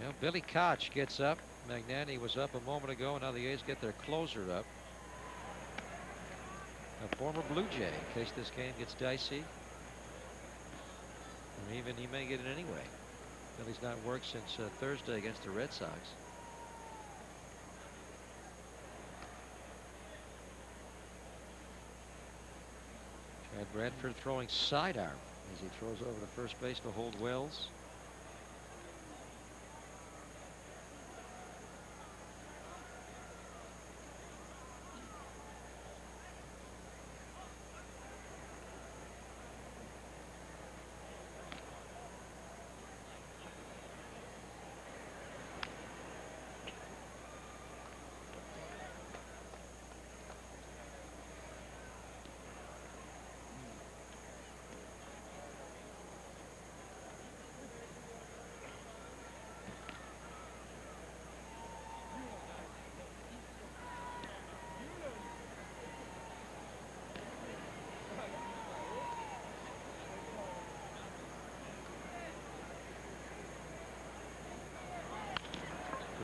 Well, Billy Koch gets up. Magnani was up a moment ago, and now the A's get their closer up. A former Blue Jay, in case this game gets dicey. And even he may get it anyway. Billy's not worked since Thursday against the Red Sox. Chad Bradford throwing sidearm as he throws over to first base to hold Wells.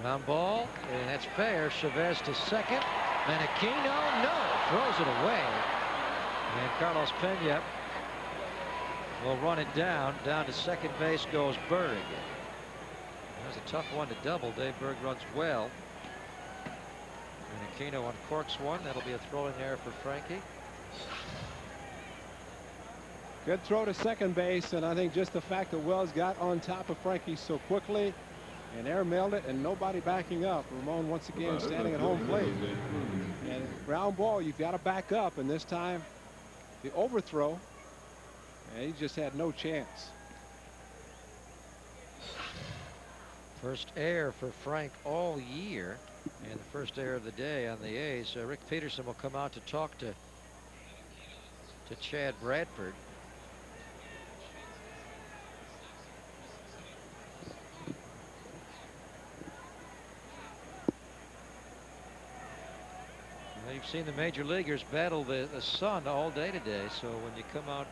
Ground ball, and that's fair. Chavez to second. And Aquino, no, throws it away. And Carlos Pena will run it down. Down to second base goes Berg. That was a tough one to double. Dave Berg runs well. And Aquino uncorks one. That'll be a throwing error for Frankie. Good throw to second base, and I think just the fact that Wells got on top of Frankie so quickly and airmailed it and nobody backing up. Ramon once again standing at home plate. And ground ball, you've got to back up, and this time the overthrow, and he just had no chance. First error for Frank all year, and the first error of the day on the A's. Rick Peterson will come out to talk to Chad Bradford. Well, you've seen the major leaguers battle the sun all day today, so when you come out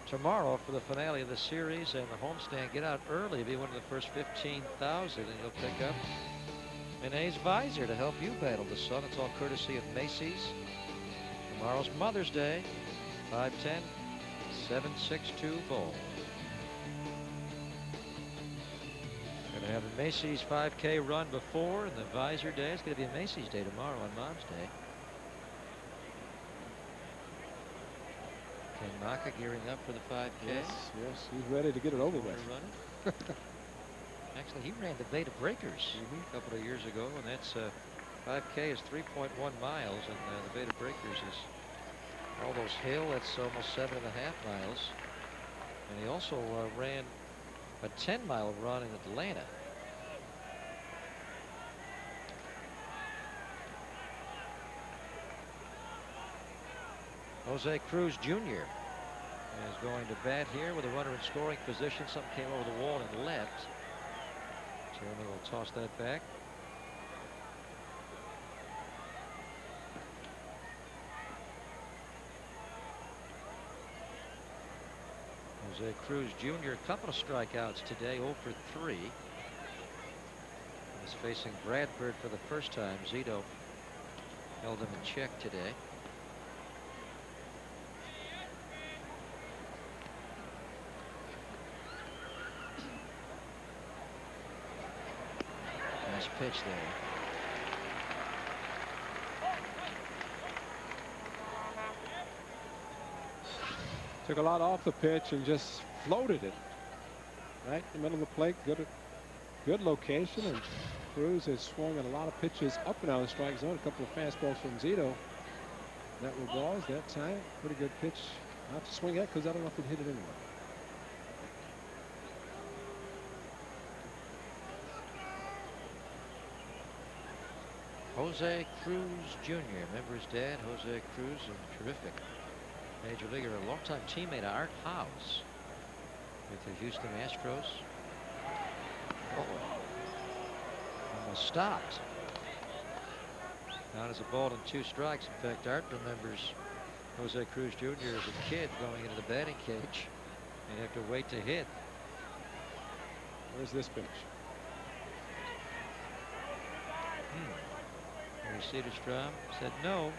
tomorrow for the finale of the series and the homestand, get out early, be one of the first 15,000, and you'll pick up an A's visor to help you battle the sun. It's all courtesy of Macy's. Tomorrow's Mother's Day. 510 762 Bowl. Going to have a Macy's 5K run before, and the visor day. It's going to be a Macy's day tomorrow on Mom's Day. Ken Maka gearing up for the 5K. Yes, he's ready to get it over with. Actually, he ran the Beta Breakers a couple of years ago, and that's 5K is 3.1 miles, and the Beta Breakers is all those hill. That's almost 7.5 miles. And he also ran a 10-mile run in Atlanta. Jose Cruz Jr. is going to bat here with a runner in scoring position. Something came over the wall and left. Jeremy will toss that back. Jose Cruz Jr. a couple of strikeouts today, 0 for 3. He's facing Bradford for the first time. Zito held him in check today. Nice pitch there. Took a lot off the pitch and just floated it right in the middle of the plate. Good location, and Cruz has swung at a lot of pitches up and out of the strike zone. A couple of fastballs from Zito that were balls that time. Pretty good pitch not to swing at, because I don't know if it hit it anyway. Jose Cruz Jr. Remember his dad, Jose Cruz, a terrific major leaguer, a longtime teammate of Art House with the Houston Astros. Almost stopped. Down as a ball and 2 strikes. In fact, Art remembers Jose Cruz Jr. as a kid going into the batting cage and have to wait to hit. Where's this pitch? Cederstrom said no.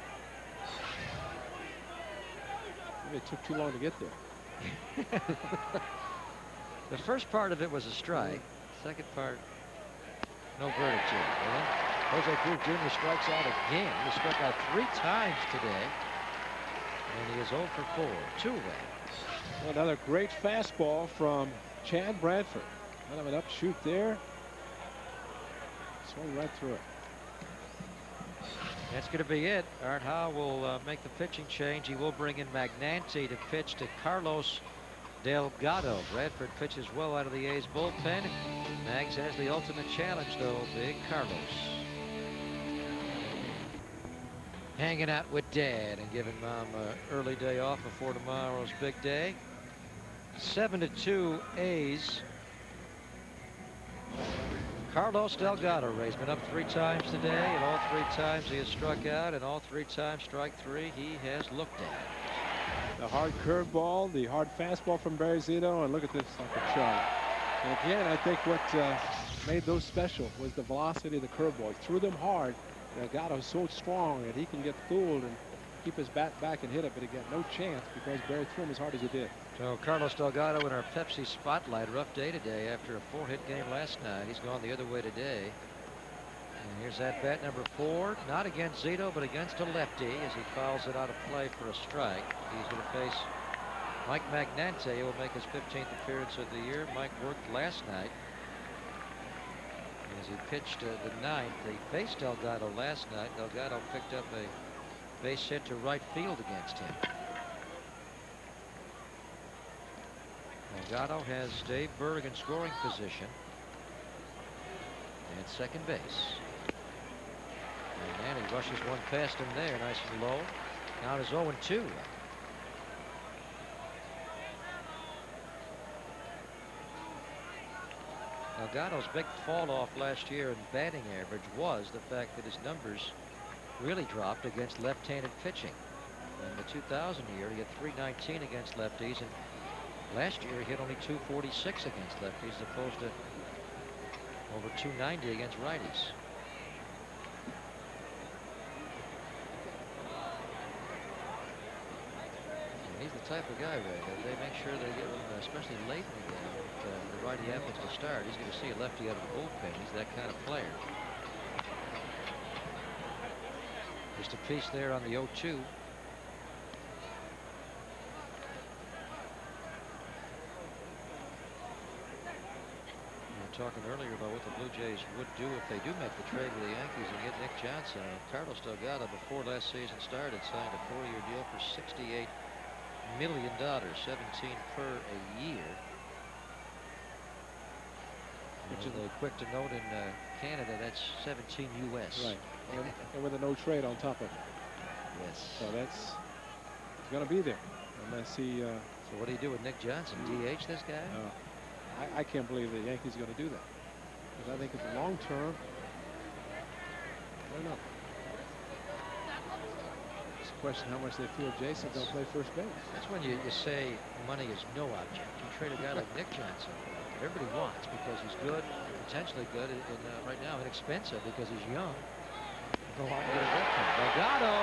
Maybe it took too long to get there. The first part of it was a strike. Second part, no verdict yet. Well, Jose Cruz Jr. strikes out again. He struck out 3 times today, and he is 0 for 4. 2 away. Another great fastball from Chad Bradford. Kind of an upshoot there. Swung right through it. That's going to be it. Art Howe will make the pitching change. He will bring in Magnanti to pitch to Carlos Delgado. Bradford pitches well out of the A's bullpen. Mags has the ultimate challenge, though. Big Carlos hanging out with Dad and giving Mom an early day off before tomorrow's big day. 7-2 A's. Carlos Delgado has been up 3 times today, and all 3 times he has struck out, and all 3 times strike 3 he has looked at. The hard curveball, the hard fastball from Barry Zito, and look at this like a chart. And again, I think what made those special was the velocity of the curveball. He threw them hard. Delgado is so strong that he can get fooled and keep his bat back and hit it, but he got no chance because Barry threw him as hard as he did. So Carlos Delgado in our Pepsi spotlight. Rough day today after a 4-hit game last night. He's gone the other way today. And here's at bat number 4. Not against Zito, but against a lefty as he fouls it out of play for a strike. He's going to face Mike Magnante. He will make his 15th appearance of the year. Mike worked last night as he pitched the 9th. They faced Delgado last night. Delgado picked up a base hit to right field against him. Delgado has Dave Berg in scoring position at second base. And he rushes one past him there, nice and low. Count is 0-2. Delgado's big fall off last year in batting average was the fact that his numbers really dropped against left-handed pitching. In the 2000 year, he had .319 against lefties, and last year he hit only .246 against lefties, as opposed to over .290 against righties. And he's the type of guy, Ray, that they make sure they get him, especially late in the game. The righty happens to start. He's going to see a lefty out of the bullpen. He's that kind of player. Just a piece there on the 0-2. Talking earlier about what the Blue Jays would do if they do make the trade with the Yankees and get Nick Johnson. Carlos Delgado, before last season started, signed a 4-year deal for $68 million, 17 per a year. Which is quick to note in Canada, that's 17 U.S. Right, and with a no trade on top of it. Yes. So that's going to be there unless he. So what do you do with Nick Johnson? DH this guy? I can't believe the Yankees are going to do that, because I think in the long term, I don't know. It's a question how much they feel Jason's going to play first base. That's when you say money is no object. You trade a guy like Nick Johnson, everybody wants, because he's good, potentially good, and right now inexpensive because he's young. Go on and get a veteran. Delgado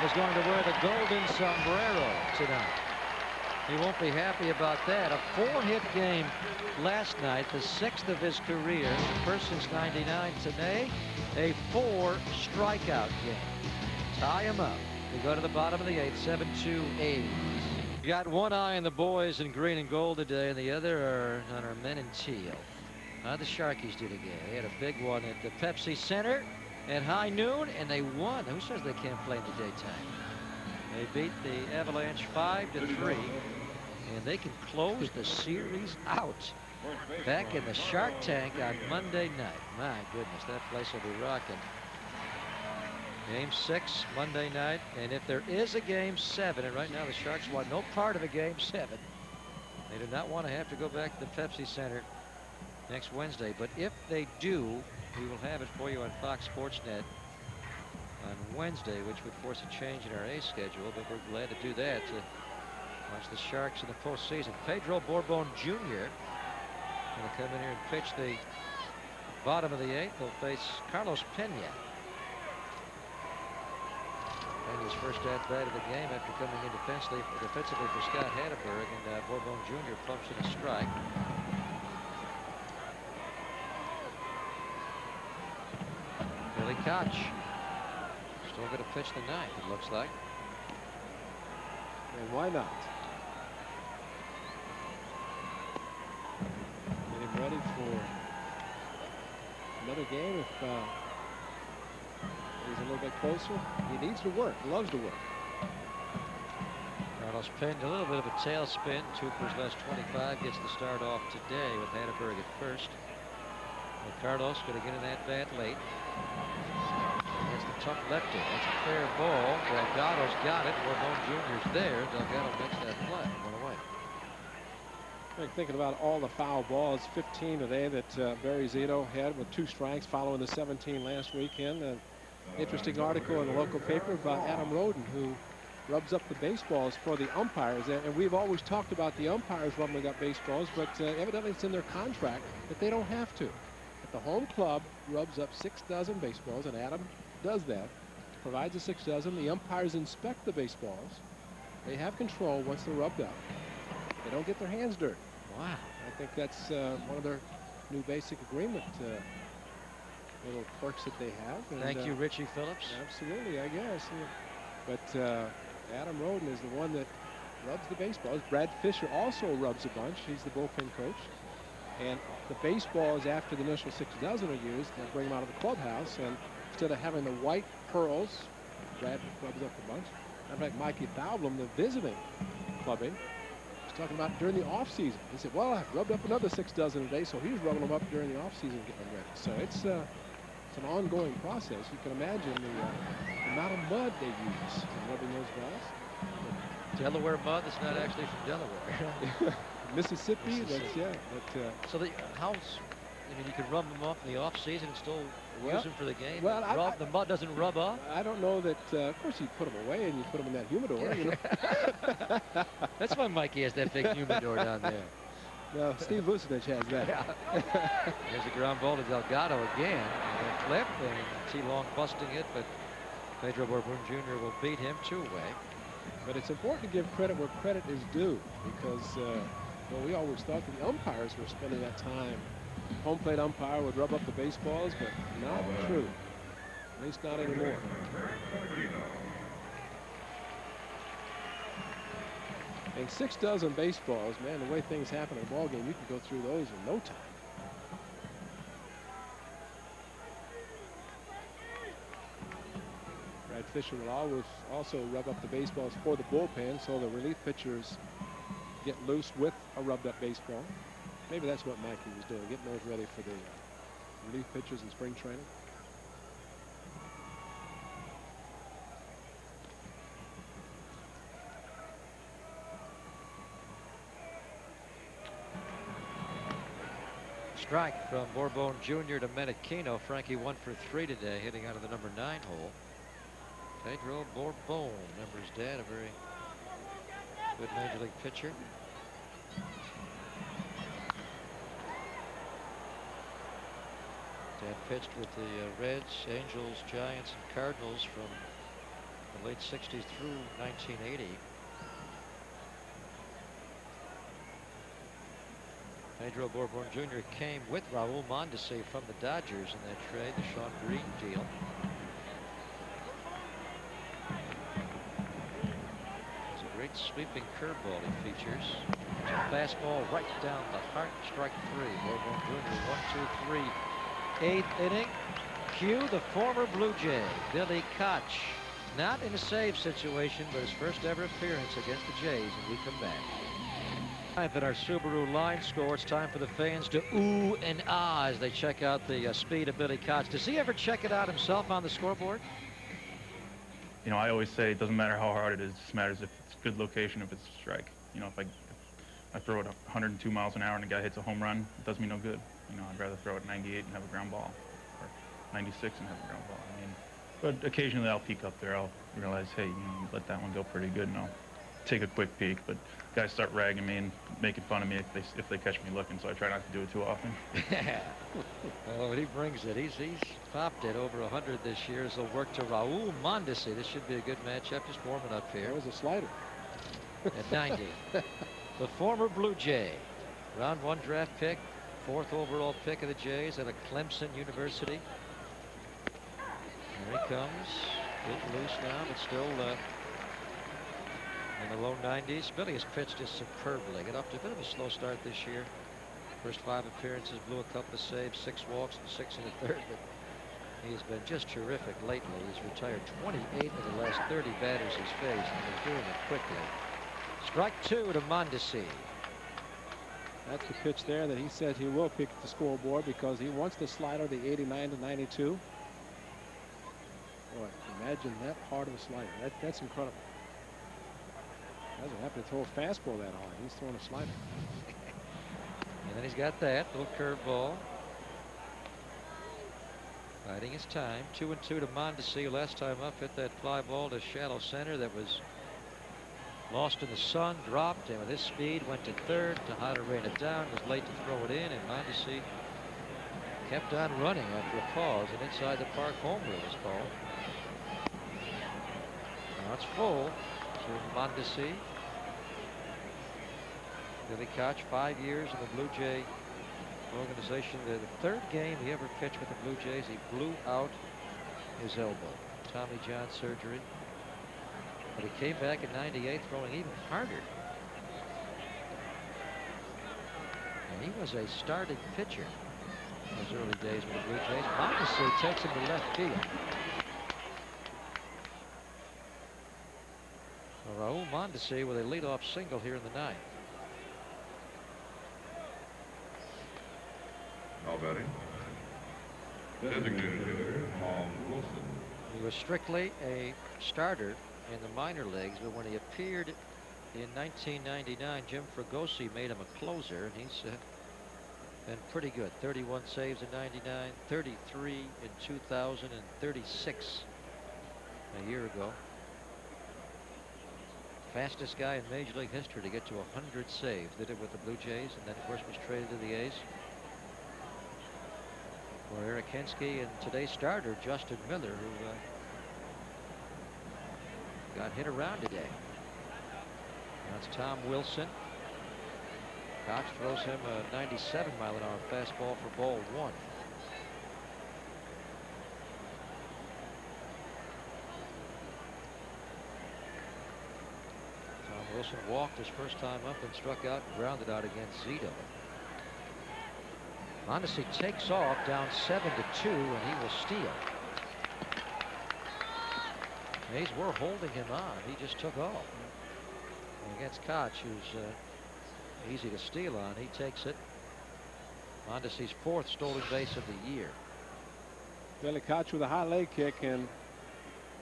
is going to wear the golden sombrero tonight. He won't be happy about that. A 4-hit game last night, the 6th of his career, the first since '99. Today, a 4-strikeout game. Tie him up. We go to the bottom of the 8th, 7-2 You got one eye on the boys in green and gold today, and the other are on our men in teal. How the Sharkies did again. They had a big one at the Pepsi Center at high noon, and they won. Who says they can't play in the daytime? They beat the Avalanche 5-3, and they can close the series out back in the Shark Tank on Monday night. My goodness, that place will be rocking. Game 6 Monday night, and if there is a Game 7, and right now the Sharks want no part of a Game 7, they do not want to have to go back to the Pepsi Center next Wednesday. But if they do, we will have it for you on Fox Sports Net on Wednesday, which would force a change in our A schedule, but we're glad to do that to watch the Sharks in the postseason. Pedro Borbon Jr. will come in here and pitch the bottom of the 8th. He'll face Carlos Pena. Pena's first at-bat of the game after coming in defensively for Scott Hatteberg, and Borbon Jr. pumps in a strike. Billy Koch still going to pitch the 9th, it looks like. And why not? Get him ready for another game. If he's a little bit closer, he needs to work. He loves to work. Carlos Pena, a little bit of a tailspin. 2 for his last 25. Gets the start off today with Hatteberg at first. And Carlos going to get an at-bat late. Against the tough lefty. That's a fair ball. Delgado's got it. Borbon Jr.'s there. Delgado makes that play. One away. Thinking about all the foul balls, 15 today that Barry Zito had with 2 strikes following the 17 last weekend. Interesting article in the local paper about Adam Roden, who rubs up the baseballs for the umpires. And we've always talked about the umpires rubbing up baseballs, but evidently it's in their contract that they don't have to. If the home club rubs up 6 dozen baseballs, and Adam does that, provides the 6 dozen. The umpires inspect the baseballs. They have control once they're rubbed up. They don't get their hands dirty. Wow. I think that's one of their new basic agreement little quirks that they have. And, Thank you, Richie Phillips. Absolutely, I guess. But Adam Roden is the one that rubs the baseballs. Brad Fisher also rubs a bunch. He's the bullpen coach. And the baseballs, after the initial 6 dozen are used, they bring them out of the clubhouse. And instead of having the white pearls, Brad rubs up a bunch. In fact, Mikey Thalblom, the visiting clubby, was talking about during the off season. He said, well, I've rubbed up another 6 dozen a day, so he's rubbing them up during the off season, getting them ready. So it's an ongoing process. You can imagine the amount of mud they use in rubbing those balls. Delaware mud that's not actually from Delaware. Mississippi, that's, yeah. But, so the house, I mean, you can rub them off in the off season and still use them for the game. Well, the mud doesn't rub off. I don't know that. Of course, you put them away and you put them in that humidor. Yeah. You know? That's why Mikey has that big humidor down there. No, Steve Vucinich has that. Yeah. There's a ground ball to Delgado again. And a clip, and T. Long busting it, but Pedro Borbon Jr. will beat him 2-away. But it's important to give credit where credit is due, because well, we always thought that the umpires were spending that time. Home plate umpire would rub up the baseballs, but not true. At least not anymore. And 6 dozen baseballs, man, the way things happen in a ball game, you can go through those in no time. Brad Fisher will always also rub up the baseballs for the bullpen, so the relief pitchers get loose with a rubbed up baseball. Maybe that's what Mikey was doing, getting those ready for the relief pitchers in spring training. Strike from Borbon Jr. to Menachino. Frankie 1 for 3 today, hitting out of the number 9 hole. Pedro Borbon, remember his dad, a very good major league pitcher. Dad pitched with the Reds, Angels, Giants, and Cardinals from the late 60s through 1980. Pedro Borbon Jr. came with Raul Mondesi from the Dodgers in that trade, the Sean Green deal. It's a great sweeping curveball he features. It's a fastball right down the heart. Strike 3. Borbon Jr. 1, 2, 3. 8th inning. Cue the former Blue Jay, Billy Koch. Not in a save situation, but his first ever appearance against the Jays, and we come back. At our Subaru line score, it's time for the fans to ooh and ah as they check out the speed of Billy Koch. Does he ever check it out himself on the scoreboard? You know, I always say it doesn't matter how hard it is. It just matters if it's good location, if it's a strike. You know, if I throw it 102 miles an hour and the guy hits a home run, it does me no good. You know, I'd rather throw it 98 and have a ground ball, or 96 and have a ground ball. I mean, but occasionally I'll peek up there. I'll realize, hey, you know, let that one go pretty good, and I'll take a quick peek. But guys start ragging me and making fun of me if they catch me looking, so I try not to do it too often. Oh, he brings it. He's popped it over 100 this year, as he'll work to Raul Mondesi. This should be a good matchup. Just warming up here. That was a slider. At 90. The former Blue Jay, round 1 draft pick, 4th overall pick of the Jays at a Clemson University. Here he comes. Getting loose now, but still in the low 90s. Billy has pitched just superbly. Got off to a bit of a slow start this year. First 5 appearances, blew a couple of saves, 6 walks, and 6 in the 3rd. But he has been just terrific lately. He's retired 28 of the last 30 batters he's faced, and he's doing it quickly. Strike 2 to Mondesi. That's the pitch there that he said he will pick the scoreboard because he wants the slider, the 89 to 92. Boy, imagine that hard of a slider. That's incredible. Doesn't have to throw a fastball that hard. He's throwing a slider. And then he's got that little curveball. Biding his time. 2-2 to Mondesi. Last time up, hit that fly ball to shallow center that was lost in the sun, dropped, and with his speed went to 3rd. Tejada ran it down, was late to throw it in, and Mondesi kept on running after a pause, and inside the park home run was called. Now it's full to Mondesi. Billy Koch, 5 years in the Blue Jay organization. The third game he ever pitched with the Blue Jays, he blew out his elbow. Tommy John surgery. But he came back in '98 throwing even harder. And he was a starting pitcher in those early days with the Blue Jays. Mondesi takes him to left field. Raul Mondesi with a leadoff single here in the ninth. Now batting. Designated hitter, Tom Wilson. He was strictly a starter in the minor leagues, but when he appeared in 1999, Jim Fregosi made him a closer, and he's been pretty good. 31 saves in '99, 33 in 2000, and 36 a year ago. Fastest guy in Major League history to get to 100 saves. Did it with the Blue Jays, and then of course was traded to the A's for Eric Hensky and today's starter Justin Miller, who got hit around today. That's Tom Wilson. Koch throws him a 97-mile-an-hour fastball for ball 1. Tom Wilson walked his first time up and struck out, grounded out against Zito. Mondesi takes off down 7-2, and he will steal. A's were holding him on. He just took off. And against Koch, who's easy to steal on, he takes it. Mondesi's 4th stolen base of the year. Billy Koch with a high leg kick, and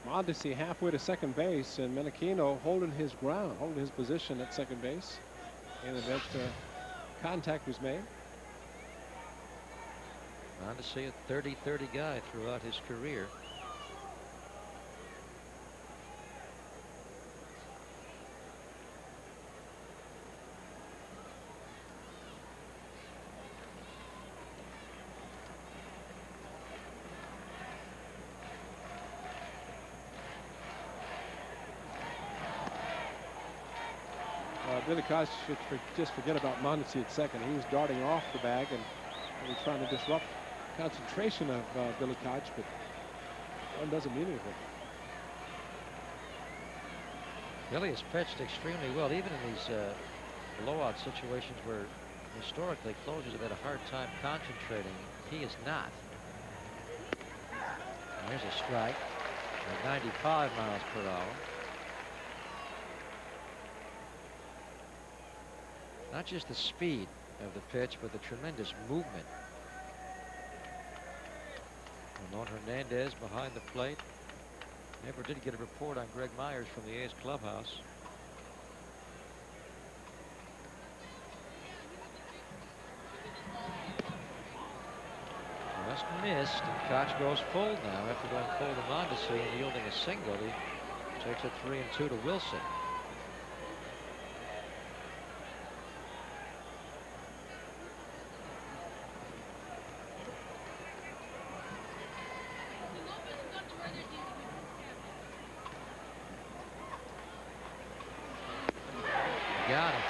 Mondesi halfway to second base, and Menachino holding his ground, holding his position at second base. And the event contact was made. Mondesi, a 30-30 guy throughout his career. Billy Koch should just forget about Mondesi at second. He was darting off the bag and really trying to disrupt concentration of Billy Koch, but one doesn't mean anything. Billy has pitched extremely well, even in these blowout situations where historically closers have had a hard time concentrating. He is not. And there's a strike at 95 miles per hour. Not just the speed of the pitch, but the tremendous movement. Ramon Hernandez behind the plate. Never did get a report on Greg Myers from the A's clubhouse. Just missed, and Koch goes full now after going full to Mondesi and yielding a single. He takes it 3-2 to Wilson. Got him.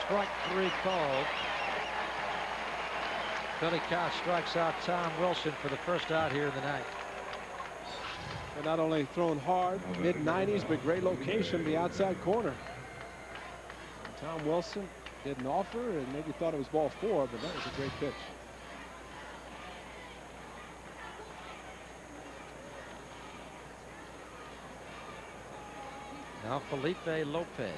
Strike 3 called. Billy Koch strikes out Tom Wilson for the first out here in the ninth. And not only thrown hard, mid-90s, but great location, the outside corner. And Tom Wilson didn't offer and maybe thought it was ball 4, but that was a great pitch. Now Felipe Lopez.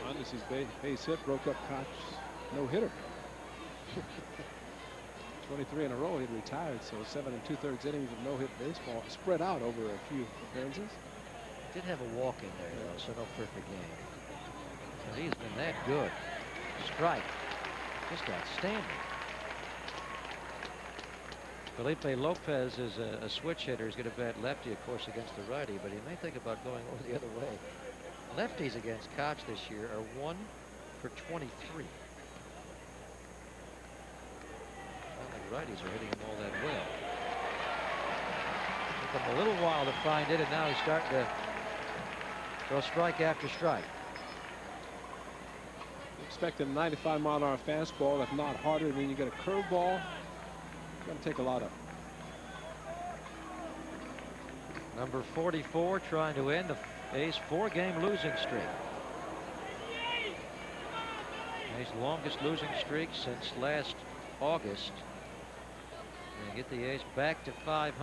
Mondesi's base hit broke up Koch's no-hitter. 23 in a row, he'd retired, so 7 2/3 innings of no-hit baseball spread out over a few appearances. Did have a walk in there, though, so no perfect game. And he's been that good. Strike. Just outstanding. Felipe Lopez is a switch hitter. He's got a bad lefty, of course, against the righty, but he may think about going over the other way. Lefties against Koch this year are 1 for 23. Well, the righties are hitting him all that well. Took him a little while to find it, and now he's starting to throw strike after strike. Expecting a 95-mile-an-hour fastball, if not harder. Then you get a curveball. It's going to take a lot of. Number 44 trying to end the A's 4-game losing streak. A's longest losing streak since last August. And get the A's back to 500.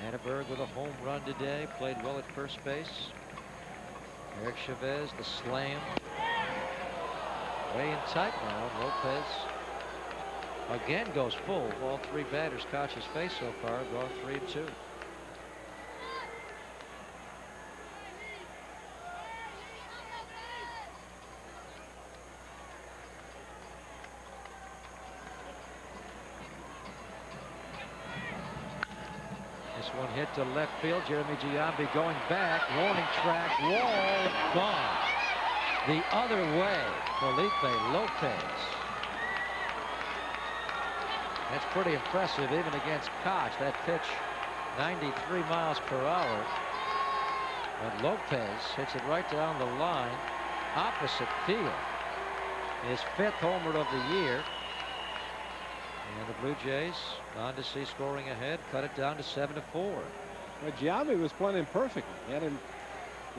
Hannibal with a home run today. Played well at first base. Eric Chavez, the slam. Way in tight now. Lopez again goes full. All 3 batters Koch's face so far have gone 3-2. One hit to left field. Jeremy Giambi going back. Warning track. Wall gone. The other way. Felipe Lopez. That's pretty impressive even against Koch. That pitch 93 miles per hour. But Lopez hits it right down the line. Opposite field. His 5th homer of the year. And the Blue Jays on to see scoring ahead, cut it down to 7-4. Well, Giambi was playing perfectly. He had him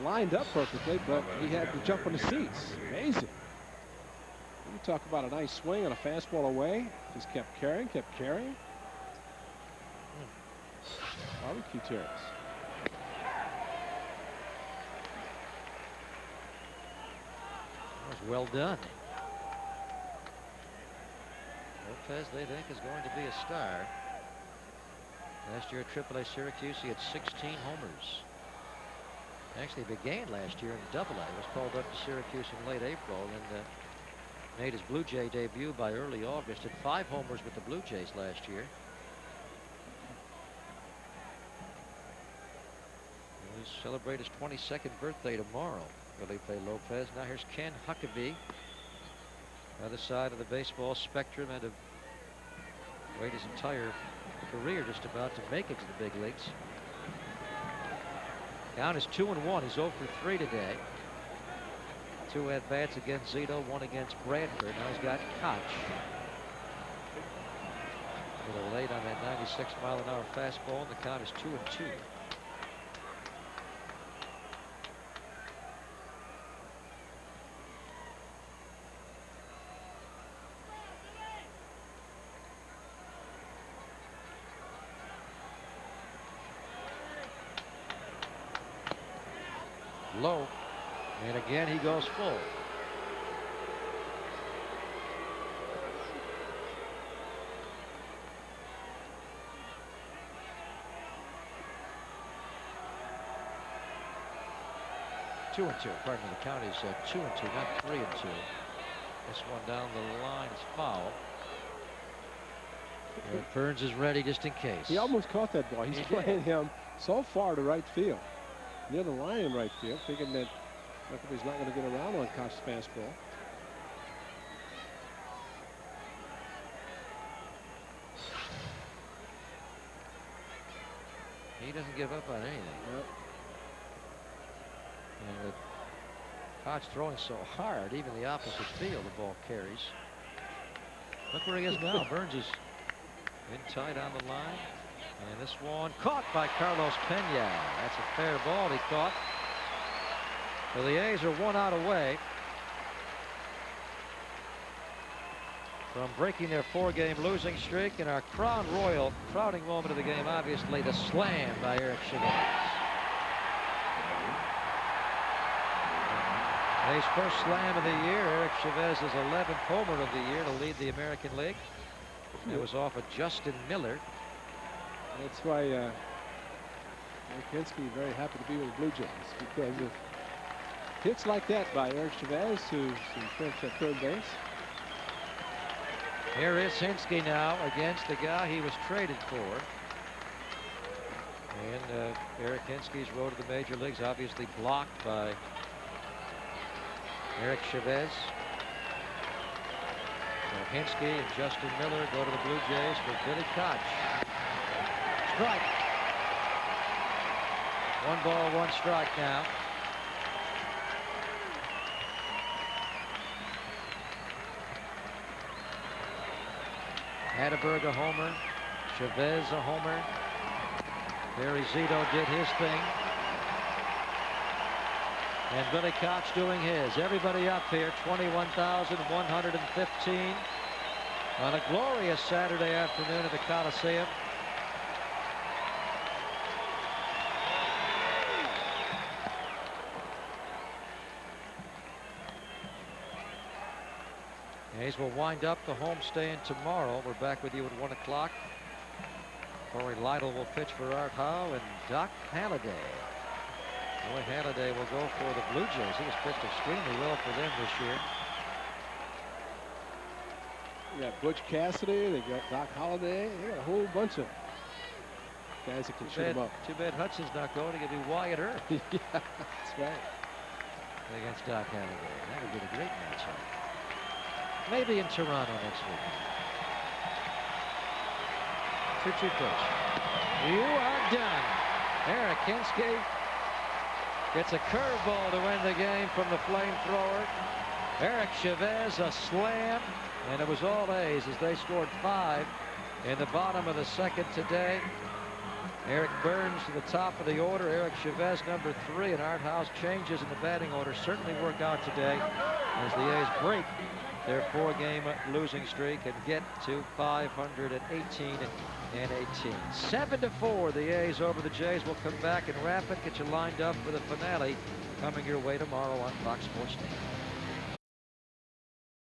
lined up perfectly, but he had to jump on the seats. Amazing. You talk about a nice swing and a fastball away. Just kept carrying, kept carrying. Barbecue terrace. That was well done. Lopez, they think, is going to be a star. Last year at AAA Syracuse, he had 16 homers. Actually began last year in AA. Was called up to Syracuse in late April and made his Blue Jay debut by early August. Had 5 homers with the Blue Jays last year. He'll celebrate his 22nd birthday tomorrow, Felipe Lopez. Now here's Ken Huckabee. Other side of the baseball spectrum, and to wait his entire career just about to make it to the big leagues. Count is 2-1. He's 0 for 3 today. 2 at-bats against Zito, 1 against Bradford. Now he's got Koch. A little late on that 96-mile-an-hour fastball, and the count is 2-2. Low, and again he goes full. Two and two. Pardon me, the count is 2-2, not 3-2. This one down the line is foul. Burns is ready just in case. He almost caught that ball. He's playing him so far to right field. Near the line in right field, thinking that Huckabee's not going to get around on Koch's fastball. He doesn't give up on anything. Yep. And Koch throwing so hard, even the opposite field the ball carries. Look where he is now. Burns is in tight on the line. And this one caught by Carlos Pena. That's a fair ball he caught. So the A's are 1 out away from breaking their 4-game losing streak. And our Crown Royal crowning moment of the game, obviously, the slam by Eric Chavez. A's first slam of the year. Eric Chavez's 11th homer of the year to lead the American League. It was off of Justin Miller. That's why Mike Pinsky is very happy to be with the Blue Jays, because of hits like that by Eric Chavez, who's entrenched at third base. Here is Hinsky now against the guy he was traded for. And Eric Hinske's road to the major leagues obviously blocked by Eric Chavez. So Hinske and Justin Miller go to the Blue Jays for Billy Koch. Strike. 1 ball, 1 strike now. Hatteberg a homer. Chavez a homer. Barry Zito did his thing. And Billy Koch doing his. Everybody up here, 21,115 on a glorious Saturday afternoon at the Coliseum. A's will wind up the homestand tomorrow. We're back with you at 1 o'clock. Corey Lytle will pitch for Art Howe and Doc Halladay. Boy, Halladay will go for the Blue Jays. He has pitched extremely well for them this year. You got Butch Cassidy, they got Doc Halladay, they got a whole bunch of guys that can shoot them up. Too bad Hudson's not going. It could be Wyatt Earp. Yeah, that's right. Against Doc Halladay. That would be a great matchup. Maybe in Toronto next week. 2-2 pitch. You are done. Eric Hinske gets a curveball to win the game from the flamethrower. Eric Chavez a slam, and it was all A's as they scored 5 in the bottom of the second today. Eric Burns to the top of the order. Eric Chavez number 3, and Art Howe's changes in the batting order certainly work out today as the A's break their 4-game losing streak and get to 518 and 18. 7-4, the A's over the Jays. Will come back and wrap it, get you lined up for the finale coming your way tomorrow on Fox Sports 9.